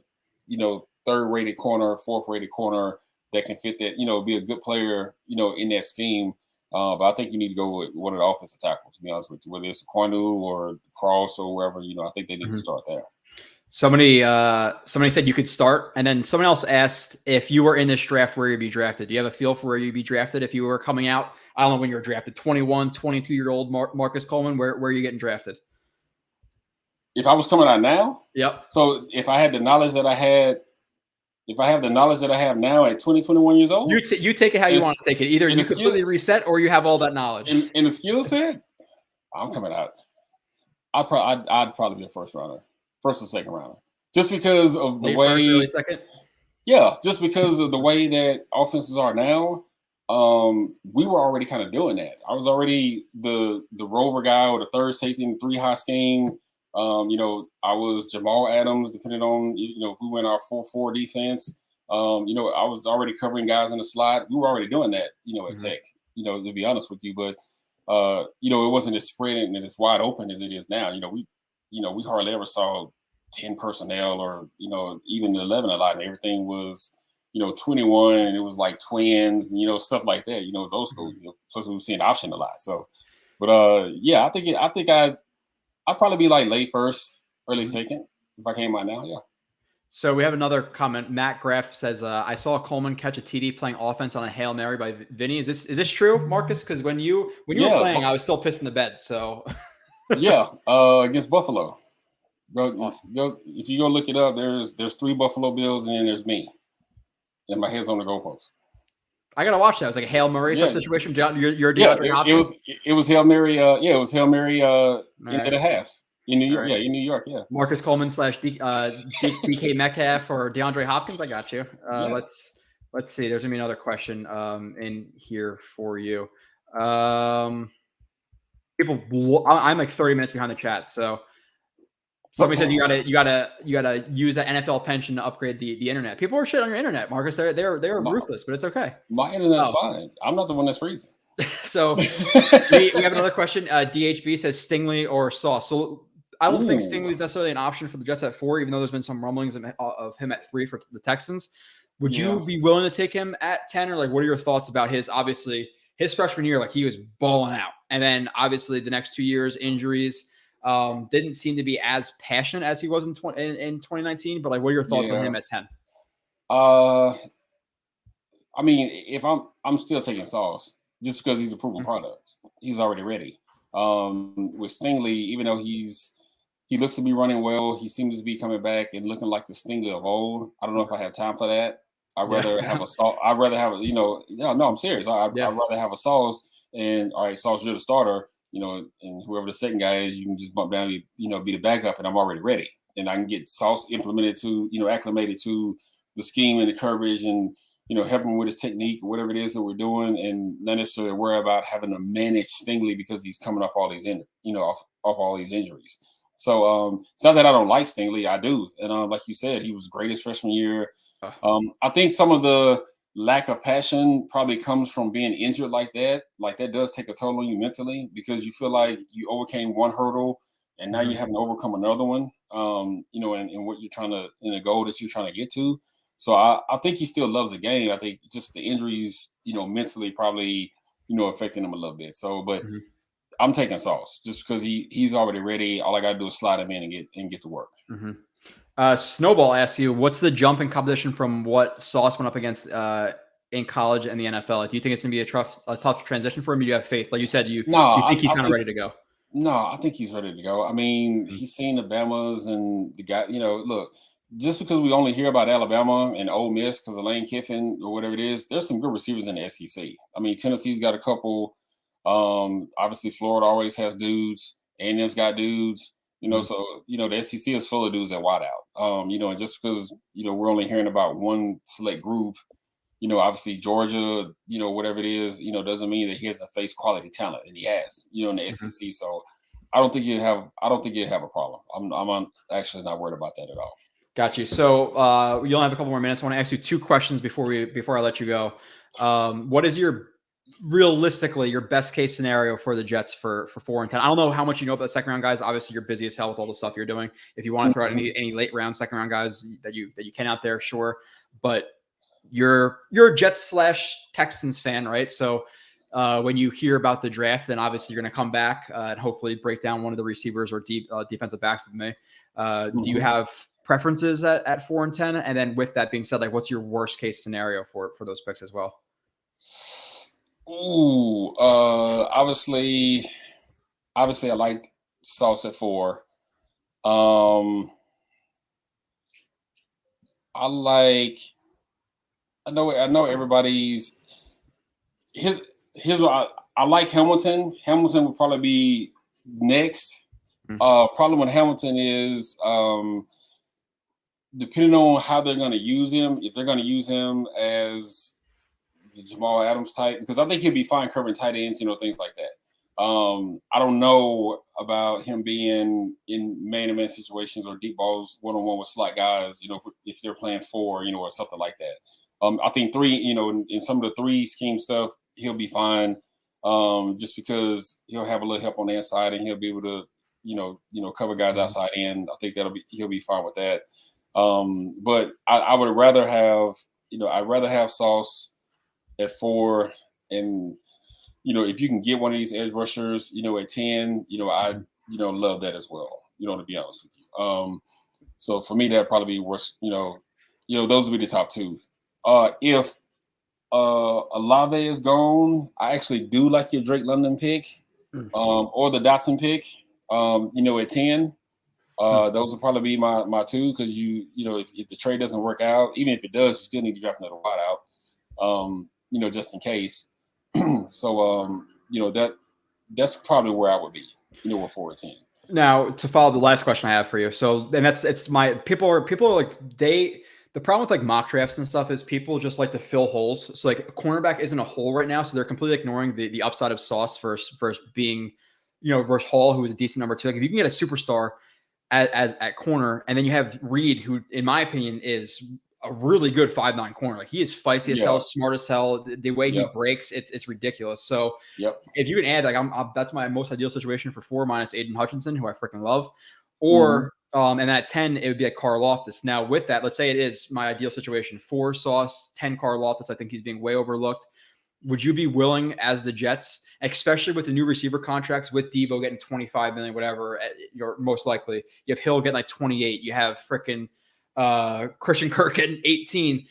3rd-rated corner, 4th-rated corner that can fit that. Be a good player. In that scheme. But I think you need to go with one of the offensive tackles. To be honest with you, whether it's Kwanu or Cross or wherever, I think they need to start there. Somebody said you could start, and then someone else asked if you were in this draft, where you'd be drafted. Do you have a feel for where you'd be drafted if you were coming out? I don't know when you were drafted. 21, 22-year-old Marcus Coleman. Where are you getting drafted? If I was coming out now? Yep. So if I had the knowledge that I have now at 20, 21 years old, you take it how you want to take it. Either you completely reset or you have all that knowledge. In the skill set, I'm coming out. I'd probably be a 1st rounder. 1st or 2nd rounder, just because of the way. 1st, early 2nd. Yeah, just because of the way that offenses are now. We were already kind of doing that. I was already the rover guy or the 3rd safety in the 3-high scheme. I was Jamal Adams, depending on if we went our 4-4 defense. I was already covering guys in the slot. We were already doing that. At Tech. To be honest with you, but it wasn't as spread and as wide open as it is now. We hardly ever saw 10 personnel or, even 11 a lot, and everything was, 21, and it was like twins, stuff like that. It was old school. Plus we were seeing option a lot. So, but I think I'd probably be like late 1st, early 2nd if I came out now. Yeah. So we have another comment. Matt Graff says, I saw Coleman catch a TD playing offense on a Hail Mary by Vinny. Is this true, Marcus? Because when you were playing, I was still pissing the bed. So yeah, against Buffalo. Go, if you go look it up, there's 3 Buffalo Bills and then there's me. and my head's on the goalpost. I gotta watch that. It was like a Hail Mary type situation. You're DeAndre Hopkins. It was Hail Mary. It was Hail Mary into the half in New York. Right. Yeah, in New York. Yeah. Marcus Coleman / DK Metcalf or DeAndre Hopkins. I got you. Let's see. There's gonna be another question in here for you. People, I'm like 30 minutes behind the chat, so. Somebody says you gotta use that NFL pension to upgrade the internet. People are shit on your internet, Marcus. They're ruthless, but it's okay. My internet's fine. I'm not the one that's freezing. So we have another question. DHB says Stingley or Sauce. So I don't think Stingley is necessarily an option for the Jets at 4, even though there's been some rumblings of him at 3 for the Texans. Would you be willing to take him at 10, or like what are your thoughts about obviously his freshman year? Like he was balling out, and then obviously the next 2 years injuries. Didn't seem to be as passionate as he was in 2019, but like, what are your thoughts on him at 10? I mean, if I'm still taking Sauce just because he's a proven product. He's already ready. With Stingley, even though he looks to be running well, he seems to be coming back and looking like the Stingley of old. I don't know if I have time for that. I'd rather have a Sauce. I'd rather have I'm serious. I'd rather have a Sauce and all right, Sauce, you're the starter. And whoever the second guy is, you can just bump down, be the backup, and I'm already ready. And I can get Sauce implemented to, acclimated to the scheme and the coverage and, help him with his technique or whatever it is that we're doing, and not necessarily worry about having to manage Stingley because he's coming off all these, off all these injuries. So it's not that I don't like Stingley. I do. And like you said, he was great his freshman year. I think some of the lack of passion probably comes from being injured like that. Like that does take a toll on you mentally because you feel like you overcame one hurdle and now you're having to overcome another one, and what you're trying to, in a goal that you're trying to get to. So I think he still loves the game. I think just the injuries, mentally probably, affecting him a little bit. So, but I'm taking Sauce just because he's already ready. All I got to do is slide him in and get to work. Snowball asks you, what's the jump in competition from what Sauce went up against in college and the NFL? Do you think it's going to be a tough transition for him? Do you have faith? Like you said, you think he's kind of ready to go? No, I think he's ready to go. I mean, he's seen the Bamas and the guy, look, just because we only hear about Alabama and Ole Miss because of Lane Kiffin or whatever it is, there's some good receivers in the SEC. I mean, Tennessee's got a couple. Obviously, Florida always has dudes. A&M's got dudes. So, the SEC is full of dudes that wide out. And just because, we're only hearing about one select group, obviously Georgia, whatever it is, doesn't mean that he hasn't faced quality talent, and he has, in the SEC. So I don't think you have a problem. I'm actually not worried about that at all. Got you. So you only have a couple more minutes. I want to ask you 2 questions before I let you go. What is realistically your best case scenario for the Jets for 4 and 10? I don't know how much you know about second round guys. Obviously, you're busy as hell with all the stuff you're doing. If you want to throw out any late round second round guys that you can out there, sure. But you're a Jets / Texans fan, right? So when you hear about the draft, then obviously you're going to come back and hopefully break down one of the receivers or defensive backs with me. Do you have preferences at 4 and 10? And then with that being said, like what's your worst case scenario for those picks as well? Obviously I like Sauce at 4. I know everybody's here's what I like Hamilton. Hamilton would probably be next. Problem with Hamilton is depending on how they're going to use him, if they're going to use him as the Jamal Adams type, because I think he'll be fine covering tight ends, things like that. I don't know about him being in man-to-man situations or deep balls one-on-one with slot guys, if they're playing 4, or something like that. I think 3, in some of the 3 scheme stuff, he'll be fine just because he'll have a little help on the inside and he'll be able to, cover guys outside in. I think he'll be fine with that. But I would rather have Sauce at 4, and if you can get one of these edge rushers, at 10, I love that as well. To be honest with you. So for me, that'd probably be worse. Those would be the top 2. If Olave is gone, I actually do like your Drake London pick, or the Dotson pick. At 10. Those will probably be my two, because if the trade doesn't work out, even if it does, you still need to draft another wideout, just in case. So that's probably where I would be, with 4 or 10. Now, to follow the last question I have for you. So, and people are like, the problem with like mock drafts and stuff is people just like to fill holes. So like a cornerback isn't a hole right now. So they're completely ignoring the upside of Sauce versus being, versus Hall, who is a decent number 2. Like if you can get a superstar at corner, and then you have Reed, who in my opinion is a really good 5'9" corner. Like he is feisty as hell, smart as hell. The way he breaks, it's ridiculous. So if you can add, like that's my most ideal situation for 4 minus Aiden Hutchinson, who I freaking love. Or and at 10, it would be like Karlaftis. Now with that, let's say it is my ideal situation: 4 Sauce, 10 Karlaftis. I think he's being way overlooked. Would you be willing, as the Jets, especially with the new receiver contracts, with Debo getting 25 million, whatever, you're most likely, you have Hill getting like 28, you have freaking Christian Kirk getting 18.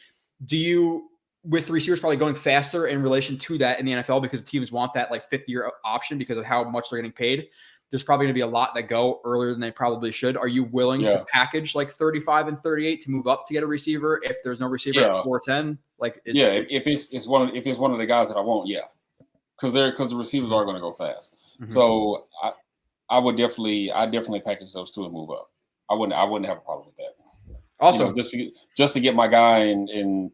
Do you, with receivers probably going faster in relation to that in the NFL, because teams want that like 5th-year option because of how much they're getting paid, there's probably going to be a lot that go earlier than they probably should. Are you willing to package like 35 and 38 to move up to get a receiver if there's no receiver at 4-10? Like if it's one of the guys that I want, because the receivers are going to go fast. So I definitely package those 2 and move up. I wouldn't have a problem with that. Also, just to get my guy and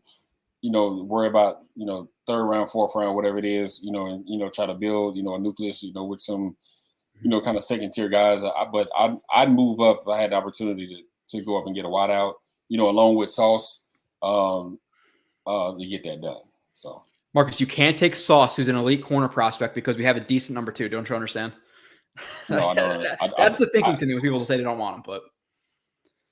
worry about 3rd round, 4th round, whatever it is, and try to build a nucleus, with some kind of 2nd-tier guys. But I'd move up if I had the opportunity to go up and get a wideout, along with Sauce, to get that done. So Marcus, you can't take Sauce, who's an elite corner prospect, because we have a decent number 2. Don't you understand? No, I don't. That's the thinking to me when people say they don't want him. But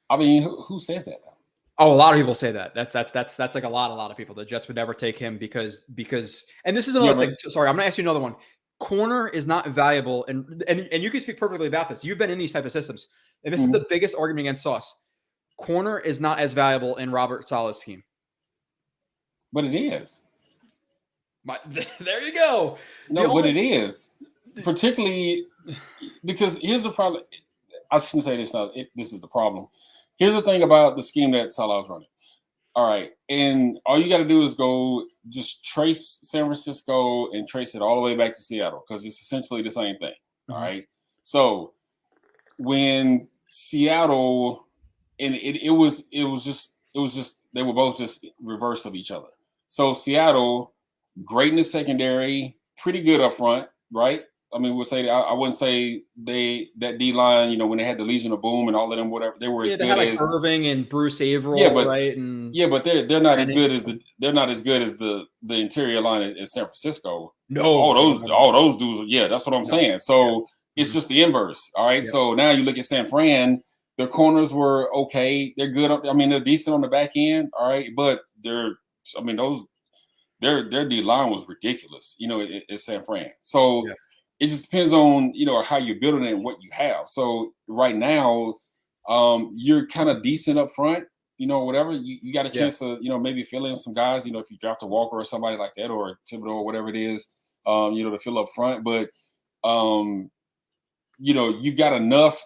I mean, who says that though? Oh, a lot of people say that. That's like a lot of people. The Jets would never take him because and this is another thing. Sorry, I'm gonna ask you another one. Corner is not valuable, and you can speak perfectly about this. You've been in these type of systems, and this is the biggest argument against Sauce. Corner is not as valuable in Robert Saleh's scheme. But it is. There you go. But it is. Particularly because here's the problem. I shouldn't say this now. This is the problem. Here's the thing about the scheme that Saleh was running. All right. And all you got to do is go just trace San Francisco and trace it all the way back to Seattle, because it's essentially the same thing. All right. So when Seattle, and it was just they were both just reverse of each other. So Seattle, great in the secondary, pretty good up front, right? I mean, we'll say I wouldn't say that D line, when they had the Legion of Boom and all of them, whatever, they were as good as Irving and Bruce Averill, right? But they're not as good as the interior line in San Francisco. No, all those dudes, that's what I'm saying. So it's just the inverse. All right. Yeah. So now you look at San Fran, their corners were okay. They're good. I mean, they're decent on the back end. All right, but their D line was ridiculous. At San Fran. So. Yeah. It just depends on, how you're building it and what you have. So right now, you're kind of decent up front, whatever. You got a chance to, maybe fill in some guys, if you draft a Walker or somebody like that, or Thibodeau or whatever it is, to fill up front. But, you've got enough,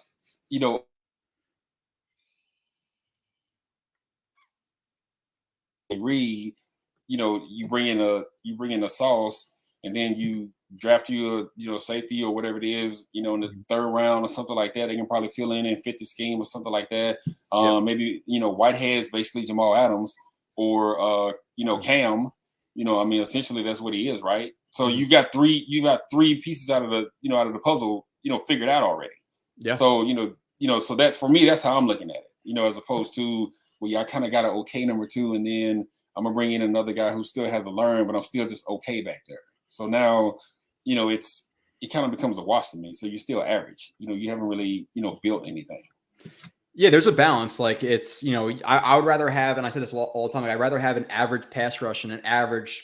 Reed, you bring in a Sauce, and then you draft you a safety or whatever it is, in the 3rd round or something like that. They can probably fill in 50 scheme or something like that. Maybe, Whitehead's basically Jamal Adams or, Cam, essentially that's what he is, right? So you got three pieces out of the puzzle, figured out already. Yeah. So, so that's, for me, that's how I'm looking at it, as opposed to, I kind of got an okay number 2, and then I'm going to bring in another guy who still has to learn, but I'm still just okay back there. So now, it kind of becomes a wash to me. So you're still average. You haven't really, built anything. Yeah, there's a balance. Like it's, I would rather have, and I say this all the time, I'd rather have an average pass rush and an average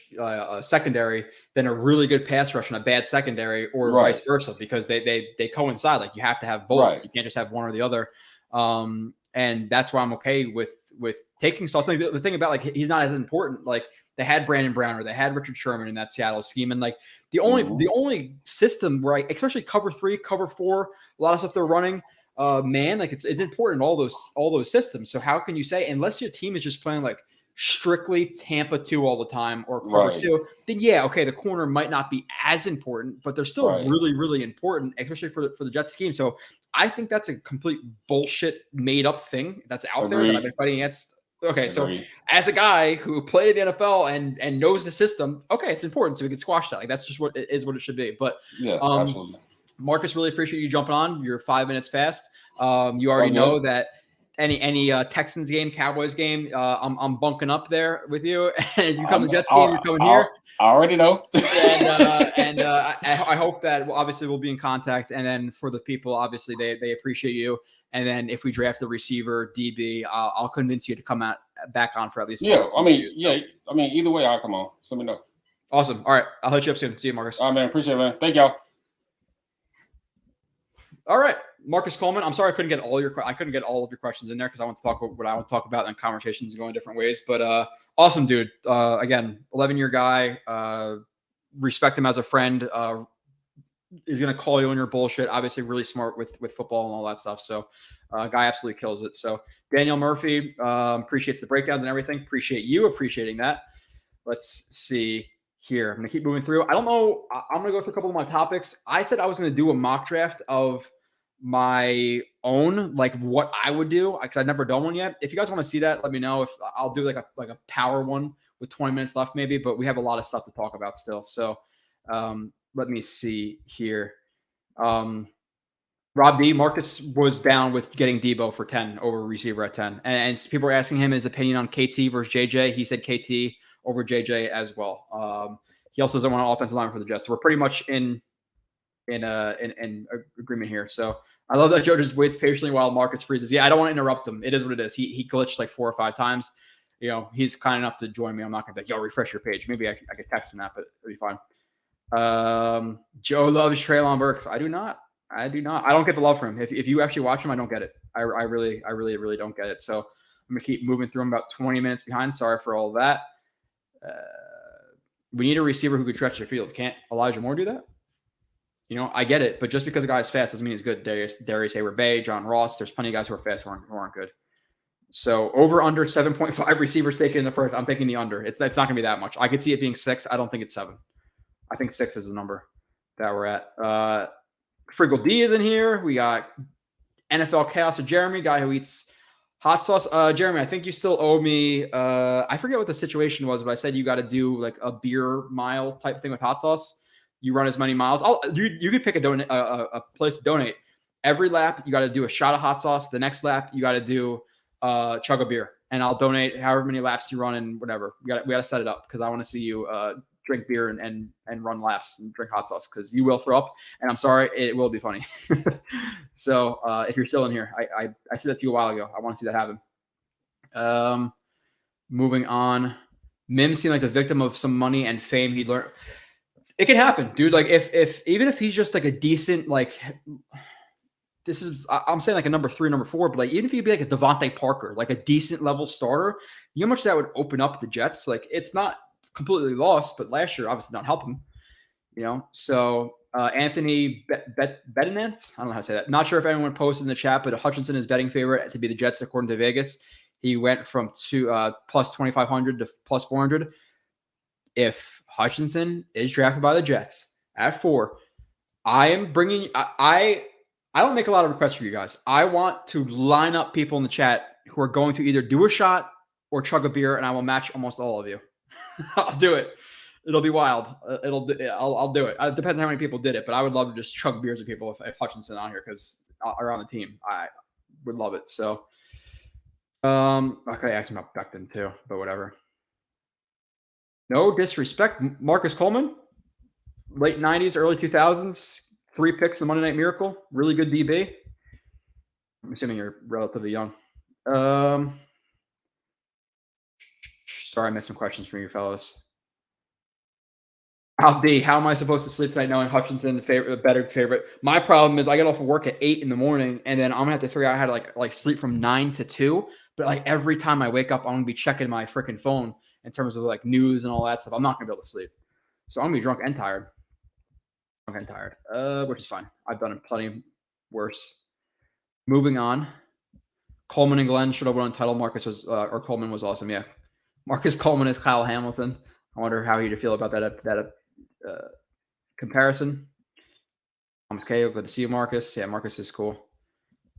secondary than a really good pass rush and a bad secondary, or vice versa, because they coincide. Like you have to have both. Right. You can't just have one or the other. And that's why I'm okay with taking Sauce. Like the thing about, like, he's not as important. Like they had Brandon Brown, or they had Richard Sherman in that Seattle scheme. And like the only system where especially cover 3, cover 4, a lot of stuff they're running, man. Like it's important in all those systems. So how can you say, unless your team is just playing like strictly Tampa 2 all the time or cover 2, then yeah, okay, the corner might not be as important, but they're still really, really important, especially for the Jets scheme. So I think that's a complete bullshit made up thing that's out there that I've been fighting against. Okay, so as a guy who played in the NFL and knows the system, okay, it's important, so we can squash that. Like that's just what it should be. But absolutely. Marcus, really appreciate you jumping on. You're 5 minutes past. You already know that any Texans game, Cowboys game, I'm bunking up there with you. And if you come to Jets game, you're coming here. I already know. and I hope that obviously we'll be in contact. And then for the people, obviously they appreciate you. And then if we draft the receiver DB, I'll convince you to come back on for at least. Yeah, I mean, either way, I'll come on. Just let me know. Awesome. All right, I'll hit you up soon. See you, Marcus. All right, man. Appreciate it, man. Thank y'all. All right, Marcus Coleman. I'm sorry I couldn't get all of your questions in there because I want to talk about what I want to talk about, and conversations going different ways. But awesome, dude. Again, 11-year guy. Respect him as a friend. Is going to call you on your bullshit. Obviously, really smart with football and all that stuff. So, guy absolutely kills it. So, Daniel Murphy appreciates the breakdowns and everything. Appreciate you appreciating that. Let's see here. I'm going to keep moving through. I don't know. I'm going to go through a couple of my topics. I said I was going to do a mock draft of my own, like what I would do, because I've never done one yet. If you guys want to see that, let me know. If I'll do like a power one with 20 minutes left, maybe. But we have a lot of stuff to talk about still. So, let me see here. Rob D. Marcus was down with getting Debo for 10 over receiver at 10. And people were asking him his opinion on KT versus JJ. He said KT over JJ as well. He also doesn't want an offensive line for the Jets. So we're pretty much in agreement here. So I love that Joe just waits patiently while Marcus freezes. Yeah, I don't want to interrupt him. It is what it is. He glitched like 4 or 5 times. You know, he's kind enough to join me. I'm not going to be like, yo, refresh your page. Maybe I could text him that, but it'll be fine. Joe loves Treylon Burks. I do not. I don't get the love for him. If you actually watch him, I don't get it. I really don't get it. So I'm gonna keep moving through him. About 20 minutes behind. Sorry for all that. We need a receiver who could stretch the field. Can't Elijah Moore do that? You know, I get it, but just because a guy's fast doesn't mean he's good. Darius Hayward-Bay, John Ross. There's plenty of guys who are fast who aren't good. So over under 7.5 receivers taken in the first. I'm taking the under. It's not gonna be that much. I could see it being 6. I don't think it's 7. I think 6 is the number that we're at. Friggle D is in here. We got NFL Chaos with Jeremy, guy who eats hot sauce. Jeremy, I think you still owe me. I forget what the situation was, but I said you got to do like a beer mile type thing with hot sauce. You run as many miles. You could pick a place to donate. Every lap, you got to do a shot of hot sauce. The next lap, you got to do chug a beer, and I'll donate however many laps you run and whatever. We got to set it up because I want to see you drink beer and run laps and drink hot sauce because you will throw up, and I'm sorry, it will be funny. So if you're still in here, I said that to you a while ago. I want to see that happen. Moving on, Mims seemed like the victim of some money and fame he learned. It can happen, dude. Like if even if he's just like a decent, like this is, I'm saying like a number 3, number 4, but like even if he'd be like a Devontae Parker, like a decent level starter, you know how much that would open up the Jets. Like it's not completely lost, but last year obviously not help him, you know. So Anthony Bedinant, I don't know how to say that. Not sure if anyone posted in the chat, but Hutchinson is betting favorite to be the Jets according to Vegas. He went from plus 2,500 to plus 400. If Hutchinson is drafted by the Jets at 4, I am bringing. I don't make a lot of requests for you guys. I want to line up people in the chat who are going to either do a shot or chug a beer, and I will match almost all of you. I'll do it. It'll be wild. I'll do it. It depends on how many people did it, but I would love to just chug beers with people if Hutchinson on here because are on the team. I would love it. So, okay, ask him about Becton too, but whatever. No disrespect, Marcus Coleman, late 90s, early 2000s, 3 picks in the Monday Night Miracle, really good DB. I'm assuming you're relatively young. Sorry, I missed some questions from you fellows. How am I supposed to sleep tonight knowing Hutchinson better favorite? My problem is I get off of work at 8 in the morning, and then I'm gonna have to figure out how to like sleep from 9 to 2. But like every time I wake up, I'm gonna be checking my freaking phone in terms of like news and all that stuff. I'm not gonna be able to sleep, so I'm gonna be drunk and tired. Which is fine. I've done it plenty worse. Moving on. Coleman and Glenn should have won Untitled. Marcus was, or Coleman was awesome. Yeah. Marcus Coleman is Kyle Hamilton. I wonder how he'd feel about that comparison. Thomas K, good to see you, Marcus. Yeah, Marcus is cool.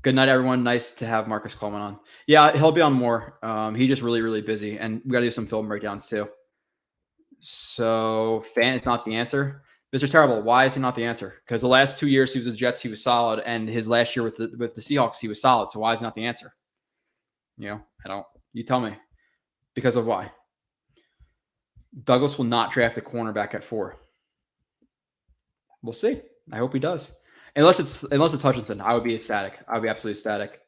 Good night, everyone. Nice to have Marcus Coleman on. Yeah, he'll be on more. He's just really, really busy, and we got to do some film breakdowns too. So, fan is not the answer. Mr. Terrible, why is he not the answer? Because the last 2 years he was with the Jets, he was solid, and his last year with the Seahawks, he was solid. So why is he not the answer? You tell me. Because of why? Douglas will not draft a cornerback at 4. We'll see. I hope he does. Unless it's Hutchinson, I would be ecstatic. I would be absolutely ecstatic.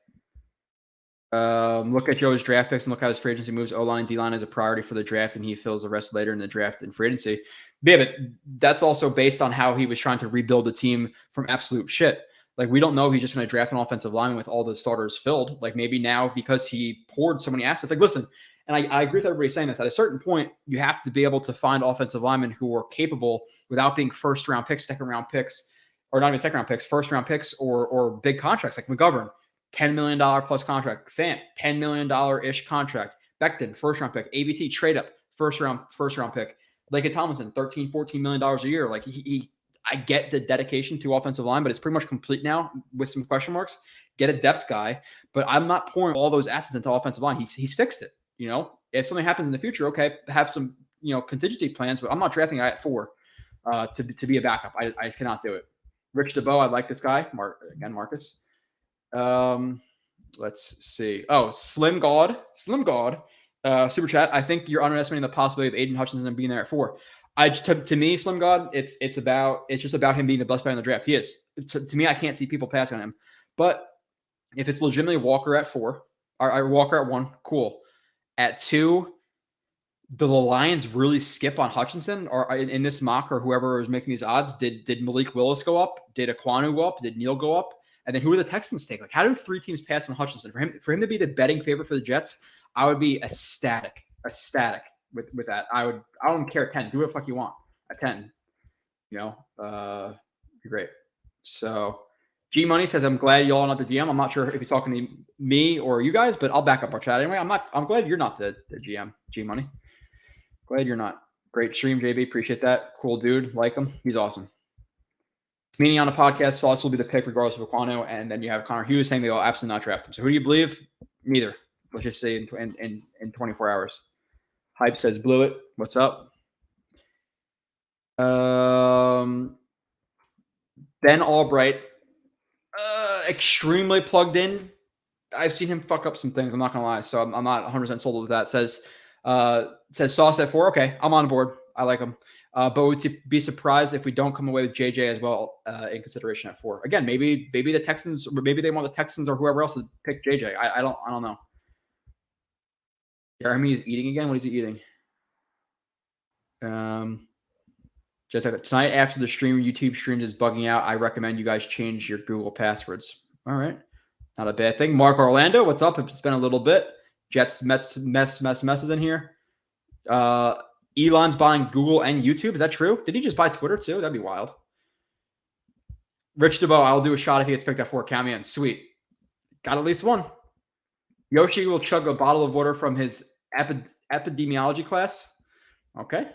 Look at Joe's draft picks and look how his free agency moves. O-line and D-line is a priority for the draft, and he fills the rest later in the draft and free agency. Yeah, but that's also based on how he was trying to rebuild the team from absolute shit. Like, we don't know if he's just going to draft an offensive lineman with all the starters filled. Like, maybe now because he poured so many assets. Like, listen, and I agree with everybody saying this. At a certain point, you have to be able to find offensive linemen who are capable without being first-round picks, second-round picks, or not even second-round picks, first-round picks or big contracts like McGovern. $10 million plus contract. Fant, $10 million-ish contract. Becton, first-round pick. ABT, trade-up, first-round pick. Laken Tomlinson, $13, $14 million a year. Like, I get the dedication to offensive line, but it's pretty much complete now with some question marks. Get a depth guy, but I'm not pouring all those assets into offensive line. He's fixed it. If something happens in the future, okay, have some contingency plans, but I'm not drafting a guy at 4 to be a backup. I cannot do it. Rich DeBow, I like this guy. Marcus. Let's see. Oh, Slim God, super chat. I think you're underestimating the possibility of Aiden Hutchinson being there at 4. To me, Slim God, it's just about him being the best player in the draft. He is. To me, I can't see people passing on him. But if it's legitimately Walker at 4, or Walker at 1, cool. At 2, do the Lions really skip on Hutchinson? Or in this mock or whoever was making these odds, did Malik Willis go up? Did Aquanu go up? Did Neal go up? And then who do the Texans take? Like, how do 3 teams pass on Hutchinson? For him to be the betting favorite for the Jets, I would be ecstatic with that. I don't care at 10. Do what the fuck you want at 10. Great. So G Money says, I'm glad y'all are not the GM. I'm not sure if he's talking to me or you guys, but I'll back up our chat anyway. I'm glad you're not the GM, G Money. Glad you're not. Great stream, JB. Appreciate that. Cool dude. Like him. He's awesome. Meaning on the podcast, Sauce will be the pick regardless of Aquanu, and then you have Connor Hughes saying they will absolutely not draft him. So who do you believe? Neither. Let's just say in 24 hours. Hype says Blewett. What's up? Ben Albright. Extremely plugged in. I've seen him fuck up some things. I'm not going to lie. So I'm not 100% sold with that. Says Sauce at 4. Okay, I'm on board. I like him. But would be surprised if we don't come away with JJ as well in consideration at 4. Again, maybe the Texans, or maybe they want the Texans or whoever else to pick JJ. I don't know. Jeremy is eating again. What is he eating? Just tonight after the stream, YouTube streams is bugging out. I recommend you guys change your Google passwords. All right, not a bad thing. Mark Orlando, what's up? It's been a little bit. Jets messes in here. Elon's buying Google and YouTube. Is that true? Did he just buy Twitter too? That'd be wild. Rich DeBow, I'll do a shot if he gets picked up for Camion. Sweet. Got at least one. Yoshi will chug a bottle of water from his epidemiology class. Okay.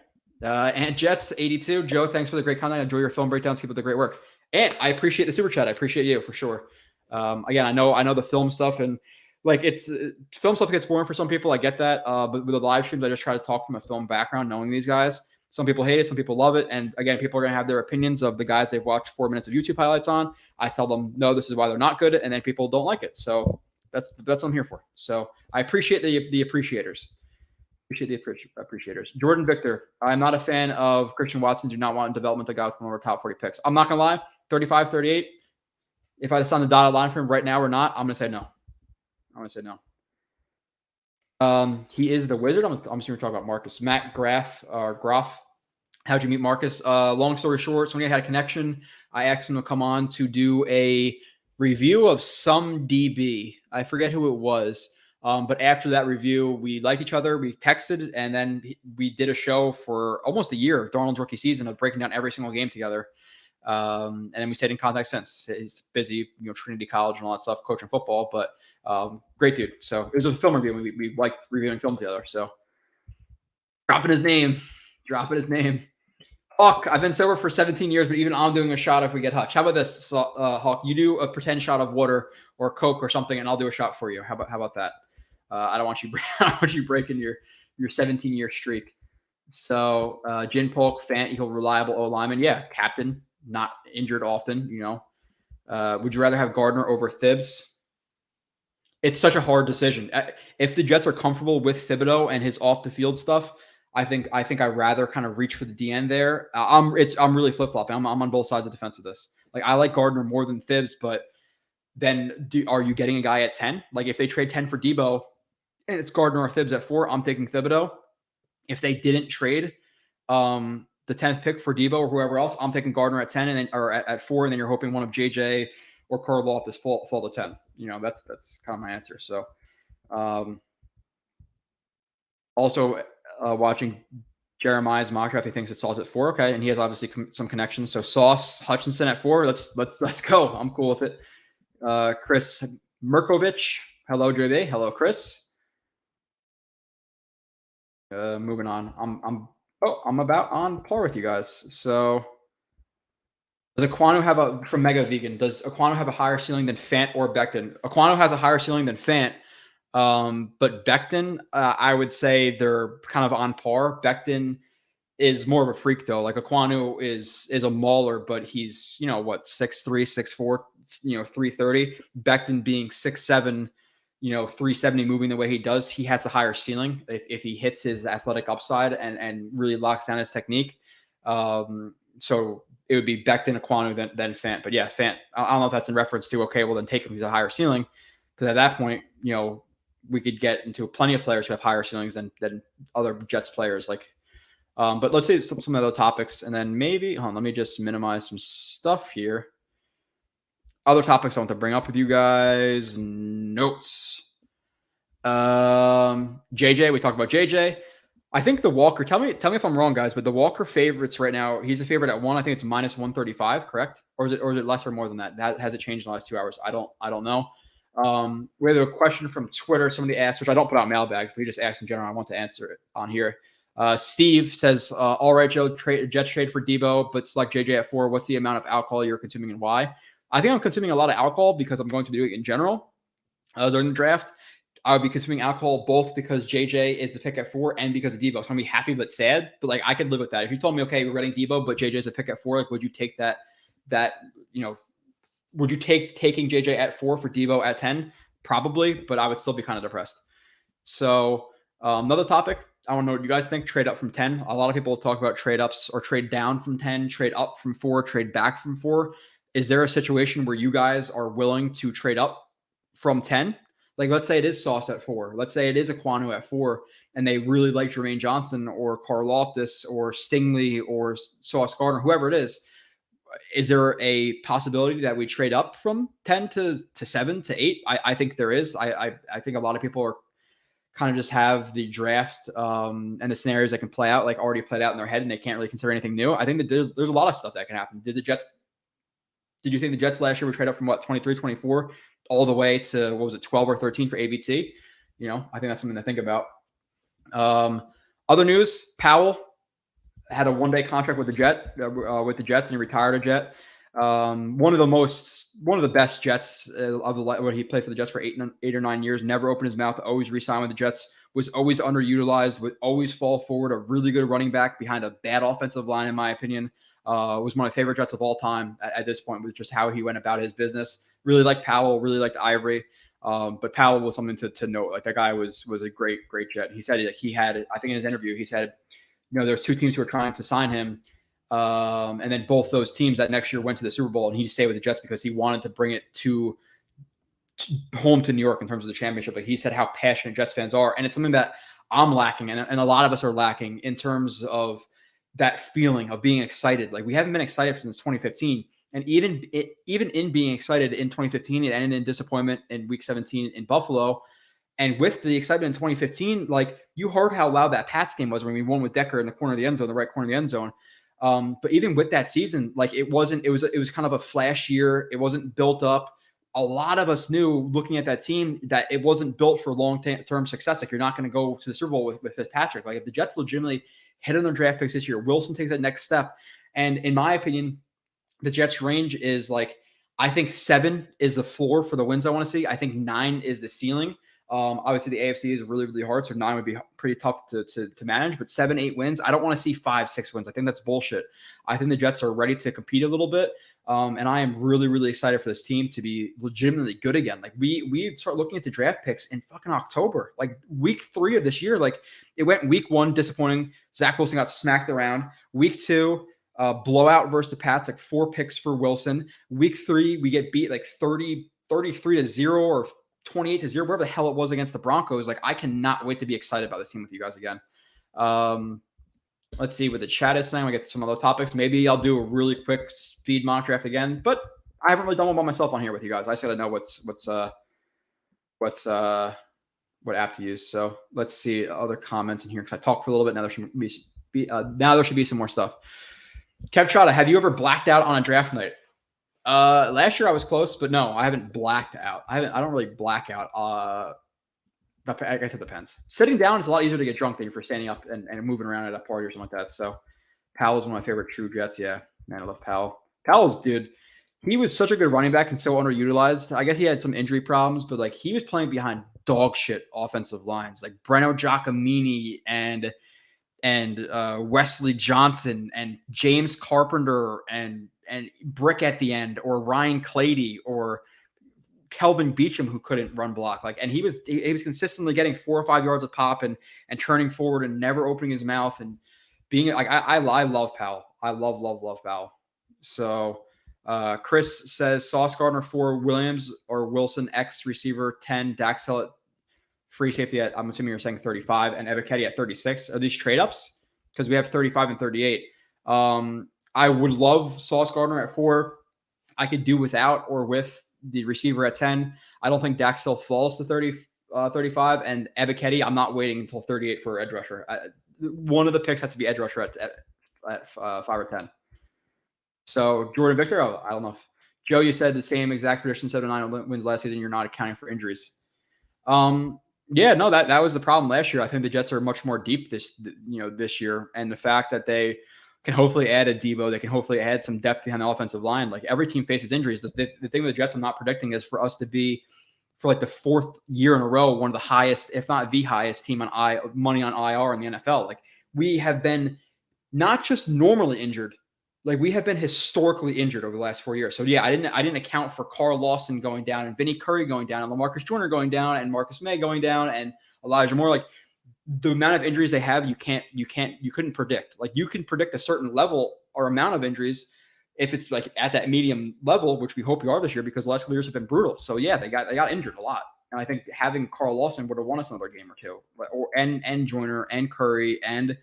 And Jets 82. Joe, thanks for the great content. Enjoy your film breakdowns. Keep up the great work. And I appreciate the super chat. I appreciate you for sure. Again, I know the film stuff, and like it's film stuff gets boring for some people. I get that. But with the live streams, I just try to talk from a film background, knowing these guys. Some people hate it, some people love it. And again, people are going to have their opinions of the guys they've watched 4 minutes of YouTube highlights on. I tell them, no, this is why they're not good. And then people don't like it. So that's what I'm here for. So I appreciate the appreciators. Appreciate the appreciators. Jordan Victor, I'm not a fan of Christian Watson. Do not want development to go with one of our top 40 picks. I'm not going to lie. 35, 38. If I decide the dotted line for him right now or not, I'm going to say no. He is the wizard. I'm just going to talk about Marcus. Matt Graff. How'd you meet Marcus? Long story short, somebody had a connection. I asked him to come on to do a review of some DB. I forget who it was. But after that review, we liked each other. We texted, and then we did a show for almost a year, Darnold's rookie season, of breaking down every single game together. And then we stayed in contact since. He's busy, Trinity College and all that stuff, coaching football, but great dude. So it was a film review. We liked reviewing film together. So dropping his name. Hawk, I've been sober for 17 years, but even I'm doing a shot if we get Hutch. How about this, Hawk? You do a pretend shot of water or Coke or something, and I'll do a shot for you. How about that? I don't want you breaking your 17-year streak. So Jin Polk, Fant, equal reliable O lineman. Yeah, captain, not injured often. Would you rather have Gardner over Thibs? It's such a hard decision. If the Jets are comfortable with Thibodeau and his off the field stuff, I think I'd rather kind of reach for the DN there. I'm really flip flopping. I'm on both sides of the fence with this. Like I like Gardner more than Thibs, but then are you getting a guy at 10? Like if they trade 10 for Debo and it's Gardner or Thibs at 4, I'm taking Thibodeau. If they didn't trade the 10th pick for Debo or whoever else, I'm taking Gardner at 10 and then or at 4, and then you're hoping one of JJ or Karlaftis fall to 10. That's kind of my answer. So also watching Jeremiah's mock draft, he thinks it's Sauce at 4. Okay, and he has obviously some connections. So Sauce, Hutchinson at 4. Let's go. I'm cool with it. Chris Merkovich. Hello, JB. Hello, Chris. Moving on. I'm about on par with you guys. So does Ekwonu from Mega Vegan, does Ekwonu have a higher ceiling than Fant or Becton? Ekwonu has a higher ceiling than Fant. But Becton, I would say they're kind of on par. Becton is more of a freak though. Like Ekwonu is a mauler, but he's 6'3", 6'4", 330. Becton being 6'7", 370, moving the way he does, he has a higher ceiling if he hits his athletic upside and really locks down his technique. So it would be Becton, Ekwonu, then Fant. But yeah, Fant, I don't know if that's in reference to, okay, well then take him, he's a higher ceiling. Because at that point, we could get into plenty of players who have higher ceilings than other Jets players. But let's say some other topics, and then maybe let me just minimize some stuff here. Other topics I want to bring up with you guys. Notes. JJ, we talked about JJ. I think the Walker. Tell me if I'm wrong, guys. But the Walker favorites right now, he's a favorite at 1. I think it's minus 135, correct? Or is it less or more than that? Has it changed in the last 2 hours? I don't know. We have a question from Twitter. Somebody asked, which I don't put out mailbags. We just asked in general. I want to answer it on here. Steve says, all right, Joe, Jets trade for Debo, but select JJ at 4. What's the amount of alcohol you're consuming and why? I think I'm consuming a lot of alcohol because I'm going to be doing it in general during the draft. I would be consuming alcohol both because JJ is the pick at 4 and because of Debo. So I'm going to be happy but sad. But I could live with that. If you told me, okay, we're getting Debo, but JJ's a pick at 4, would you take that would you take taking JJ at 4 for Debo at 10? Probably, but I would still be kind of depressed. So another topic, I want to know what you guys think. Trade up from 10. A lot of people talk about trade ups or trade down from 10, trade up from 4, trade back from 4. Is there a situation where you guys are willing to trade up from 10? Like, let's say it is Sauce at 4. Let's say it is Ekwonu at 4, and they really like Jermaine Johnson or Karlaftis or Stingley or Sauce Gardner, whoever it is. Is there a possibility that we trade up from 10 to 7 to 8? I think there is. I think a lot of people are kind of just have the draft and the scenarios that can play out, like already played out in their head, and they can't really consider anything new. I think that there's a lot of stuff that can happen. Did you think the Jets last year would trade up from 23, 24 all the way to, 12 or 13 for ABT? I think that's something to think about. Other news, Powell had a one-day contract with the Jets, and he retired a Jet. One of the best Jets when he played for the Jets for 8 or 9 years. Never opened his mouth. Always re-signed with the Jets. Was always underutilized. Would always fall forward. A really good running back behind a bad offensive line, in my opinion. Was one of my favorite Jets of all time at this point. With just how he went about his business. Really liked Powell. Really liked Ivory. But Powell was something to note. Like, that guy was a great Jet. He said he had, I think in his interview, he said, there were 2 teams who were trying to sign him. And then both those teams that next year went to the Super Bowl, and he stayed with the Jets because he wanted to bring it to home to New York in terms of the championship. Like, he said how passionate Jets fans are. And it's something that I'm lacking. And a lot of us are lacking in terms of that feeling of being excited. Like, we haven't been excited since 2015. And even in being excited in 2015, it ended in disappointment in week 17 in Buffalo. And with the excitement in 2015, like, you heard how loud that Pats game was when we won with Decker in the corner of the end zone, the right corner of the end zone. But even with that season, like it was kind of a flash year. It wasn't built up. A lot of us knew looking at that team that it wasn't built for long-term success. Like you're not going to go to the Super Bowl with Fitzpatrick. Like if the Jets legitimately hit on their draft picks this year, Wilson takes that next step. And in my opinion, the Jets range is like, I think 7 is the floor for the wins I want to see. I think 9 is the ceiling. Obviously the AFC is really, really hard. So 9 would be pretty tough to manage, but 7, 8 wins. I don't want to see 5, 6 wins. I think that's bullshit. I think the Jets are ready to compete a little bit. And I am really, really excited for this team to be legitimately good again. Like we start looking at the draft picks in fucking October, like week 3 of this year. Like it went week 1, disappointing. Zach Wilson got smacked around. Week 2, blowout versus the Pats, like 4 picks for Wilson. Week 3, we get beat like 33-0 or 28-0, wherever the hell it was against the Broncos. Like I cannot wait to be excited about this team with you guys again. Let's see what the chat is saying. We get to some of those topics. Maybe I'll do a really quick speed mock draft again, but I haven't really done one by myself on here with you guys. I just got to know what app to use. So let's see other comments in here because I talked for a little bit. Now there should be some more stuff. Kev Trotta, have you ever blacked out on a draft night? Last year I was close, but no, I haven't blacked out. I don't really black out. I guess it depends. Sitting down is a lot easier to get drunk than for standing up and moving around at a party or something like that. So Powell's one of my favorite true Jets. Yeah, man, I love Powell. Powell's, dude, he was such a good running back and so underutilized. I guess he had some injury problems, but like he was playing behind dog shit offensive lines like Breno Giacomini and Wesley Johnson and James Carpenter and Brick at the end, or Ryan Clady or Kelvin Beachum, who couldn't run block. Like, and he was consistently getting 4 or 5 yards of pop and turning forward and never opening his mouth and being like, I love Powell. I love Powell. So Chris says Sauce Gardner 4, Williams or Wilson X receiver 10, Dax Hill at free safety at, I'm assuming you're saying 35, and Ebiketie at 36. Are these trade ups? Because we have 35 and 38. I would love Sauce Gardner at 4. I could do without or with the receiver at 10. I don't think Dax Hill falls to 35, and Ebiketie, I'm not waiting until 38 for edge rusher. One of the picks has to be edge rusher at 5 or 10. So Jordan Victor, I don't know if Joe, you said the same exact prediction, 7-9 wins last season. You're not accounting for injuries. Yeah, no, that was the problem last year. I think the Jets are much more deep this year, and the fact that they can hopefully add a Debo, they can hopefully add some depth behind the offensive line. Like every team faces injuries. The thing with the Jets I'm not predicting is for us to be, for like the 4th year in a row, one of the highest, if not the highest team on money on IR in the NFL. Like we have been not just normally injured, like we have been historically injured over the last 4 years. So yeah, I didn't account for Carl Lawson going down and Vinny Curry going down and LaMarcus Joyner going down and Marcus May going down and Elijah Moore. Like the amount of injuries they have, you couldn't predict. Like you can predict a certain level or amount of injuries if it's like at that medium level, which we hope we are this year because the last couple years have been brutal. So yeah, they got injured a lot. And I think having Carl Lawson would have won us another game or two, and Joyner and Curry and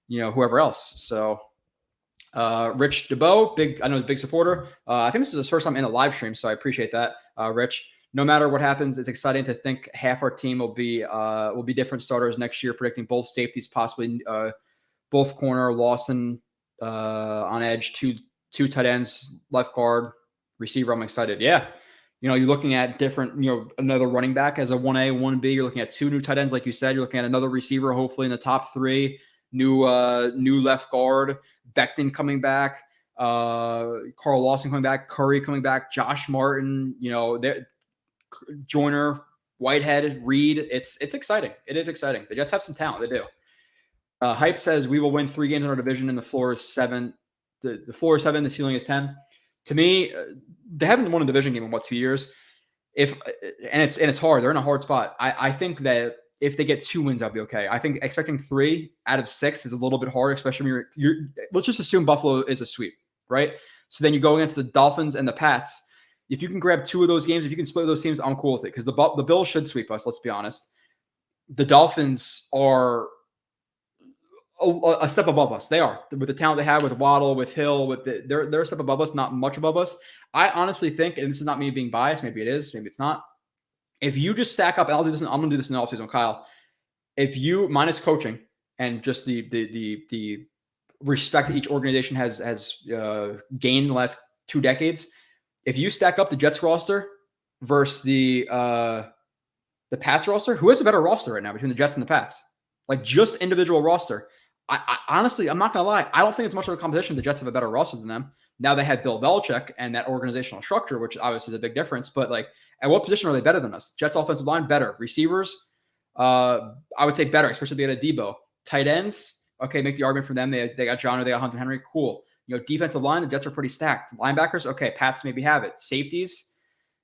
whoever else. So Rich DeBow, I know he's a big supporter. I think this is his first time in a live stream, so I appreciate that, Rich. No matter what happens, it's exciting to think half our team will be different starters next year, predicting both safeties, possibly both corner, Lawson on edge, two tight ends, left guard, receiver. I'm excited. Yeah. You're looking at different, another running back as a 1A, 1B. You're looking at 2 new tight ends, like you said. You're looking at another receiver, hopefully in the top 3, new left guard, Becton coming back, Carl Lawson coming back, Curry coming back, Josh Martin, Joyner, Whitehead, Reed. It's exciting. It is exciting. The Jets have some talent. They do. Hype says we will win 3 games in our division and the floor is 7. The floor is 7. The ceiling is 10. To me, they haven't won a division game in 2 years. It's hard. They're in a hard spot. I think that if they get 2 wins, I'll be okay. I think expecting 3 out of 6 is a little bit hard, especially when let's just assume Buffalo is a sweep, right? So then you go against the Dolphins and the Pats. If you can grab 2 of those games, if you can split those teams, I'm cool with it because the Bills should sweep us. Let's be honest. The Dolphins are a step above us. They are, with the talent they have with Waddle, with Hill, they're a step above us, not much above us. I honestly think, and this is not me being biased, maybe it is, maybe it's not. If you just stack up, and I'm going to do this in the offseason, Kyle. If you minus coaching and just the respect that each organization has gained in the last 2 decades. If you stack up the Jets roster versus the Pats roster, who has a better roster right now between the Jets and the Pats? Like just individual roster. I honestly, I'm not gonna lie. I don't think it's much of a competition. The Jets have a better roster than them. Now they had Bill Belichick and that organizational structure, which obviously is a big difference. But like, at what position are they better than us? Jets offensive line better. Receivers, I would say better, especially if they had a Debo. Tight ends, okay, make the argument for them. They got John or they got Hunter Henry. Cool. Defensive line, the Jets are pretty stacked. Linebackers, okay, Pats maybe have it. Safeties,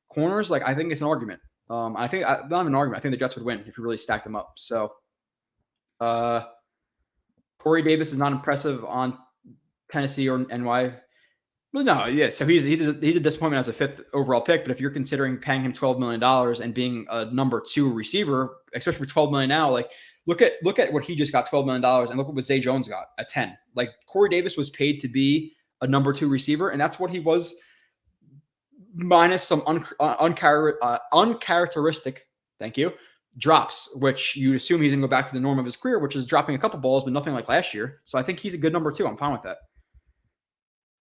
corners, like I think it's an argument. I think not even an argument. I think the Jets would win if you really stack them up. So, Corey Davis is not impressive on Tennessee or NY. Well, no, yeah. So he's a disappointment as a 5th overall pick. But if you're considering paying him $12 million and being a number 2 receiver, especially for $12 million now, like look at what he just got, $12 million, and look at what Zay Jones got at 10. Like Corey Davis was paid to be a number 2 receiver, and that's what he was, minus some uncharacteristic. Thank you. Drops, which you'd assume he's going to go back to the norm of his career, which is dropping a couple balls, but nothing like last year. So I think he's a good number 2. I'm fine with that.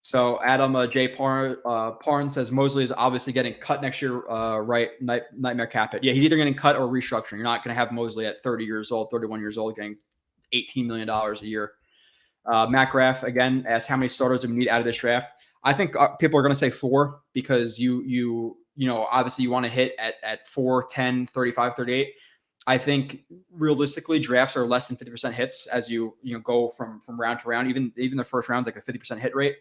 So Adam J. Parn says Mosley is obviously getting cut next year, right? Nightmare cap it. Yeah, he's either getting cut or restructuring. You're not going to have Mosley at 30 years old, 31 years old, getting $18 million a year. Matt Graff, again, asks how many starters do we need out of this draft? I think people are going to say 4 because you obviously you want to hit at 4, 10, 35, 38. I think realistically drafts are less than 50% hits as you go from round to round. Even the first round's like a 50% hit rate.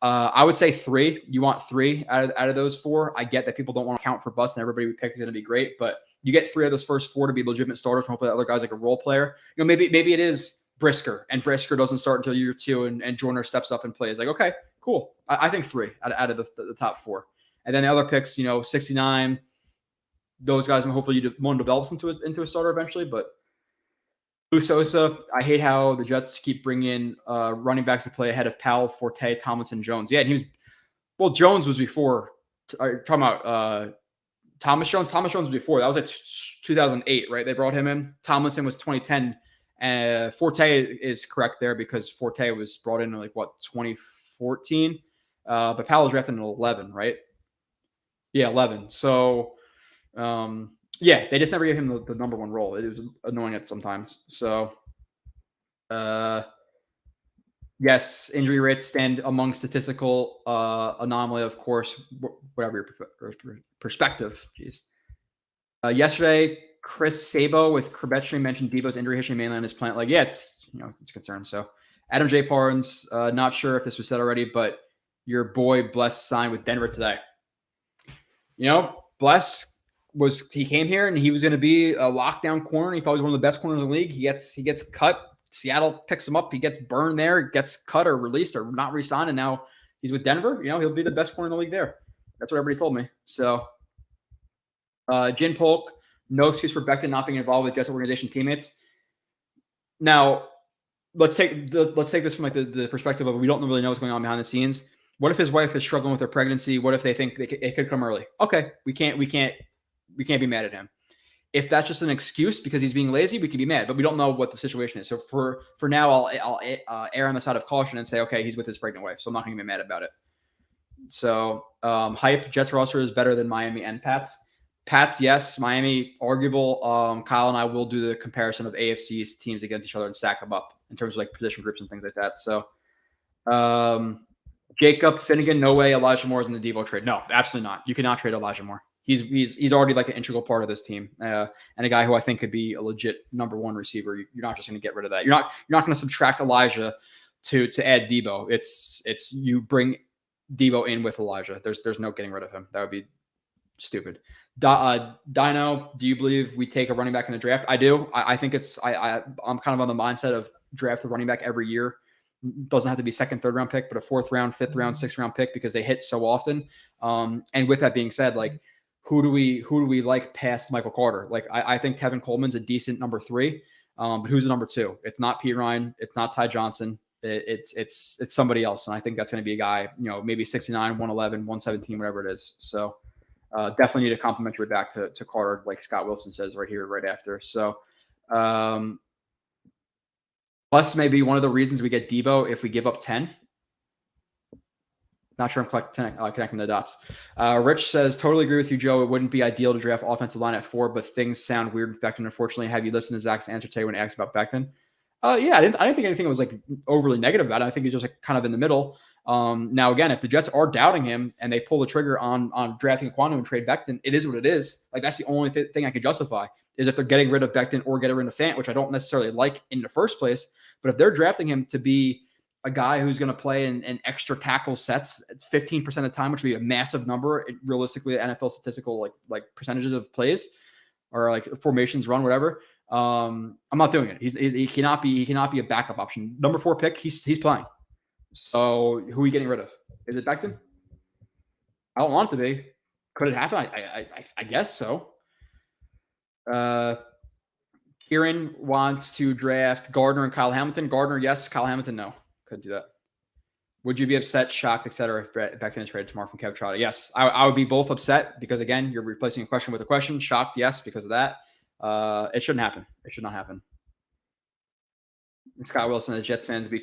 I would say 3. You want 3 out of those 4. I get that people don't want to count for bust and everybody we pick is going to be great, but you get 3 of those first 4 to be legitimate starters. Hopefully the other guy's like a role player. Maybe it is Brisker and Brisker doesn't start until year 2 and Joyner steps up and plays. Like, okay, cool. I think 3 out of the top 4. And then the other picks, 69, those guys, and hopefully one develops into a starter eventually. But Sosa, I hate how the Jets keep bringing running backs to play ahead of Powell, Forte, Tomlinson, Jones. Yeah, and Jones was before. Talking about Thomas Jones. Thomas Jones was before. That was like 2008, right? They brought him in. Tomlinson was 2010. Forte is correct there because Forte was brought in 2014. But Powell was drafted in 11, right? Yeah, 11. So, yeah, they just never gave him the number 1 role. It was annoying at sometimes. So, yes, injury rates stand among statistical anomaly, of course, whatever your perspective. Jeez. Yesterday, Chris Sabo with Krebetry mentioned Debo's injury history mainly on his plant. Like, yeah, it's a concern. So, Adam J. Parnes, not sure if this was said already, but your boy Bless signed with Denver today. Bless he came here and he was going to be a lockdown corner. He thought he was one of the best corners in the league. He gets cut. Seattle picks him up. He gets burned there, gets cut or released or not re-signed, and now he's with Denver. He'll be the best corner in the league there. That's what everybody told me. So, Jin Polk, no excuse for Becton not being involved with Jets organization teammates. Now, let's take this from the perspective of we don't really know what's going on behind the scenes. What if his wife is struggling with her pregnancy? What if they think it could come early? Okay, we can't be mad at him. If that's just an excuse because he's being lazy, we can be mad, but we don't know what the situation is. So for now, I'll err on the side of caution and say, okay, he's with his pregnant wife, so I'm not going to be mad about it. So hype, Jets roster is better than Miami and Pats. Pats, yes. Miami, arguable. Kyle and I will do the comparison of AFC's teams against each other and stack them up in terms of position groups and things like that. So Jacob Finnegan, no way Elijah Moore is in the Debo trade. No, absolutely not. You cannot trade Elijah Moore. He's already an integral part of this team, and a guy who I think could be a legit number 1 receiver. You're not just going to get rid of that. You're not going to subtract Elijah to add Debo. It's you bring Debo in with Elijah. There's no getting rid of him. That would be stupid. Dino, do you believe we take a running back in the draft? I do. I think I'm kind of on the mindset of draft a running back every year. Doesn't have to be 2nd, 3rd round pick, but a 4th round, 5th round, 6th round pick because they hit so often. And with that being said, who do we like past Michael Carter? I think Tevin Coleman's a decent number 3, but who's the number 2? It's not P. Ryan. It's not Ty Johnson. It's somebody else, and I think that's going to be a guy, maybe 69, 111, 117, whatever it is. So definitely need a complimentary back to Carter, like Scott Wilson says right here, right after. So Plus, maybe one of the reasons we get Debo if we give up 10. Not sure I'm connecting the dots. Rich says, totally agree with you, Joe. It wouldn't be ideal to draft offensive line at 4, but things sound weird with Becton. Unfortunately, have you listened to Zach's answer today when asked about Becton? Yeah, I didn't think anything was like overly negative about it. I think he's just like kind of in the middle. Now, again, if the Jets are doubting him and they pull the trigger on drafting Aquanu and trade Becton, it is what it is. Like, that's the only thing I could justify is if they're getting rid of Becton or getting rid of Fant, which I don't necessarily like in the first place. But if they're drafting him to be a guy who's going to play in extra tackle sets 15% of the time, which would be a massive number, realistically, NFL statistical like percentages of plays or like formations run, whatever. I'm not doing it. He cannot be a backup option. Number 4 pick, he's playing. So who are we getting rid of? Is it Becton? I don't want it to be. Could it happen? I guess so. Kieran wants to draft Gardner and Kyle Hamilton. Gardner, yes. Kyle Hamilton, no. Couldn't do that. Would you be upset, shocked, etc. if Becton is traded tomorrow from Kev Trotter? Yes, I would be both upset because, again, you're replacing a question with a question. Shocked, yes, because of that. It shouldn't happen. It should not happen. Scott Wilson, as Jets fans, we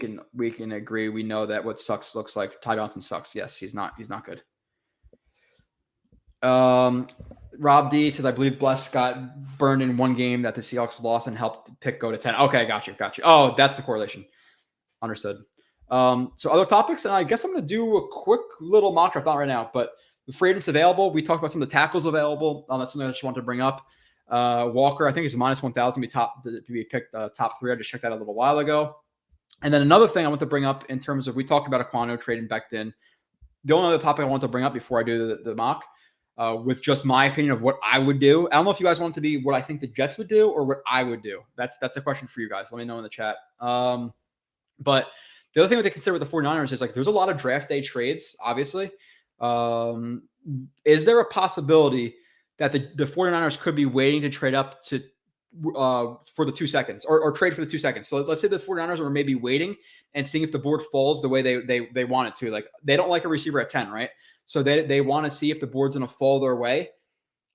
can agree. We know that what sucks looks like. Ty Johnson sucks. Yes, he's not good. Rob D says, I believe Bless got burned in one game that the Seahawks lost and helped the pick go to 10. Okay, got you. Oh, that's the correlation. Understood. So other topics, and I guess I'm going to do a quick little mock draft, not right now, but the free agents available. We talked about some of the tackles available. That's something I just wanted to bring up. Walker, I think, is minus 1,000 to be picked top 3. I just checked that a little while ago. And then another thing I want to bring up in terms of, we talked about Aquanu trading Becton. The only other topic I want to bring up before I do the mock, with just my opinion of what I would do. I don't know if you guys want it to be what I think the Jets would do or what I would do. That's a question for you guys. Let me know in the chat. But the other thing that they consider with the 49ers is, like, there's a lot of draft day trades, obviously. Is there a possibility that the 49ers could be waiting to trade up to for the 2 seconds or trade for the 2 seconds? So let's say the 49ers are maybe waiting and seeing if the board falls the way they want it to. Like, they don't like a receiver at 10, right? So they want to see if the board's going to fall their way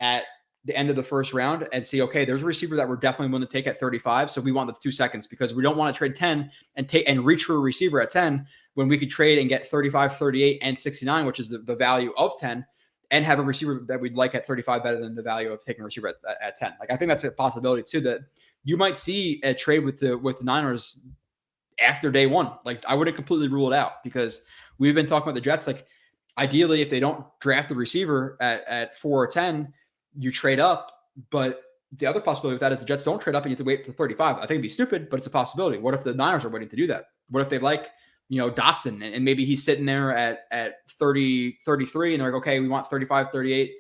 at the end of the first round and see, okay, there's a receiver that we're definitely going to take at 35. So we want the 2 seconds because we don't want to trade 10 and reach for a receiver at 10 when we could trade and get 35, 38, and 69, which is the value of 10, and have a receiver that we'd like at 35 better than the value of taking a receiver at 10. Like, I think that's a possibility too, that you might see a trade with the Niners after day one. Like, I wouldn't completely rule it out because we've been talking about the Jets. Like, ideally, if they don't draft the receiver at 4 or 10, you trade up. But the other possibility with that is the Jets don't trade up and you have to wait for 35. I think it'd be stupid, but it's a possibility. What if the Niners are waiting to do that? What if they like, Dotson and maybe he's sitting there at 30, 33 and they're like, okay, we want 35, 38,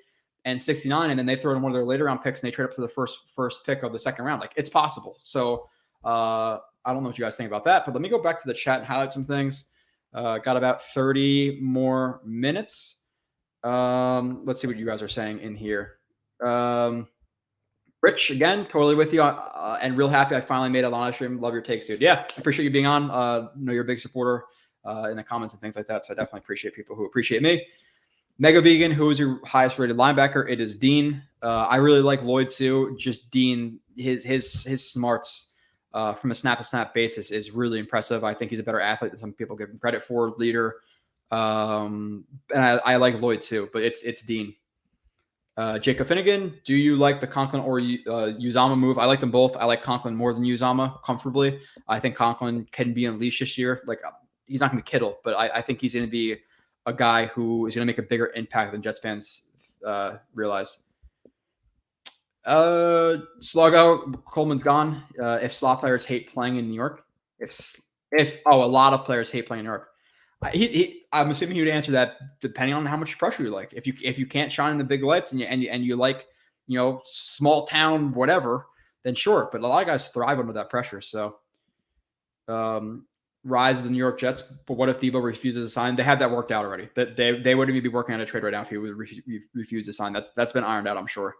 and 69. And then they throw in one of their later round picks and they trade up for the first pick of the second round. Like, it's possible. So I don't know what you guys think about that, but let me go back to the chat and highlight some things. Got about 30 more minutes. Let's see what you guys are saying in here. Rich, again, totally with you, and real happy I finally made a live stream. Love your takes, dude. Yeah, I appreciate you being on. Know you're a big supporter in the comments and things like that, so I definitely appreciate people who appreciate me. Mega Vegan, who is your highest rated linebacker? It is Dean. I really like Lloyd too. Just Dean, his smarts from a snap-to-snap basis is really impressive. I think he's a better athlete than some people give him credit for. Leader, and I like Lloyd too, but it's Dean. Jacob Finnegan, do you like the Conklin or Uzama move? I like them both. I like Conklin more than Uzama comfortably. I think Conklin can be unleashed this year. Like, he's not going to be Kittle, but I think he's going to be a guy who is going to make a bigger impact than Jets fans realize. Sluggo, Coleman's gone. If slot players hate playing in New York, a lot of players hate playing in New York. I'm assuming he would answer that depending on how much pressure you like. If you can't shine in the big lights and you like, small town whatever, then sure. But a lot of guys thrive under that pressure. So, rise of the New York Jets. But what if Debo refuses to sign? They have that worked out already. That they wouldn't even be working on a trade right now if he would refuse to sign. That's been ironed out, I'm sure.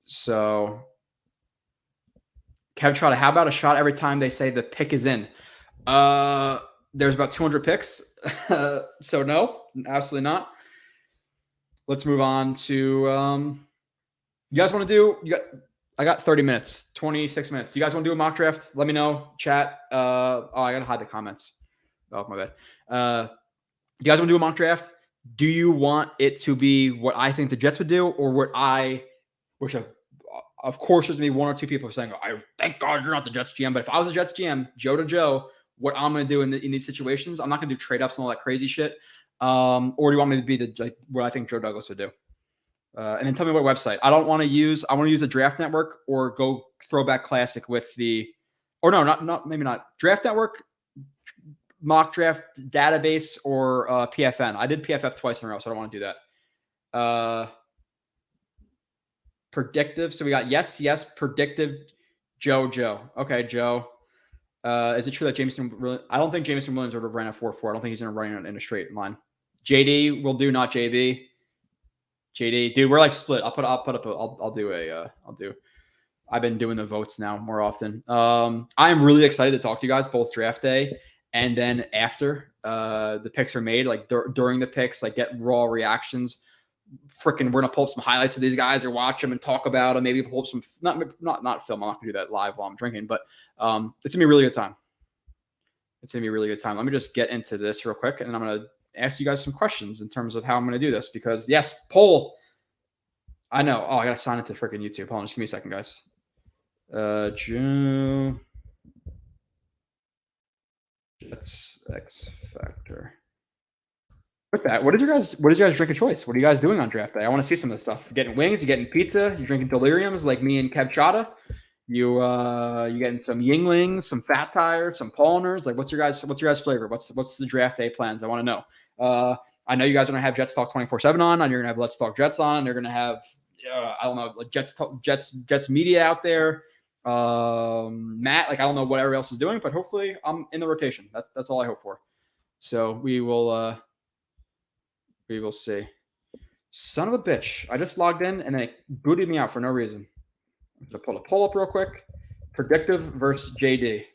So, Kev Trotter, how about a shot every time they say the pick is in? There's about 200 picks. So no, absolutely not. Let's move on to you guys want to do I got 30 minutes, 26 minutes. You guys want to do a mock draft? Let me know. Chat. I gotta hide the comments. Oh, my bad. You guys want to do a mock draft? Do you want it to be what I think the Jets would do, or what I wish? Of course, there's gonna be one or two people saying, "I thank God you're not the Jets GM." But if I was a Jets GM, Joe to Joe, what I'm gonna do in these situations, I'm not gonna do trade ups and all that crazy shit. Or do you want me to be what I think Joe Douglas would do? And then tell me what website. I want to use the Draft Network, or go Throwback Classic with maybe not Draft Network, Mock Draft Database, or PFN. I did PFF twice in a row, so I don't want to do that. Predictive. So we got yes, predictive, Joe. Okay, Joe. Is it true that Jameson? I don't think Jameson Williams would have ran a 4.4. I don't think he's going to run in a straight line. JD will do, not JB. JD, dude, we're like split. I'll do. I've been doing the votes now more often. I'm really excited to talk to you guys both draft day and then after the picks are made, like during the picks, like get raw reactions. Freaking, we're gonna pull up some highlights of these guys or watch them and talk about them. Maybe pull up some not film. I'm not gonna do that live while I'm drinking, but it's gonna be a really good time. Let me just get into this real quick, and I'm gonna ask you guys some questions in terms of how I'm gonna do this, because yes, poll. I know. Oh, I gotta sign into freaking YouTube. Hold on, just give me a second, guys. Joe Jets X Factor. With that, what is your guys' drink of choice? What are you guys doing on draft day? I want to see some of this stuff. You're getting wings, you're getting pizza, you're drinking deliriums like me and Kev Chata. You getting some Yinglings, some Fat Tire, some Paulners. Like, what's your guys' flavor? What's the draft day plans? I want to know. I know you guys are gonna have Jets Talk 24/7 on, and you're gonna have Let's Talk Jets on. And you're gonna have I don't know, like Jets media out there. Matt, like, I don't know what everybody else is doing, but hopefully I'm in the rotation. That's all I hope for. So we will see. Son of a bitch. I just logged in and it booted me out for no reason. I'm going to pull a poll up real quick. Predictive versus JD. I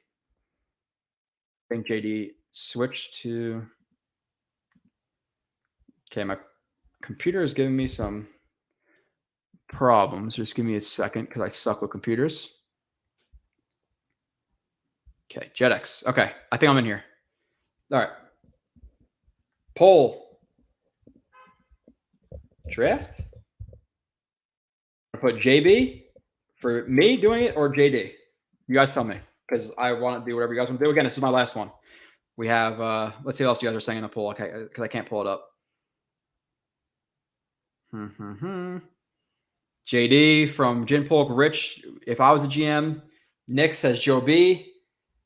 think JD switched to... Okay, my computer is giving me some problems. Just give me a second because I suck with computers. Okay, JetX. Okay, I think I'm in here. All right. Poll. Draft. I put JB for me doing it, or JD. You guys tell me, because I want to do whatever you guys want to do. Again, this is my last one. We have let's see what else you guys are saying in the poll. Okay, because I can't pull it up. JD from Gin Polk Rich. If I was a GM, Nick says Joe B.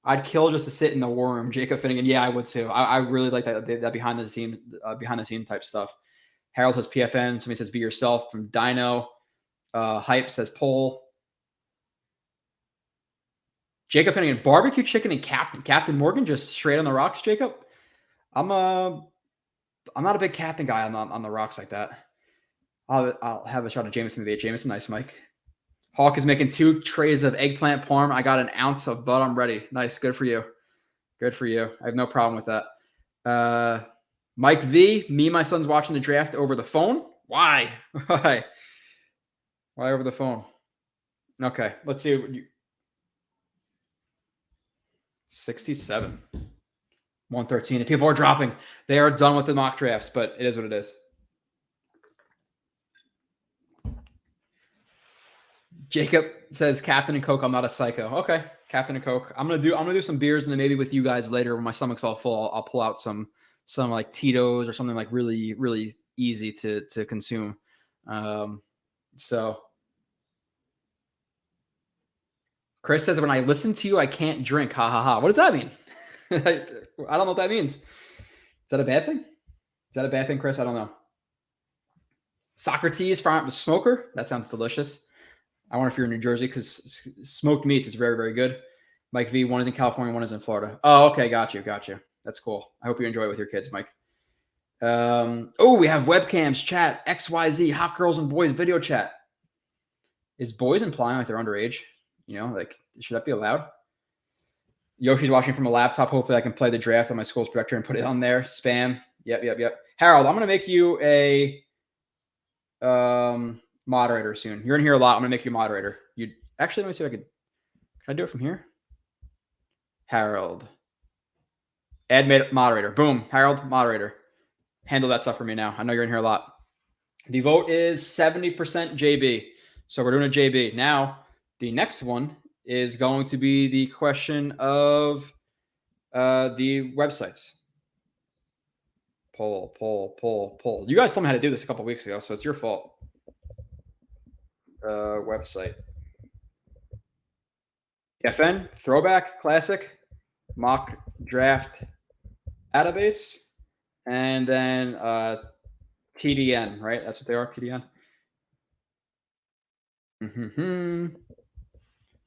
I'd kill just to sit in the war room. Jacob Finnegan. Yeah, I would too. I really like that behind the scene type stuff. Harold says PFN. Somebody says be yourself from Dino. Hype says poll. Jacob Finnegan, barbecue chicken and Captain Morgan just straight on the rocks. Jacob, I'm not a big Captain guy on the rocks like that. I'll have a shot of Jameson today. Jameson, nice, Mike. Hawk is making 2 trays of eggplant parm. I got an ounce of butt. I'm ready. Nice, good for you. Good for you. I have no problem with that. Mike V, me and my son's watching the draft over the phone. Why? Why over the phone? Okay, let's see. 67. 113. And people are dropping. They are done with the mock drafts, but it is what it is. Jacob says Captain and Coke. I'm not a psycho. Okay, Captain and Coke. I'm gonna do some beers, and then maybe with you guys later when my stomach's all full, I'll pull out some like Tito's or something like really, really easy to consume. So Chris says, when I listen to you, I can't drink. Ha ha ha. What does that mean? I don't know what that means. Is that a bad thing? Is that a bad thing, Chris? I don't know. Socrates, farm a smoker. That sounds delicious. I wonder if you're in New Jersey, because smoked meats is very, very good. Mike V, one is in California, one is in Florida. Oh, okay. Got you. That's cool. I hope you enjoy it with your kids, Mike. We have webcams, chat, XYZ, hot girls and boys video chat. Is boys implying like they're underage? Like, should that be allowed? Yoshi's watching from a laptop. Hopefully I can play the draft on my school's projector and put it on there. Spam. Yep. Harold, I'm going to make you a moderator soon. You're in here a lot. I'm going to make you a moderator. Actually, let me see if I can I do it from here? Harold. Add moderator. Boom. Harold, moderator. Handle that stuff for me now. I know you're in here a lot. The vote is 70% JB. So we're doing a JB. Now, the next one is going to be the question of the websites. Poll. You guys told me how to do this a couple weeks ago, so it's your fault. Website. FN, throwback, classic, mock draft database, and then TDN, right? That's what they are, TDN.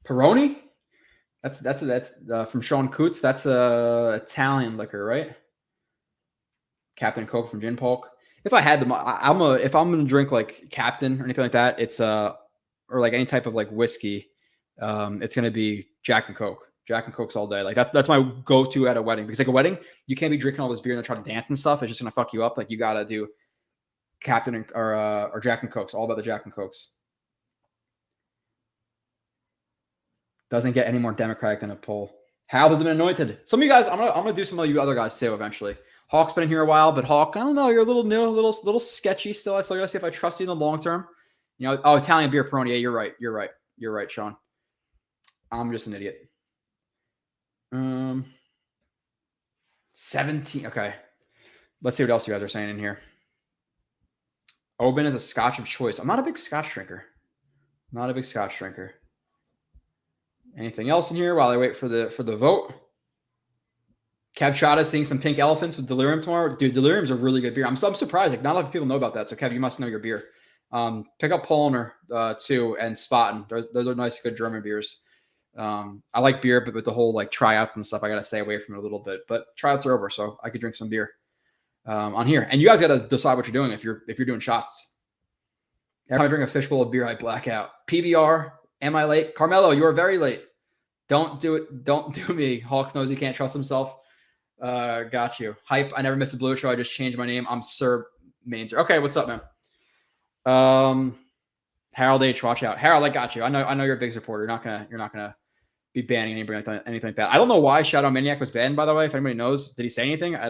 Peroni? That's from Sean Coots. That's a Italian liquor, right? Captain Coke from Gin Polk. If I had them, if I'm gonna drink like Captain or anything like that, it's or like any type of like whiskey, it's gonna be Jack and Coke. Jack and Cokes all day. Like that's my go-to at a wedding, because like a wedding, you can't be drinking all this beer and then try to dance and stuff. It's just gonna fuck you up. Like you gotta do Captain or Jack and Cokes. All about the Jack and Cokes. Doesn't get any more democratic than a poll. Harold has been anointed. Some of you guys, I'm gonna do some of you other guys too eventually. Hawk's been in here a while, but Hawk, I don't know. You're a little new, a little sketchy still. I still gotta see if I trust you in the long term. You know, Italian beer Peroni. Yeah, you're right, Sean. I'm just an idiot. 17. Okay. Let's see what else you guys are saying in here. Oban is a scotch of choice. I'm not a big scotch drinker. Anything else in here while I wait for the vote? Kev Chada seeing some pink elephants with Delirium tomorrow. Dude, Delirium's a really good beer. I'm surprised. Like, not a lot of people know about that. So, Kev, you must know your beer. Pick up Polner too, and Spaten. Those are nice, good German beers. I like beer, but with the whole like tryouts and stuff, I gotta stay away from it a little bit. But tryouts are over, so I could drink some beer on here. And you guys gotta decide what you're doing if you're doing shots. Every time I drink a fishbowl of beer, I black out. PBR, am I late? Carmelo, you are very late. Don't do it. Don't do me. Hawks knows he can't trust himself. Got you. Hype. I never missed a Blewett show. I just changed my name. I'm Sir Mainzer. Okay, what's up, man? Harold H. Watch out, Harold. I got you. I know you're a big supporter. You're not gonna be banning anything like that. I don't know why Shadow Maniac was banned, by the way. If anybody knows, did he say anything? I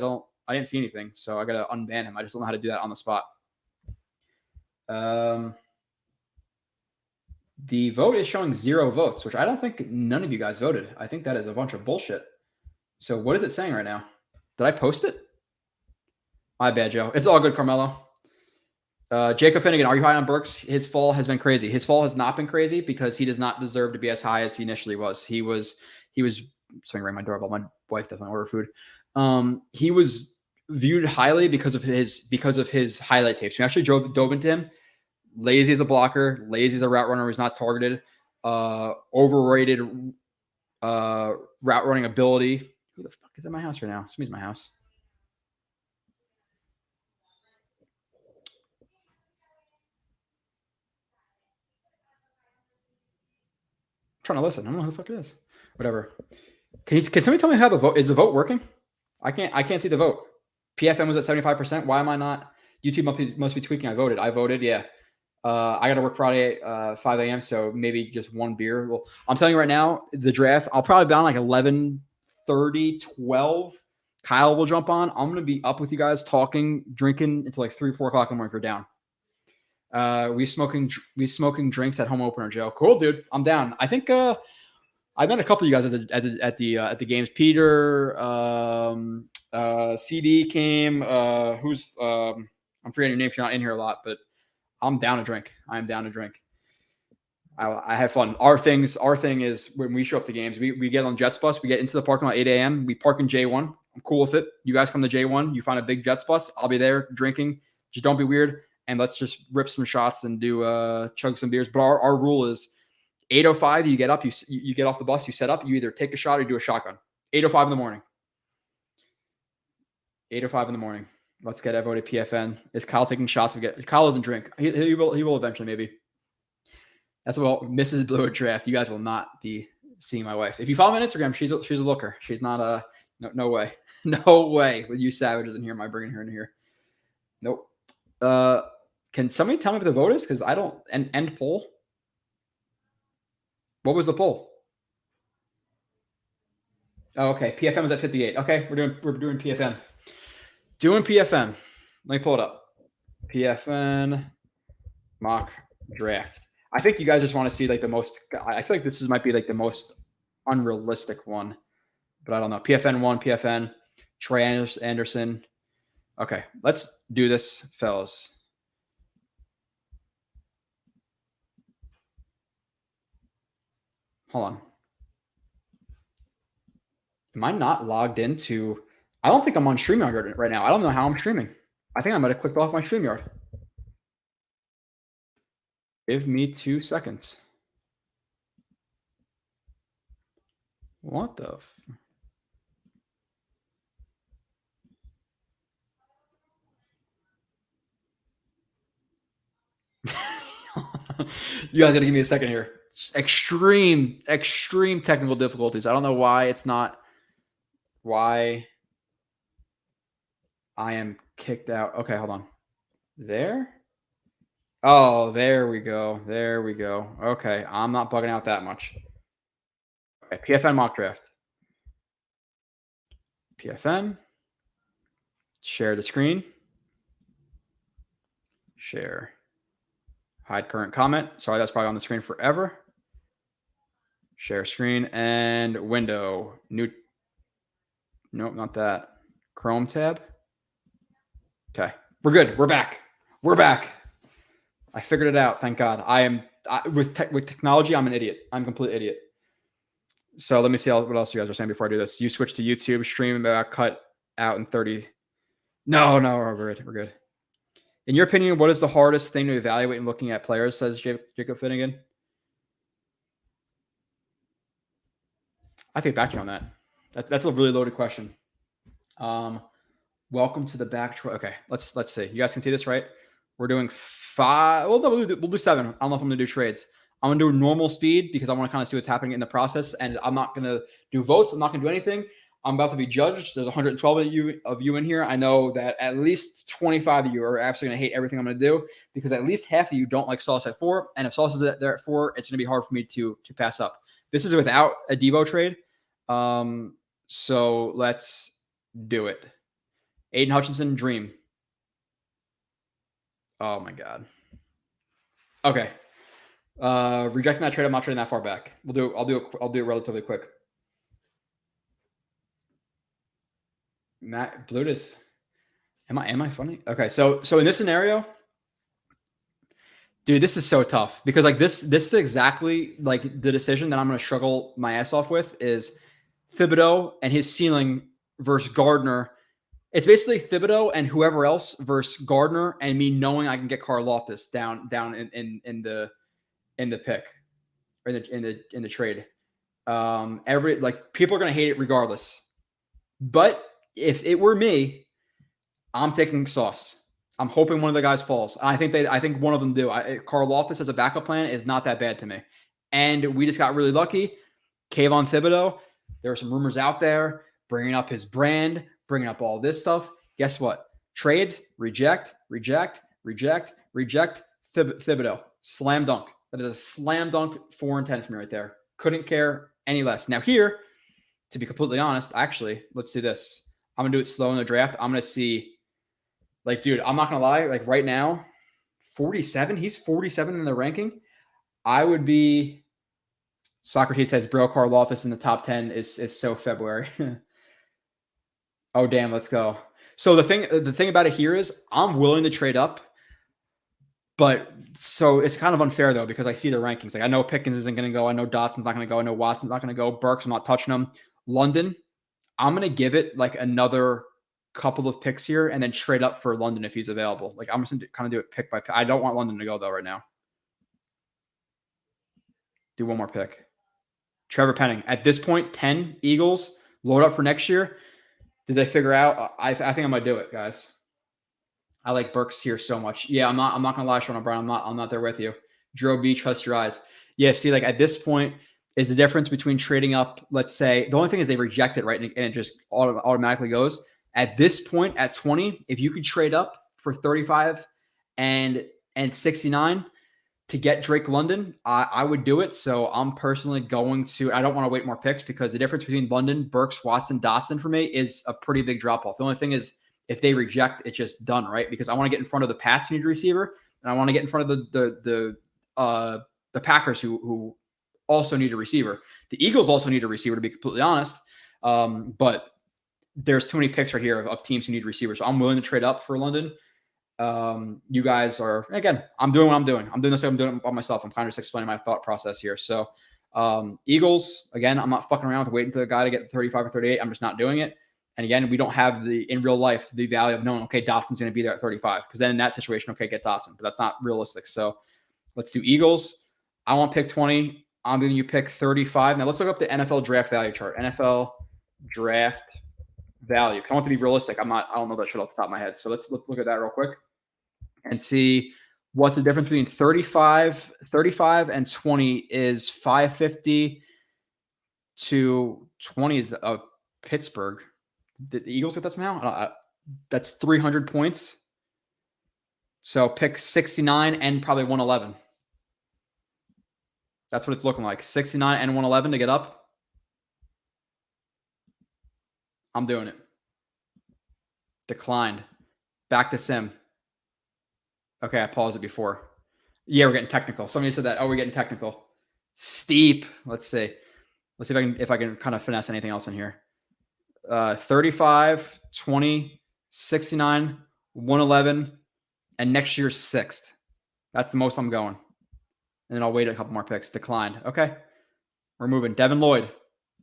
didn't see anything, so I gotta unban him. I just don't know how to do that on the spot. The vote is showing 0 votes, which I don't think none of you guys voted. I think that is a bunch of bullshit. So what is it saying right now? Did I post it? My bad, Joe. It's all good, Carmelo. Jacob Finnegan, are you high on Burks? His fall has been crazy. His fall has not been crazy because he does not deserve to be as high as he initially was. He was swinging around my doorbell. My wife doesn't order food. He was viewed highly because of his highlight tapes. We actually dove into him. Lazy as a blocker, lazy as a route runner who's not targeted, overrated route running ability. Who the fuck is at my house right now? Somebody's at my house. I'm trying to listen. I don't know who the fuck it is. Whatever. Can somebody tell me how the vote working? I can't see the vote. PFM was at 75%. Why am I not? YouTube must be tweaking. I voted. Yeah. I got to work Friday 5 a.m. So maybe just one beer. Well, I'm telling you right now, the draft, I'll probably be on like 11:30, 12. Kyle will jump on. I'm going to be up with you guys talking, drinking until like 3, 4 o'clock in the morning if you're down. We smoking drinks at home opener, Joe. Cool, dude. I'm down. I think I met a couple of you guys at the games. Peter, CD came. Who's I'm forgetting your name. You're not in here a lot, but I'm down to drink. I am down to drink. I have fun. Our thing is when we show up to games, we get on Jets bus. We get into the parking lot at 8 a.m. We park in J1. I'm cool with it. You guys come to J1. You find a big Jets bus. I'll be there drinking. Just don't be weird. And let's just rip some shots and do chug some beers. But our rule is 8:05. You get up. You get off the bus. You set up. You either take a shot or you do a shotgun. 8:05 in the morning. 8:05 in the morning. Let's get Evo to PFN. Is Kyle taking shots? Kyle doesn't drink. He will eventually, maybe. That's what Mrs. Blewett draft. You guys will not be seeing my wife. If you follow me on Instagram, she's a looker. She's not a no way. No way with you savages in here. Am I bringing her in here? Nope. Can somebody tell me what the vote is? Because I don't end poll. What was the poll? Oh, okay. PFM was at 58. Okay, we're doing PFM. Doing PFM. Let me pull it up. PFN mock draft. I think you guys just want to see like the most. I feel like might be like the most unrealistic one, but I don't know. PFN 1, PFN, Trey Anderson. Okay, let's do this, fellas. Hold on. Am I not logged into? I don't think I'm on StreamYard right now. I don't know how I'm streaming. I think I might have clicked off my StreamYard. Give me 2 seconds. What the? You guys got to give me a second here. Extreme technical difficulties. I don't know why it's not. Why I am kicked out. Okay, hold on. There? Oh, there we go. There we go. Okay, I'm not bugging out that much. Okay, PFN mock draft. PFN. Share the screen. Share. Hide current comment. Sorry, that's probably on the screen forever. Share screen and window. New. Nope, not that. Chrome tab. Okay, we're good. We're back. We're back. I figured it out. Thank God. With technology, I'm an idiot. I'm a complete idiot. So let me see what else you guys are saying before I do this. You switch to YouTube, stream, cut out in 30. No, we're good. We're good. In your opinion, what is the hardest thing to evaluate in looking at players, says Jacob Finnegan? I think back to you on that. That's a really loaded question. Welcome to the back. Okay, let's see. You guys can see this, right? We're doing 5. Well, no, we'll do 7. I don't know if I'm going to do trades. I'm going to do normal speed because I want to kind of see what's happening in the process. And I'm not going to do votes. I'm not going to do anything. I'm about to be judged. There's 112 of you in here. I know that at least 25 of you are absolutely going to hate everything I'm going to do because at least half of you don't like Sauce at 4. And if Sauce is there at 4, it's going to be hard for me to pass up. This is without a Devo trade. So let's do it. Aiden Hutchinson, Dream. Oh my God. Okay. Rejecting that trade. I'm not trading that far back. I'll do it relatively quick. Matt Blewett is. Am I funny? Okay, so in this scenario, dude, this is so tough because like this is exactly like the decision that I'm going to struggle my ass off with is Thibodeau and his ceiling versus Gardner. It's basically Thibodeau and whoever else versus Gardner and me knowing I can get Karlaftis down in the pick or in the trade. People are going to hate it regardless. But if it were me, I'm taking Sauce. I'm hoping one of the guys falls. I think one of them do. Karlaftis as a backup plan is not that bad to me. And we just got really lucky. Kayvon Thibodeau, there are some rumors out there bringing up his brand, bringing up all this stuff. Guess what? Trades, reject. Thibodeau, slam dunk. That is a slam dunk 4 and 10 for me right there. Couldn't care any less. Now here, to be completely honest, actually, let's do this. I'm going to do it slow in the draft. I'm going to see, like, dude, I'm not going to lie. Like right now, 47. He's 47 in the ranking. I would be, Socrates says, bro, Karlaftis in the top 10 is so February. Oh, damn, let's go. So the thing about it here is I'm willing to trade up, but so it's kind of unfair though, because I see the rankings. Like I know Pickens isn't going to go. I know Dotson's not going to go. I know Watson's not going to go. Burks, I'm not touching him. London, I'm going to give it like another couple of picks here and then trade up for London if he's available. Like I'm just going to kind of do it pick by pick. I don't want London to go though right now. Do one more pick. Trevor Penning. At this point, 10 Eagles, load up for next year. Did they figure out? I think I'm gonna do it, guys. I like Burks here so much. Yeah, I'm not gonna lie, Sean O'Brien. I'm not there with you. Drew B, trust your eyes. Yeah, see, like at this point, is the difference between trading up, let's say, the only thing is they reject it, right? And it just automatically goes. At this point, at 20, if you could trade up for 35 and 69, to get Drake London, I would do it. So I'm personally going to, I don't want to wait more picks because the difference between London, Burks, Watson, Dotson for me is a pretty big drop off. The only thing is if they reject, it's just done, right? Because I want to get in front of the Pats who need a receiver, and I want to get in front of the Packers who also need a receiver. The Eagles also need a receiver, to be completely honest. But there's too many picks right here of teams who need receivers. So I'm willing to trade up for London. You guys are, again, I'm doing what I'm doing. I'm doing this. I'm doing it by myself. I'm kind of just explaining my thought process here. So Eagles, again, I'm not fucking around with waiting for the guy to get 35 or 38. I'm just not doing it. And again, we don't have in real life, the value of knowing, okay, Dotson's going to be there at 35. Because then in that situation, okay, get Dotson. But that's not realistic. So let's do Eagles. I want pick 20. I'm giving you pick 35. Now let's look up the NFL draft value chart. NFL draft value. I want to be realistic. I don't know that shit off the top of my head. So let's look at that real quick and see what's the difference between 35 and 20 is 550 to 20 is Pittsburgh. Did the Eagles get that somehow? That's 300 points. So pick 69 and probably 111. That's what it's looking like. 69 and 111 to get up. I'm doing it. Declined. Back to sim. Okay, I paused it before. Yeah, we're getting technical. Somebody said that. Oh, we're getting technical. Steep. Let's see. Let's see if I can kind of finesse anything else in here. 35, 20, 69, 111, and next year's 6th. That's the most I'm going. And then I'll wait a couple more picks. Declined. Okay. We're moving. Devin Lloyd.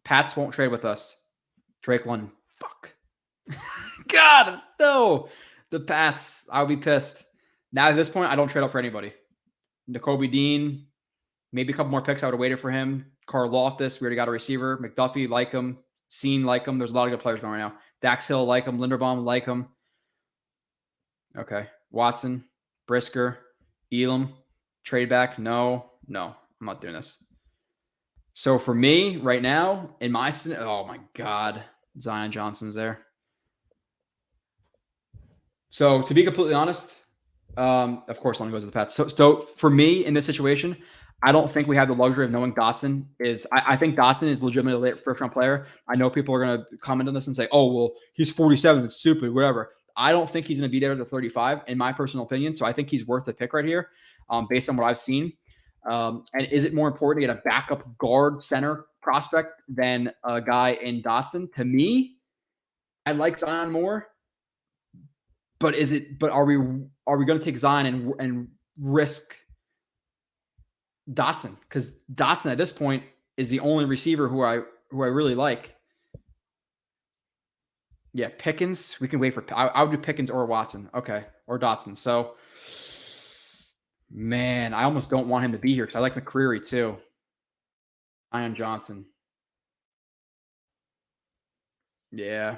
Pats won't trade with us. Drake London. Fuck. God, no. The Pats. I'll be pissed. Now at this point, I don't trade up for anybody. Nakobe Dean. Maybe a couple more picks. I would have waited for him. Carl Loftus. We already got a receiver. McDuffie, like him. Scene, like him. There's a lot of good players going right now. Dax Hill, like him. Linderbaum, like him. Okay. Watson. Brisker. Elam. Trade back. No. I'm not doing this. So for me right now, in my, oh my God, Zion Johnson's there. So to be completely honest, of course, London goes to the Pats. So for me in this situation, I don't think we have the luxury of knowing Dotson is. I think Dotson is legitimately a first-round player. I know people are going to comment on this and say, "Oh, well, he's 47. It's stupid, whatever." I don't think he's going to be there at the 35, in my personal opinion. So I think he's worth the pick right here, based on what I've seen. And is it more important to get a backup guard center prospect than a guy in Dotson? To me, I like Zion more. But are we going to take Zion and risk Dotson? Because Dotson at this point is the only receiver who I really like. Yeah, Pickens. We can wait for. I would do Pickens or Watson. Okay, or Dotson. So, man, I almost don't want him to be here because I like McCreary too. Zion Johnson. Yeah.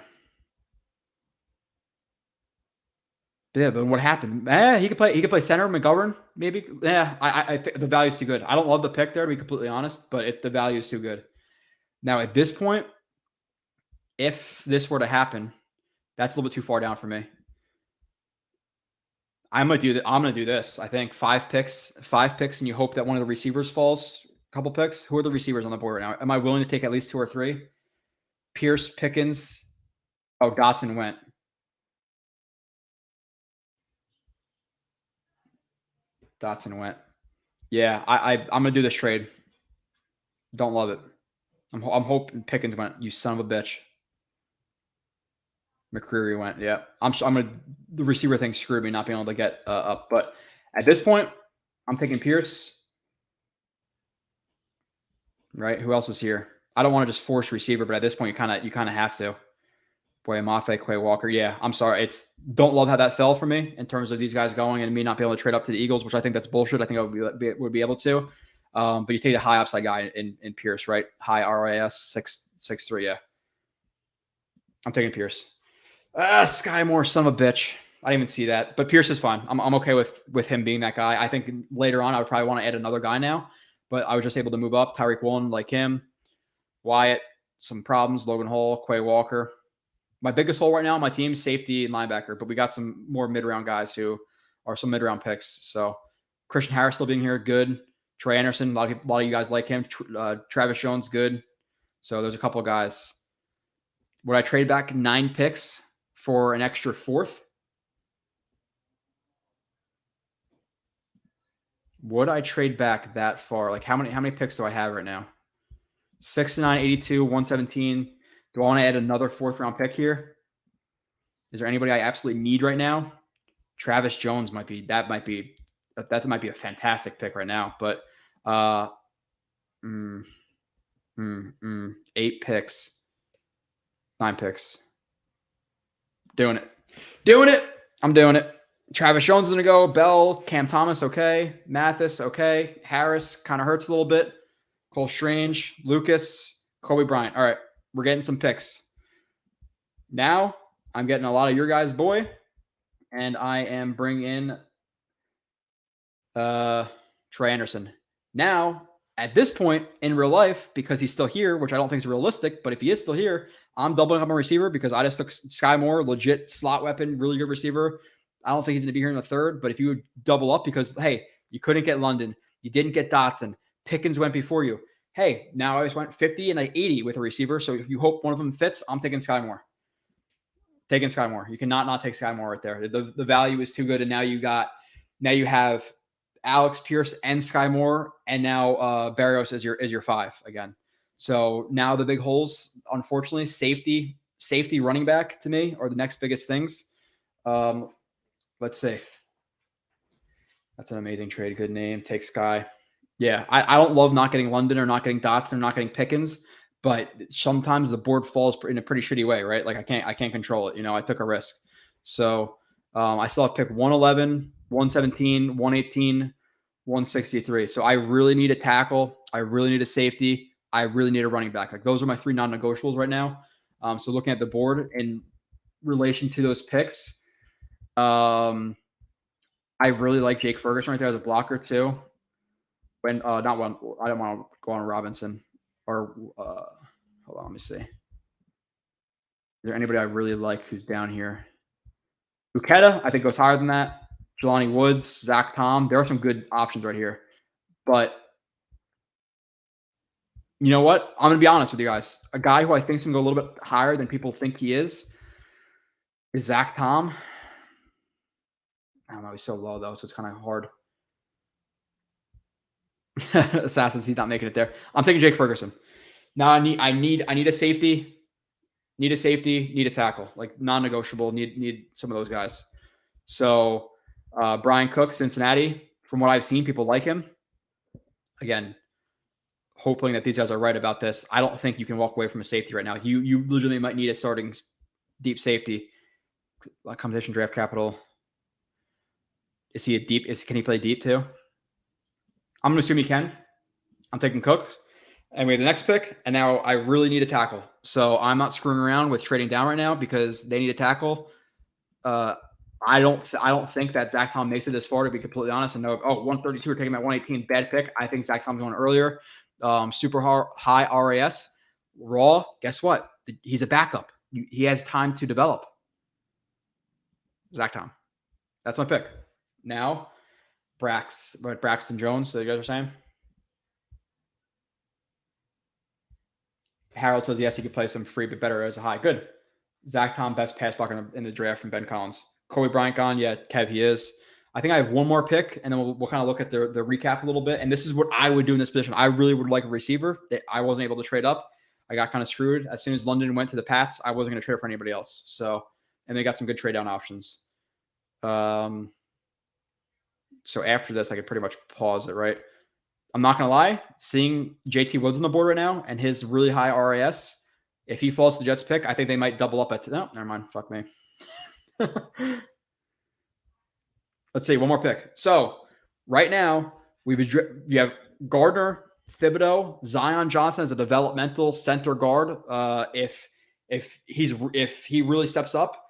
Yeah, but what happened? He could play center, McGovern, maybe. Yeah, I think the value's too good. I don't love the pick there, to be completely honest, but the value is too good. Now, at this point, if this were to happen, that's a little bit too far down for me. I'm gonna do this. I think 5 picks, and you hope that one of the receivers falls. A couple picks. Who are the receivers on the board right now? Am I willing to take at least 2 or 3? Pierce, Pickens. Oh, Dotson went. Yeah, I'm gonna do this trade. Don't love it. I'm hoping Pickens went. You son of a bitch. McCreary went. Yeah, I'm gonna. The receiver thing screwed me not being able to get up. But at this point, I'm taking Pierce. Right? Who else is here? I don't want to just force receiver, but at this point, you kind of have to. Boy, Mafe, Quay Walker. Yeah, I'm sorry. Don't love how that fell for me in terms of these guys going and me not being able to trade up to the Eagles, which I think that's bullshit. I think I would be able to. But you take a high upside guy in Pierce, right? High RAS 6'3". Yeah, I'm taking Pierce. Sky Moore, son of a bitch. I didn't even see that, but Pierce is fine. I'm okay with him being that guy. I think later on I would probably want to add another guy now, but I was just able to move up. Tyreek Woolen, like him. Wyatt, some problems. Logan Hall, Quay Walker. My biggest hole right now on my team, safety and linebacker, but we got some more mid-round guys who are some mid-round picks. So Christian Harris still being here, good. Trey Anderson, a lot of you guys like him. Travis Jones, good. So there's a couple of guys. Would I trade back 9 picks for an extra 4th? Would I trade back that far? Like how many picks do I have right now? 69, 82, 117. Do I want to add another 4th round pick here? Is there anybody I absolutely need right now? Travis Jones might be a fantastic pick right now, but 8 picks, 9 picks. Doing it. I'm doing it. Travis Jones is going to go. Bell, Cam Thomas, okay. Mathis, okay. Harris kind of hurts a little bit. Cole Strange, Lucas, Kobe Bryant. All right, we're getting some picks. Now I'm getting a lot of your guys' boy, and I am bringing in Trey Anderson. Now, at this point in real life, because he's still here, which I don't think is realistic, but if he is still here, I'm doubling up on receiver because I just took Sky Moore, legit slot weapon, really good receiver. I don't think he's going to be here in the 3rd, but if you would double up because, hey, you couldn't get London, you didn't get Dotson, Pickens went before you. Hey, now I just went 50 and 80 with a receiver, so if you hope one of them fits, I'm taking Sky Moore. Taking Sky Moore. You cannot not take Sky Moore right there. The value is too good, and now you have Alex Pierce and Sky Moore, and now Barrios is your 5 again. So now the big holes, unfortunately, safety running back to me are the next biggest things. Let's see. That's an amazing trade. Good name. Take Sky. Yeah, I don't love not getting London or not getting Dotson or not getting Pickens, but sometimes the board falls in a pretty shitty way, right? Like I can't control it. I took a risk. So I still have pick 111, 117, 118, 163. So I really need a tackle. I really need a safety. I really need a running back. Like those are my 3 non-negotiables right now. So looking at the board in relation to those picks, I really like Jake Ferguson right there as a blocker too. I don't want to go on Robinson or hold on, let me see. Is there anybody I really like who's down here? Buketa, I think goes higher than that. Jelani Woods, Zach Tom. There are some good options right here. But you know what? I'm going to be honest with you guys. A guy who I think is going to go a little bit higher than people think he is Zach Tom. I don't know. He's so low, though, so it's kind of hard. Assassins, he's not making it there. I'm taking Jake Ferguson. Now I need a safety. Need a safety. Need a tackle. Like non-negotiable. Need some of those guys. So Brian Cook, Cincinnati. From what I've seen, people like him. Again, hoping that these guys are right about this. I don't think you can walk away from a safety right now. You literally might need a starting deep safety. Competition draft capital. Is he a deep? Can he play deep too? I'm going to assume he can. I'm taking Cook. And we have the next pick. And now I really need a tackle. So I'm not screwing around with trading down right now because they need a tackle. I don't think that Zach Tom makes it this far, to be completely honest. And 132 are taking him at 118. Bad pick. I think Zach Tom's going earlier. Super high RAS. Raw, guess what? He's a backup. He has time to develop. Zach Tom. That's my pick. Now, Braxton Jones, so you guys are saying? Harold says, yes, he could play some free, but better as a high. Good. Zach Tom, best pass blocker in the draft from Ben Collins. Kobe Bryant gone. Yeah, Kev, he is. I think I have one more pick, and then we'll kind of look at the recap a little bit. And this is what I would do in this position. I really would like a receiver. I wasn't able to trade up. I got kind of screwed. As soon as London went to the Pats, I wasn't going to trade for anybody else. So, and they got some good trade down options. So after this, I could pretty much pause it, right? I'm not going to lie. Seeing JT Woods on the board right now and his really high RAS, if he falls to the Jets pick, I think they might double up at – no, never mind. Fuck me. Let's see. One more pick. So right now, you have Gardner, Thibodeau, Zion Johnson as a developmental center guard. If he really steps up,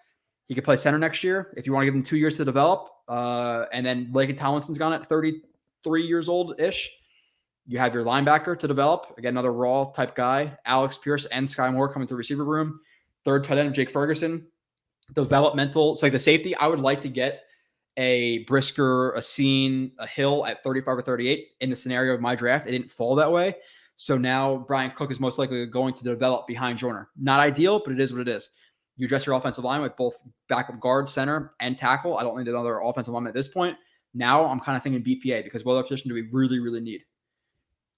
he could play center next year. If you want to give him 2 years to develop, and then Laken Tomlinson's gone at 33 years old-ish. You have your linebacker to develop. Again, another raw type guy. Alex Pierce and Sky Moore coming to the receiver room. Third tight end, Jake Ferguson. Developmental. So like the safety, I would like to get a Brisker, a Scene, a Hill at 35 or 38 in the scenario of my draft. It didn't fall that way. So now Brian Cook is most likely going to develop behind Joyner. Not ideal, but it is what it is. You address your offensive line with both backup guard, center, and tackle. I don't need another offensive lineman at this point. Now I'm kind of thinking BPA because what other position do we really, really need?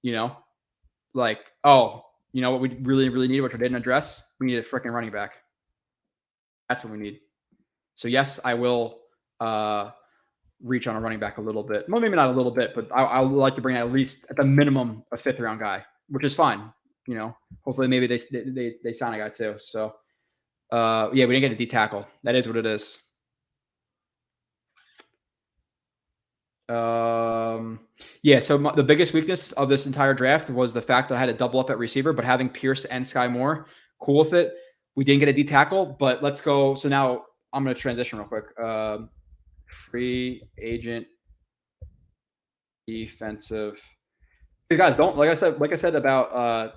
You know, like, oh, you know what we really, really need, which we didn't address? We need a freaking running back. That's what we need. So yes, I will reach on a running back a little bit. Well, maybe not a little bit, but I would like to bring at least at the minimum a 5th round guy, which is fine. You know, hopefully maybe they sign a guy too. So yeah, we didn't get a D tackle. That is what it is. Yeah, so the biggest weakness of this entire draft was the fact that I had to double up at receiver, but having Pierce and Sky Moore, cool with it. We didn't get a D tackle, but let's go. So now I'm going to transition real quick. Free agent defensive. Hey guys, don't like I said about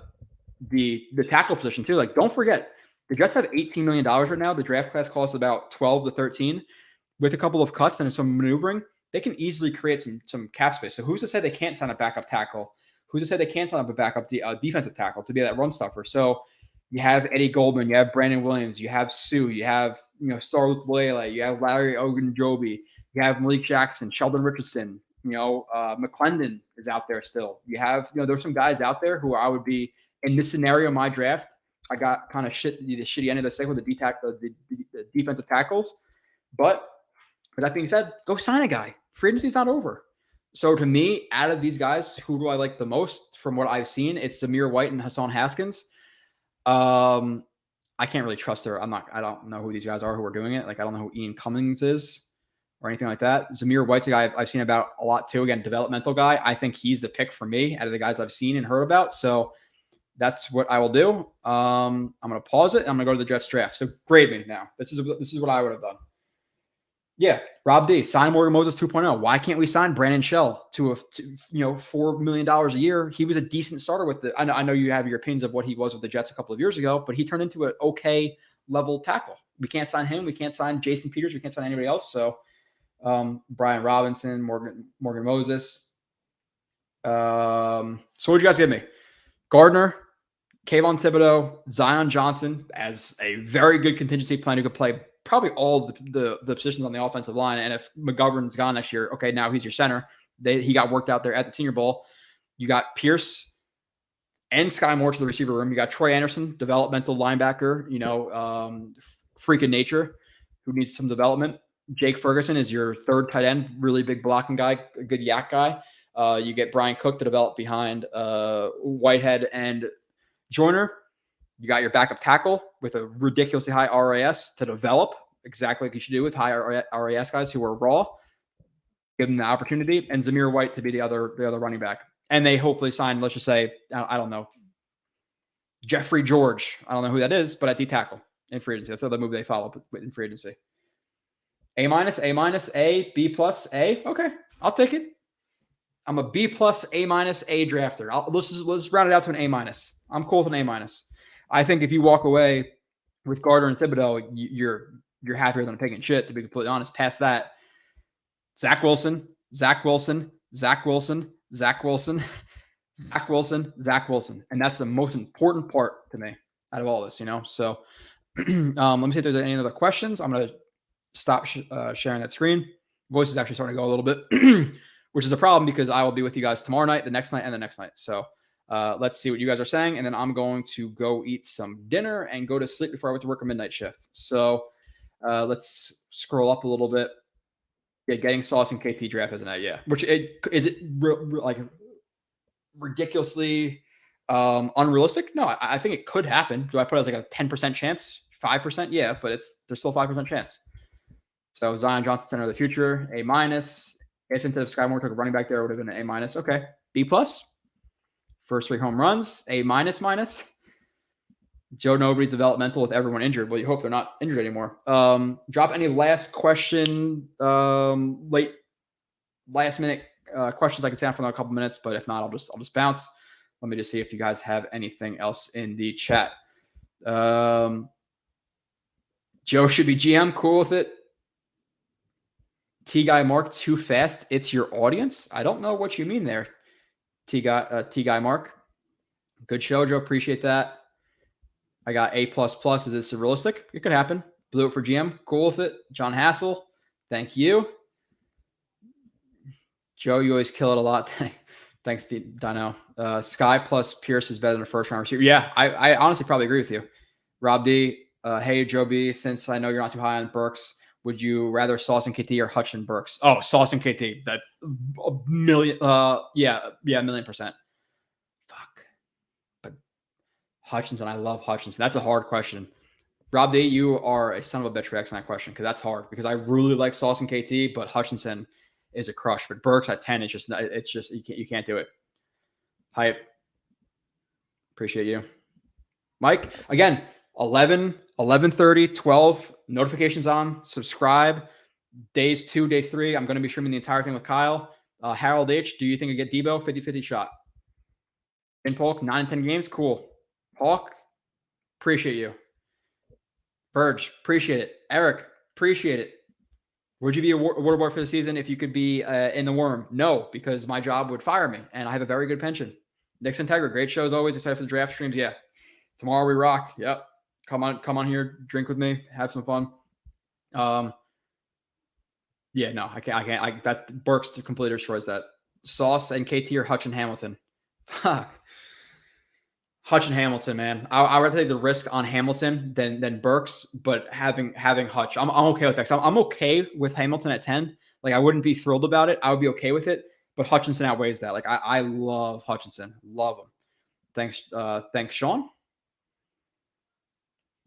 the tackle position too. Like, don't forget, the Jets have $18 million right now. The draft class costs about 12 to 13. With a couple of cuts and some maneuvering, they can easily create some cap space. So who's to say they can't sign a backup tackle? Who's to say they can't sign up a backup defensive tackle to be that run stuffer? So you have Eddie Goldman, you have Brandon Williams, you have Sue, you have Star Lele, you have Larry Ogunjobi, you have Malik Jackson, Sheldon Richardson, McClendon is out there still. You have there's some guys out there who I would be in this scenario. My draft, I got kind of the shitty end of the stick with the defensive tackles, but. With that being said, go sign a guy. Free agency's not over. So to me, out of these guys, who do I like the most from what I've seen? It's Zamir White and Hassan Haskins. I can't really trust her. I don't know who these guys are who are doing it. Like, I don't know who Ian Cummings is or anything like that. Zamir White's a guy I've seen about a lot too. Again, developmental guy. I think he's the pick for me out of the guys I've seen and heard about. So that's what I will do. I'm going to pause it. And I'm going to go to the Jets draft. So grade me now. This is what I would have done. Yeah, Rob D. Sign Morgan Moses 2.0. Why can't we sign Brandon Shell to $4 million a year? He was a decent starter with the. I know you have your opinions of what he was with the Jets a couple of years ago, but he turned into an okay level tackle. We can't sign him. We can't sign Jason Peters. We can't sign anybody else. So Brian Robinson, Morgan Moses. So what did you guys give me? Gardner, Kayvon Thibodeau, Zion Johnson as a very good contingency plan who could play probably all the positions on the offensive line. And if McGovern's gone next year, okay, now he's your center. He got worked out there at the Senior Bowl. You got Pierce and Sky Moore to the receiver room. You got Troy Anderson, developmental linebacker, freak of nature who needs some development. Jake Ferguson is your third tight end, really big blocking guy, a good yak guy. You get Brian Cook to develop behind Whitehead and Joyner. You got your backup tackle with a ridiculously high RAS to develop, exactly like you should do with high RAS guys who are raw. Give them the opportunity, and Zamir White to be the other running back. And they hopefully sign, let's just say, I don't know, Jeffrey George. I don't know who that is, but at D tackle in free agency. That's the other move they follow in free agency. A-, A, B+, A. Okay, I'll take it. I'm a B+, A-, A drafter. Let's round it out to an A-. I'm cool with an A-. I think if you walk away with Gardner and Thibodeau, you're happier than a pig in shit, to be completely honest. Past that, Zach Wilson, and that's the most important part to me out of all this. So let me see if there's any other questions. I'm gonna stop sharing that screen. Voice is actually starting to go a little bit, which is a problem because I will be with you guys tomorrow night, the next night, and the next night. So. Let's see what you guys are saying, and then I'm going to go eat some dinner and go to sleep before I went to work a midnight shift. So let's scroll up a little bit. Yeah, getting Sauce and KT draft isn't that? Yeah, which is like ridiculously unrealistic? No, I think it could happen. Do I put it as like a 10% chance? 5%? Yeah, but there's still a 5% chance. So Zion Johnson, center of the future, A-. If instead of Sky Moore took a running back there, it would have been an A-. Okay, B+. First 3 home runs, A-. Joe Nobody's developmental with everyone injured. Well, you hope they're not injured anymore. Drop any last question, last minute questions I can say for another couple minutes, but if not, I'll just bounce. Let me just see if you guys have anything else in the chat. Joe should be GM. Cool with it. T-Guy Mark, too fast. It's your audience. I don't know what you mean there, T-Guy Mark. Good show, Joe. Appreciate that. I got A++. Is this realistic? It could happen. Blewett for GM. Cool with it. John Hassel. Thank you. Joe, you always kill it a lot. Thanks, Dino. Sky plus Pierce is better than a first-round receiver. Yeah, I honestly probably agree with you. Rob D. Hey, Joe B. Since I know you're not too high on Burks, would you rather Sauce and KT or Hutch and Burks? Oh, Sauce and KT. That's a million. Yeah, 1,000,000%. Fuck. But Hutchinson, I love Hutchinson. That's a hard question. Rob D, you are a son of a bitch for asking that question because that's hard. Because I really like Sauce and KT, but Hutchinson is a crush. But Burks at 10, it's just you can't do it. Hype. Appreciate you, Mike. Again, 11, 11:30, 12 notifications on. Subscribe. Days 2, day 3. I'm going to be streaming the entire thing with Kyle. Harold H. Do you think I get Debo 50-50 shot? In Polk 9 and 10 games. Cool. Hawk. Appreciate you. Verge, appreciate it. Eric, appreciate it. Would you be a water boy for the season if you could be in the worm? No, because my job would fire me, and I have a very good pension. Nick's Integra, great show as always. Excited for the draft streams. Yeah, tomorrow we rock. Yep, come on here, drink with me, have some fun. Yeah, no, I can't. That Burks completely destroys that. Sauce and KT or Hutch and Hamilton. Fuck. Hutch and Hamilton, man. I'd rather take the risk on Hamilton than Burks, but having Hutch, I'm okay with that. I'm okay with Hamilton at 10. Like, I wouldn't be thrilled about it. I would be okay with it, but Hutchinson outweighs that. Like, I love Hutchinson. Love him. Thanks, Sean.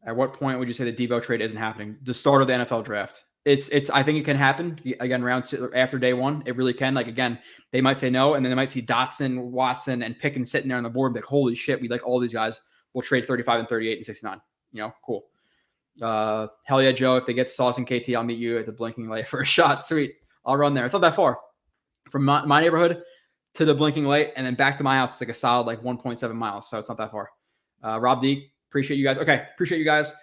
At what point would you say the Debo trade isn't happening? The start of the NFL draft. I think it can happen again round 2 after day 1. It really can. Like, again, they might say no, and then they might see Dotson, Watson, and Pickens sitting there on the board. Like, holy shit, we like all these guys. We'll trade 35 and 38 and 69. Cool. Hell yeah, Joe. If they get Sauce and KT, I'll meet you at the blinking light for a shot. Sweet. I'll run there. It's not that far from my neighborhood to the blinking light, and then back to my house. It's like a solid 1.7 miles, so it's not that far. Rob D, appreciate you guys. Okay, appreciate you guys.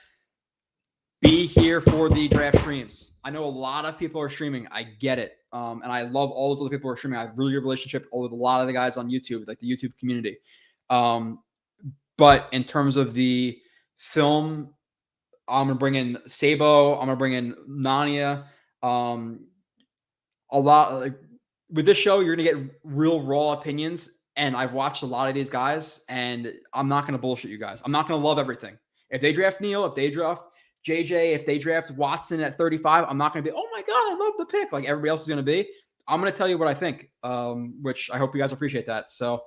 Be here for the draft streams. I know a lot of people are streaming. I get it. And I love all those other people who are streaming. I have a really good relationship with a lot of the guys on YouTube, like the YouTube community. But in terms of the film, I'm going to bring in Sabo. I'm going to bring in Nania. A lot with this show, you're going to get real raw opinions. And I've watched a lot of these guys, and I'm not going to bullshit you guys. I'm not going to love everything. If they draft Neal, if they draft JJ, if they draft Watson at 35, I'm not going to be, oh my God, I love the pick like everybody else is going to be. I'm going to tell you what I think, which I hope you guys appreciate that. So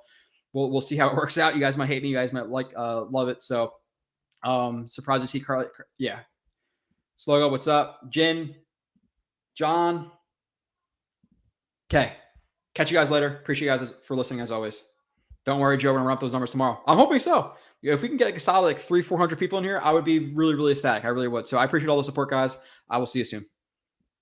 we'll see how it works out. You guys might hate me. You guys might love it. So surprised to see Carly. Yeah. Slogo, what's up? Jin, John. Okay. Catch you guys later. Appreciate you guys for listening as always. Don't worry, Joe. We're going to run up those numbers tomorrow. I'm hoping so. If we can get a solid 300-400 people in here, I would be really, really ecstatic. I really would. So I appreciate all the support, guys. I will see you soon.